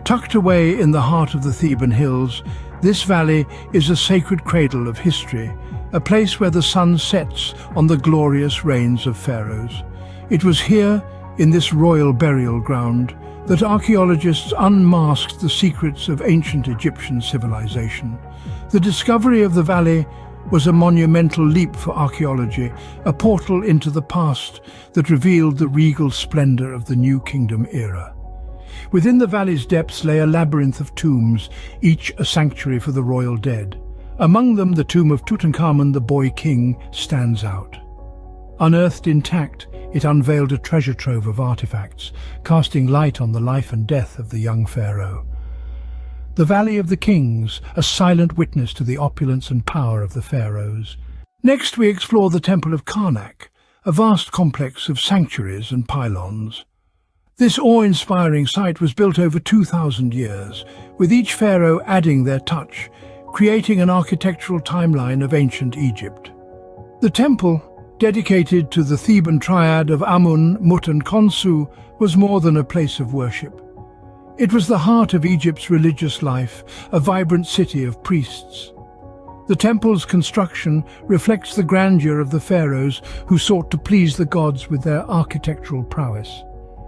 Tucked away in the heart of the Theban hills, this valley is a sacred cradle of history, a place where the sun sets on the glorious reigns of pharaohs. It was here, in this royal burial ground, that archaeologists unmasked the secrets of ancient Egyptian civilization. The discovery of the valley was a monumental leap for archaeology, a portal into the past that revealed the regal splendor of the New Kingdom era. Within the valley's depths lay a labyrinth of tombs, each a sanctuary for the royal dead. Among them, the tomb of Tutankhamun, the boy king, stands out. Unearthed intact, it unveiled a treasure trove of artifacts, casting light on the life and death of the young pharaoh. The Valley of the Kings, a silent witness to the opulence and power of the pharaohs. Next, we explore the Temple of Karnak, a vast complex of sanctuaries and pylons. This awe-inspiring site was built over 2,000 years, with each pharaoh adding their touch, creating an architectural timeline of ancient Egypt. The temple, dedicated to the Theban triad of Amun, Mut and Khonsu, was more than a place of worship. It was the heart of Egypt's religious life, a vibrant city of priests. The temple's construction reflects the grandeur of the pharaohs who sought to please the gods with their architectural prowess.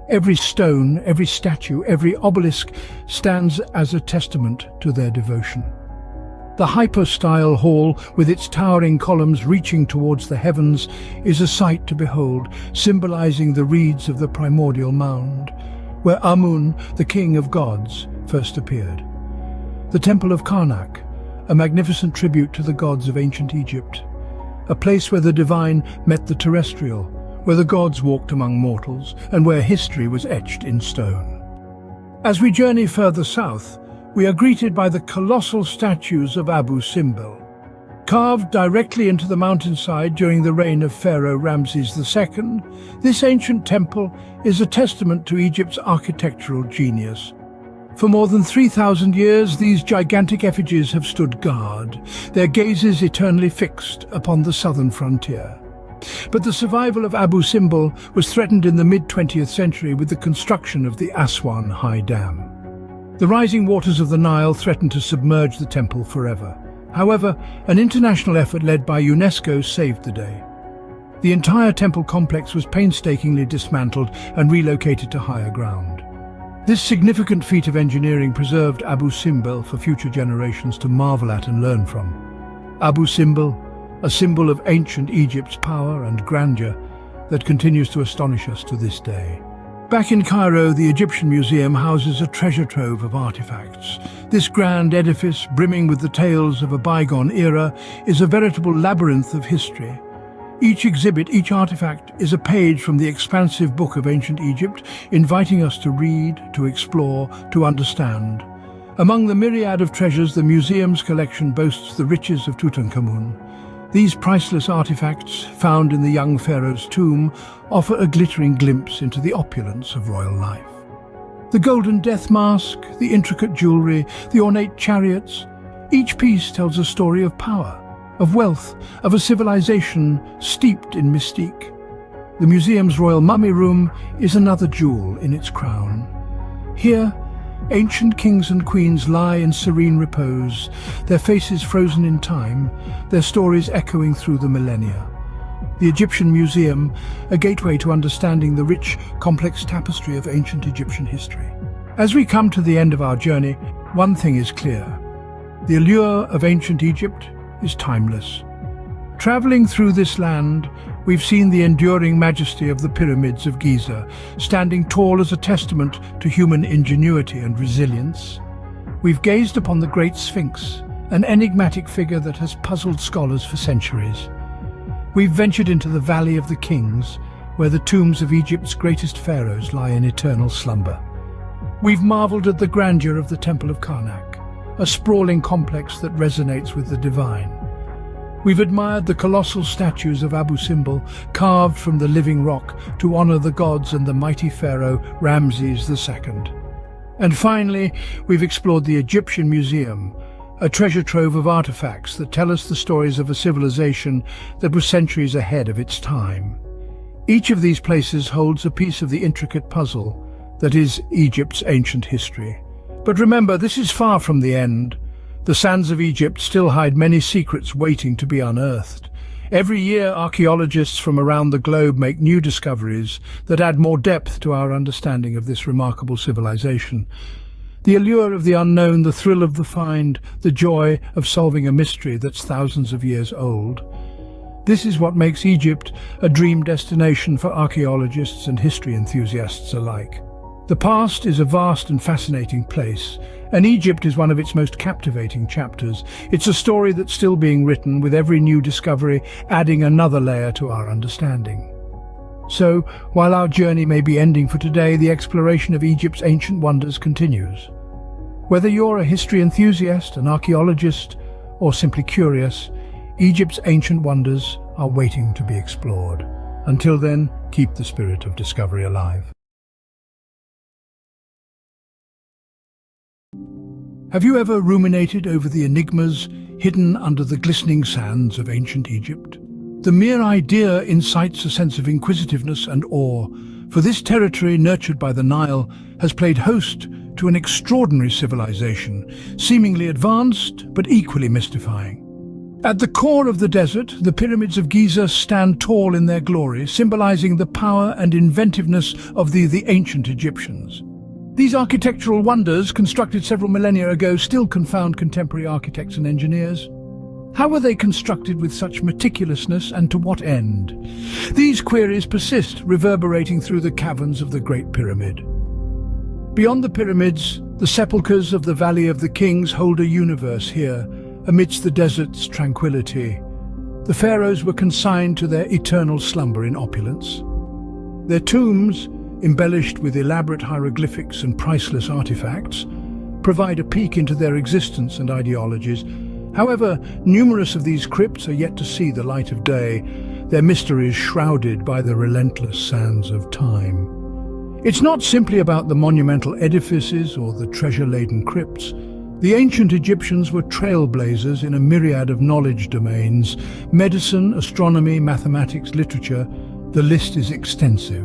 Every stone, every statue, every obelisk stands as a testament to their devotion. The hypostyle hall, with its towering columns reaching towards the heavens, is a sight to behold, symbolizing the reeds of the primordial mound, where Amun, the king of gods, first appeared. The Temple of Karnak, a magnificent tribute to the gods of ancient Egypt, a place where the divine met the terrestrial, where the gods walked among mortals, and where history was etched in stone. As we journey further south, we are greeted by the colossal statues of Abu Simbel. Carved directly into the mountainside during the reign of Pharaoh Ramses II, this ancient temple is a testament to Egypt's architectural genius. For more than 3,000 years, these gigantic effigies have stood guard, their gazes eternally fixed upon the southern frontier. But the survival of Abu Simbel was threatened in the mid-20th century with the construction of the Aswan High Dam. The rising waters of the Nile threatened to submerge the temple forever. However, an international effort led by UNESCO saved the day. The entire temple complex was painstakingly dismantled and relocated to higher ground. This significant feat of engineering preserved Abu Simbel for future generations to marvel at and learn from. Abu Simbel, a symbol of ancient Egypt's power and grandeur that continues to astonish us to this day. Back in Cairo, the Egyptian Museum houses a treasure trove of artifacts. This grand edifice, brimming with the tales of a bygone era, is a veritable labyrinth of history. Each exhibit, each artifact, is a page from the expansive book of ancient Egypt, inviting us to read, to explore, to understand. Among the myriad of treasures, the museum's collection boasts the riches of Tutankhamun. These priceless artifacts, found in the young pharaoh's tomb, offer a glittering glimpse into the opulence of royal life. The golden death mask, the intricate jewelry, the ornate chariots, each piece tells a story of power, of wealth, of a civilization steeped in mystique. The museum's royal mummy room is another jewel in its crown. Here, ancient kings and queens lie in serene repose, their faces frozen in time, their stories echoing through the millennia. The Egyptian Museum, a gateway to understanding the rich, complex tapestry of ancient Egyptian history. As we come to the end of our journey, one thing is clear. The allure of ancient Egypt is timeless. Traveling through this land, we've seen the enduring majesty of the pyramids of Giza, standing tall as a testament to human ingenuity and resilience. We've gazed upon the Great Sphinx, an enigmatic figure that has puzzled scholars for centuries. We've ventured into the Valley of the Kings, where the tombs of Egypt's greatest pharaohs lie in eternal slumber. We've marveled at the grandeur of the Temple of Karnak, a sprawling complex that resonates with the divine. We've admired the colossal statues of Abu Simbel, carved from the living rock to honor the gods and the mighty pharaoh Ramses II. And finally, we've explored the Egyptian Museum, a treasure trove of artifacts that tell us the stories of a civilization that was centuries ahead of its time. Each of these places holds a piece of the intricate puzzle that is Egypt's ancient history. But remember, this is far from the end. The sands of Egypt still hide many secrets waiting to be unearthed. Every year, archaeologists from around the globe make new discoveries that add more depth to our understanding of this remarkable civilization. The allure of the unknown, the thrill of the find, the joy of solving a mystery that's thousands of years old. This is what makes Egypt a dream destination for archaeologists and history enthusiasts alike. The past is a vast and fascinating place, and Egypt is one of its most captivating chapters. It's a story that's still being written, with every new discovery adding another layer to our understanding. So, while our journey may be ending for today, the exploration of Egypt's ancient wonders continues. Whether you're a history enthusiast, an archaeologist, or simply curious, Egypt's ancient wonders are waiting to be explored. Until then, keep the spirit of discovery alive. Have you ever ruminated over the enigmas hidden under the glistening sands of ancient Egypt? The mere idea incites a sense of inquisitiveness and awe, for this territory, nurtured by the Nile, has played host to an extraordinary civilization, seemingly advanced but equally mystifying. At the core of the desert, the pyramids of Giza stand tall in their glory, symbolizing the power and inventiveness of the ancient Egyptians. These architectural wonders, constructed several millennia ago, still confound contemporary architects and engineers. How were they constructed with such meticulousness, and to what end? These queries persist, reverberating through the caverns of the Great Pyramid. Beyond the pyramids, the sepulchres of the Valley of the Kings hold a universe here, amidst the desert's tranquility. The pharaohs were consigned to their eternal slumber in opulence. Their tombs, embellished with elaborate hieroglyphics and priceless artifacts, provide a peek into their existence and ideologies. However, numerous of these crypts are yet to see the light of day, their mysteries shrouded by the relentless sands of time. It's not simply about the monumental edifices or the treasure-laden crypts. The ancient Egyptians were trailblazers in a myriad of knowledge domains: medicine, astronomy, mathematics, literature. The list is extensive.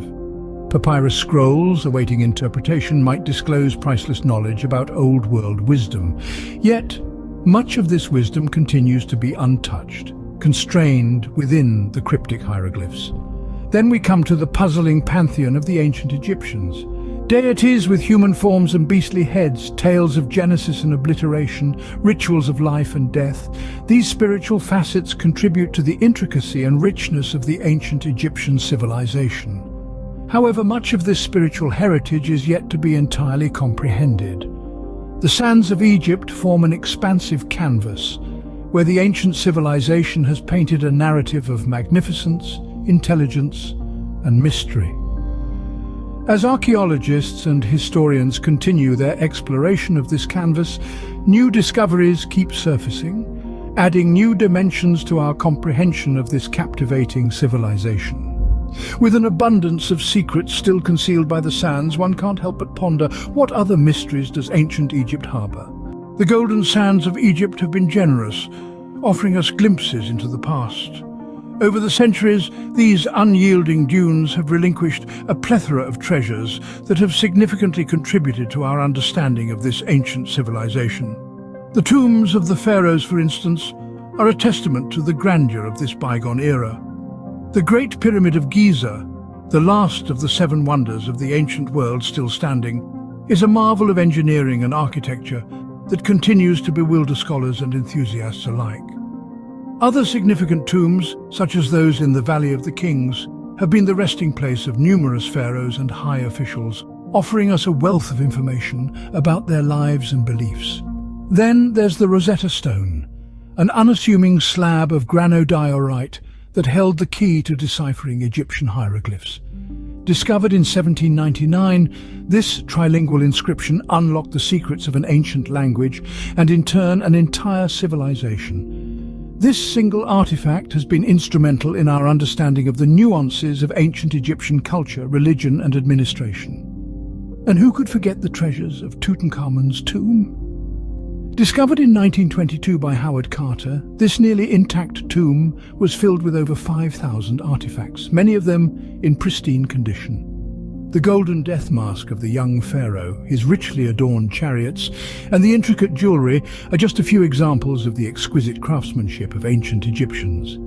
Papyrus scrolls awaiting interpretation might disclose priceless knowledge about old-world wisdom. Yet, much of this wisdom continues to be untouched, constrained within the cryptic hieroglyphs. Then we come to the puzzling pantheon of the ancient Egyptians. Deities with human forms and beastly heads, tales of genesis and obliteration, rituals of life and death. These spiritual facets contribute to the intricacy and richness of the ancient Egyptian civilization. However, much of this spiritual heritage is yet to be entirely comprehended. The sands of Egypt form an expansive canvas, where the ancient civilization has painted a narrative of magnificence, intelligence, and mystery. As archaeologists and historians continue their exploration of this canvas, new discoveries keep surfacing, adding new dimensions to our comprehension of this captivating civilization. With an abundance of secrets still concealed by the sands, one can't help but ponder, what other mysteries does ancient Egypt harbor? The golden sands of Egypt have been generous, offering us glimpses into the past. Over the centuries, these unyielding dunes have relinquished a plethora of treasures that have significantly contributed to our understanding of this ancient civilization. The tombs of the pharaohs, for instance, are a testament to the grandeur of this bygone era. The Great Pyramid of Giza, the last of the seven wonders of the ancient world still standing, is a marvel of engineering and architecture that continues to bewilder scholars and enthusiasts alike. Other significant tombs, such as those in the Valley of the Kings, have been the resting place of numerous pharaohs and high officials, offering us a wealth of information about their lives and beliefs. Then there's the Rosetta Stone, an unassuming slab of granodiorite that held the key to deciphering Egyptian hieroglyphs. Discovered in 1799, this trilingual inscription unlocked the secrets of an ancient language and in turn an entire civilization. This single artifact has been instrumental in our understanding of the nuances of ancient Egyptian culture, religion and administration. And who could forget the treasures of Tutankhamun's tomb? Discovered in 1922 by Howard Carter, this nearly intact tomb was filled with over 5,000 artifacts, many of them in pristine condition. The golden death mask of the young pharaoh, his richly adorned chariots, and the intricate jewelry are just a few examples of the exquisite craftsmanship of ancient Egyptians.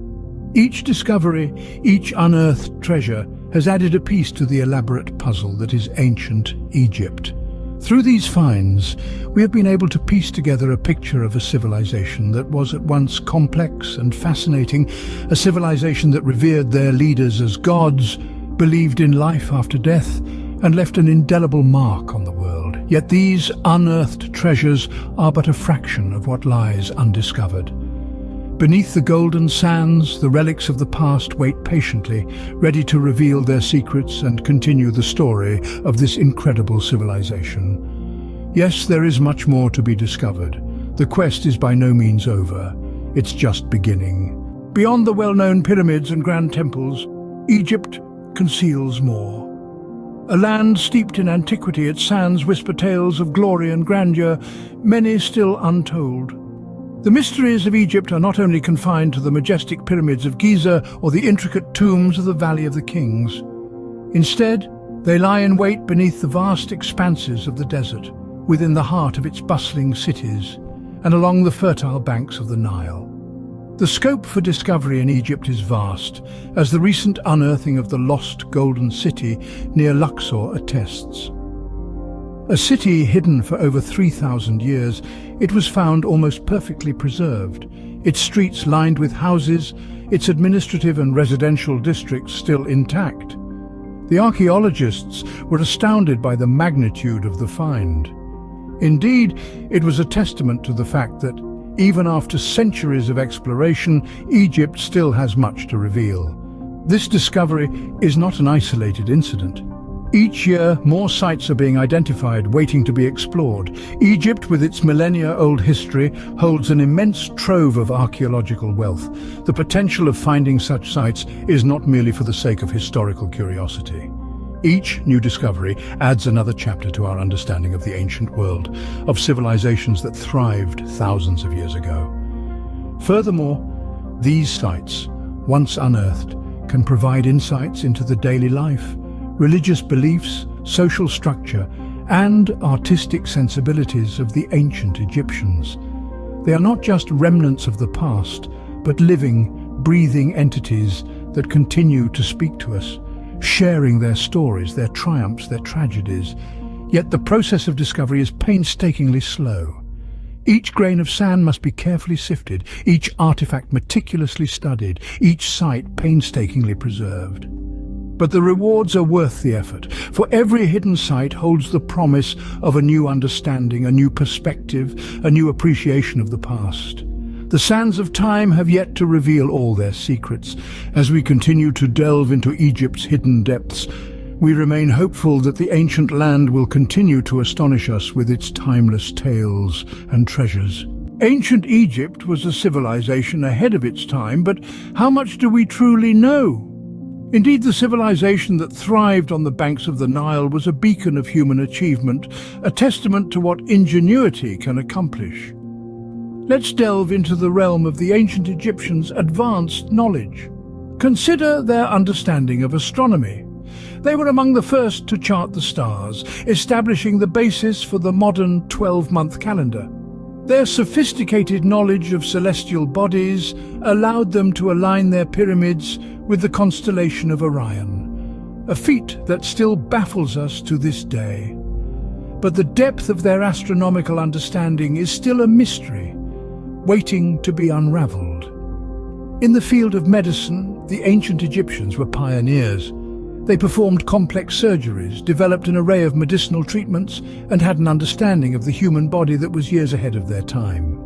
Each discovery, each unearthed treasure, has added a piece to the elaborate puzzle that is ancient Egypt. Through these finds, we have been able to piece together a picture of a civilization that was at once complex and fascinating, a civilization that revered their leaders as gods, believed in life after death, and left an indelible mark on the world. Yet these unearthed treasures are but a fraction of what lies undiscovered. Beneath the golden sands, the relics of the past wait patiently, ready to reveal their secrets and continue the story of this incredible civilization. Yes, there is much more to be discovered. The quest is by no means over. It's just beginning. Beyond the well-known pyramids and grand temples, Egypt conceals more. A land steeped in antiquity, its sands whisper tales of glory and grandeur, many still untold. The mysteries of Egypt are not only confined to the majestic pyramids of Giza or the intricate tombs of the Valley of the Kings. Instead, they lie in wait beneath the vast expanses of the desert, within the heart of its bustling cities, and along the fertile banks of the Nile. The scope for discovery in Egypt is vast, as the recent unearthing of the lost Golden City near Luxor attests. A city hidden for over 3,000 years, it was found almost perfectly preserved, its streets lined with houses, its administrative and residential districts still intact. The archaeologists were astounded by the magnitude of the find. Indeed, it was a testament to the fact that, even after centuries of exploration, Egypt still has much to reveal. This discovery is not an isolated incident. Each year, more sites are being identified, waiting to be explored. Egypt, with its millennia-old history, holds an immense trove of archaeological wealth. The potential of finding such sites is not merely for the sake of historical curiosity. Each new discovery adds another chapter to our understanding of the ancient world, of civilizations that thrived thousands of years ago. Furthermore, these sites, once unearthed, can provide insights into the daily life, religious beliefs, social structure, and artistic sensibilities of the ancient Egyptians. They are not just remnants of the past, but living, breathing entities that continue to speak to us, sharing their stories, their triumphs, their tragedies. Yet the process of discovery is painstakingly slow. Each grain of sand must be carefully sifted, each artifact meticulously studied, each site painstakingly preserved. But the rewards are worth the effort, for every hidden site holds the promise of a new understanding, a new perspective, a new appreciation of the past. The sands of time have yet to reveal all their secrets. As we continue to delve into Egypt's hidden depths, we remain hopeful that the ancient land will continue to astonish us with its timeless tales and treasures. Ancient Egypt was a civilization ahead of its time, but how much do we truly know? Indeed, the civilization that thrived on the banks of the Nile was a beacon of human achievement, a testament to what ingenuity can accomplish. Let's delve into the realm of the ancient Egyptians' advanced knowledge. Consider their understanding of astronomy. They were among the first to chart the stars, establishing the basis for the modern 12-month calendar. Their sophisticated knowledge of celestial bodies allowed them to align their pyramids with the constellation of Orion, a feat that still baffles us to this day. But the depth of their astronomical understanding is still a mystery, waiting to be unraveled. In the field of medicine, the ancient Egyptians were pioneers. They performed complex surgeries, developed an array of medicinal treatments, and had an understanding of the human body that was years ahead of their time.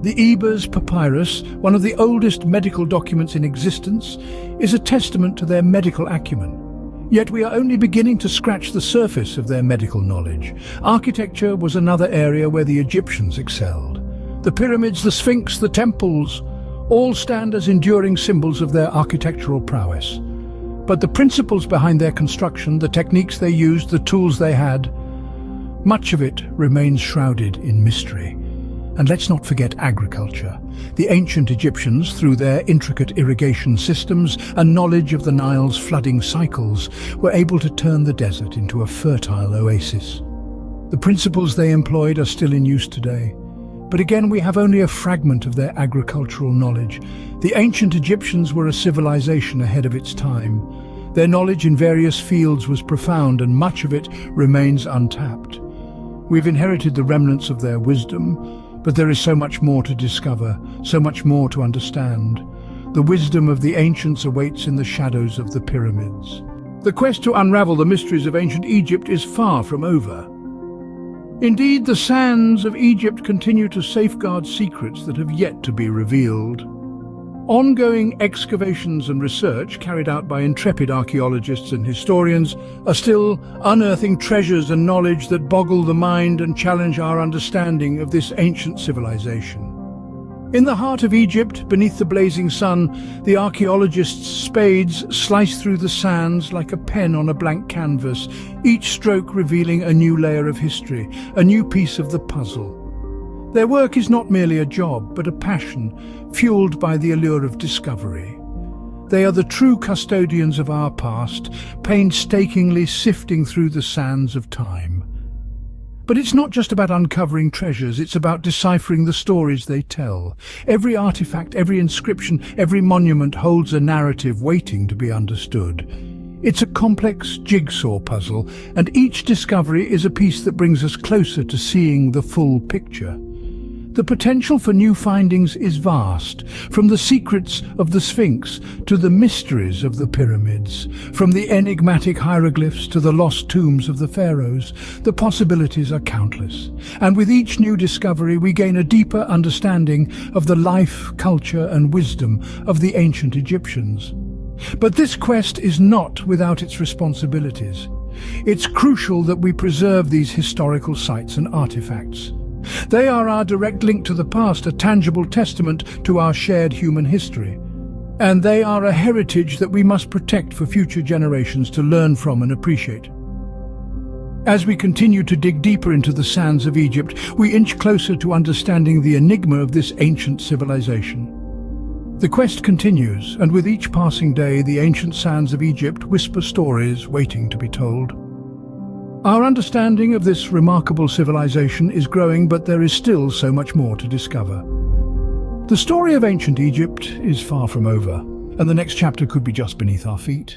The Ebers Papyrus, one of the oldest medical documents in existence, is a testament to their medical acumen. Yet we are only beginning to scratch the surface of their medical knowledge. Architecture was another area where the Egyptians excelled. The pyramids, the Sphinx, the temples, all stand as enduring symbols of their architectural prowess. But the principles behind their construction, the techniques they used, the tools they had, much of it remains shrouded in mystery. And let's not forget agriculture. The ancient Egyptians, through their intricate irrigation systems and knowledge of the Nile's flooding cycles, were able to turn the desert into a fertile oasis. The principles they employed are still in use today. But again, we have only a fragment of their agricultural knowledge. The ancient Egyptians were a civilization ahead of its time. Their knowledge in various fields was profound, and much of it remains untapped. We've inherited the remnants of their wisdom, but there is so much more to discover, so much more to understand. The wisdom of the ancients awaits in the shadows of the pyramids. The quest to unravel the mysteries of ancient Egypt is far from over. Indeed, the sands of Egypt continue to safeguard secrets that have yet to be revealed. Ongoing excavations and research carried out by intrepid archaeologists and historians are still unearthing treasures and knowledge that boggle the mind and challenge our understanding of this ancient civilization. In the heart of Egypt, beneath the blazing sun, the archaeologists' spades slice through the sands like a pen on a blank canvas, each stroke revealing a new layer of history, a new piece of the puzzle. Their work is not merely a job, but a passion, fueled by the allure of discovery. They are the true custodians of our past, painstakingly sifting through the sands of time. But it's not just about uncovering treasures, it's about deciphering the stories they tell. Every artifact, every inscription, every monument holds a narrative waiting to be understood. It's a complex jigsaw puzzle, and each discovery is a piece that brings us closer to seeing the full picture. The potential for new findings is vast, from the secrets of the Sphinx to the mysteries of the pyramids, from the enigmatic hieroglyphs to the lost tombs of the pharaohs. The possibilities are countless, and with each new discovery we gain a deeper understanding of the life, culture and wisdom of the ancient Egyptians. But this quest is not without its responsibilities. It's crucial that we preserve these historical sites and artifacts. They are our direct link to the past, a tangible testament to our shared human history. And they are a heritage that we must protect for future generations to learn from and appreciate. As we continue to dig deeper into the sands of Egypt, we inch closer to understanding the enigma of this ancient civilization. The quest continues, and with each passing day, the ancient sands of Egypt whisper stories waiting to be told. Our understanding of this remarkable civilization is growing, but there is still so much more to discover. The story of ancient Egypt is far from over, and the next chapter could be just beneath our feet.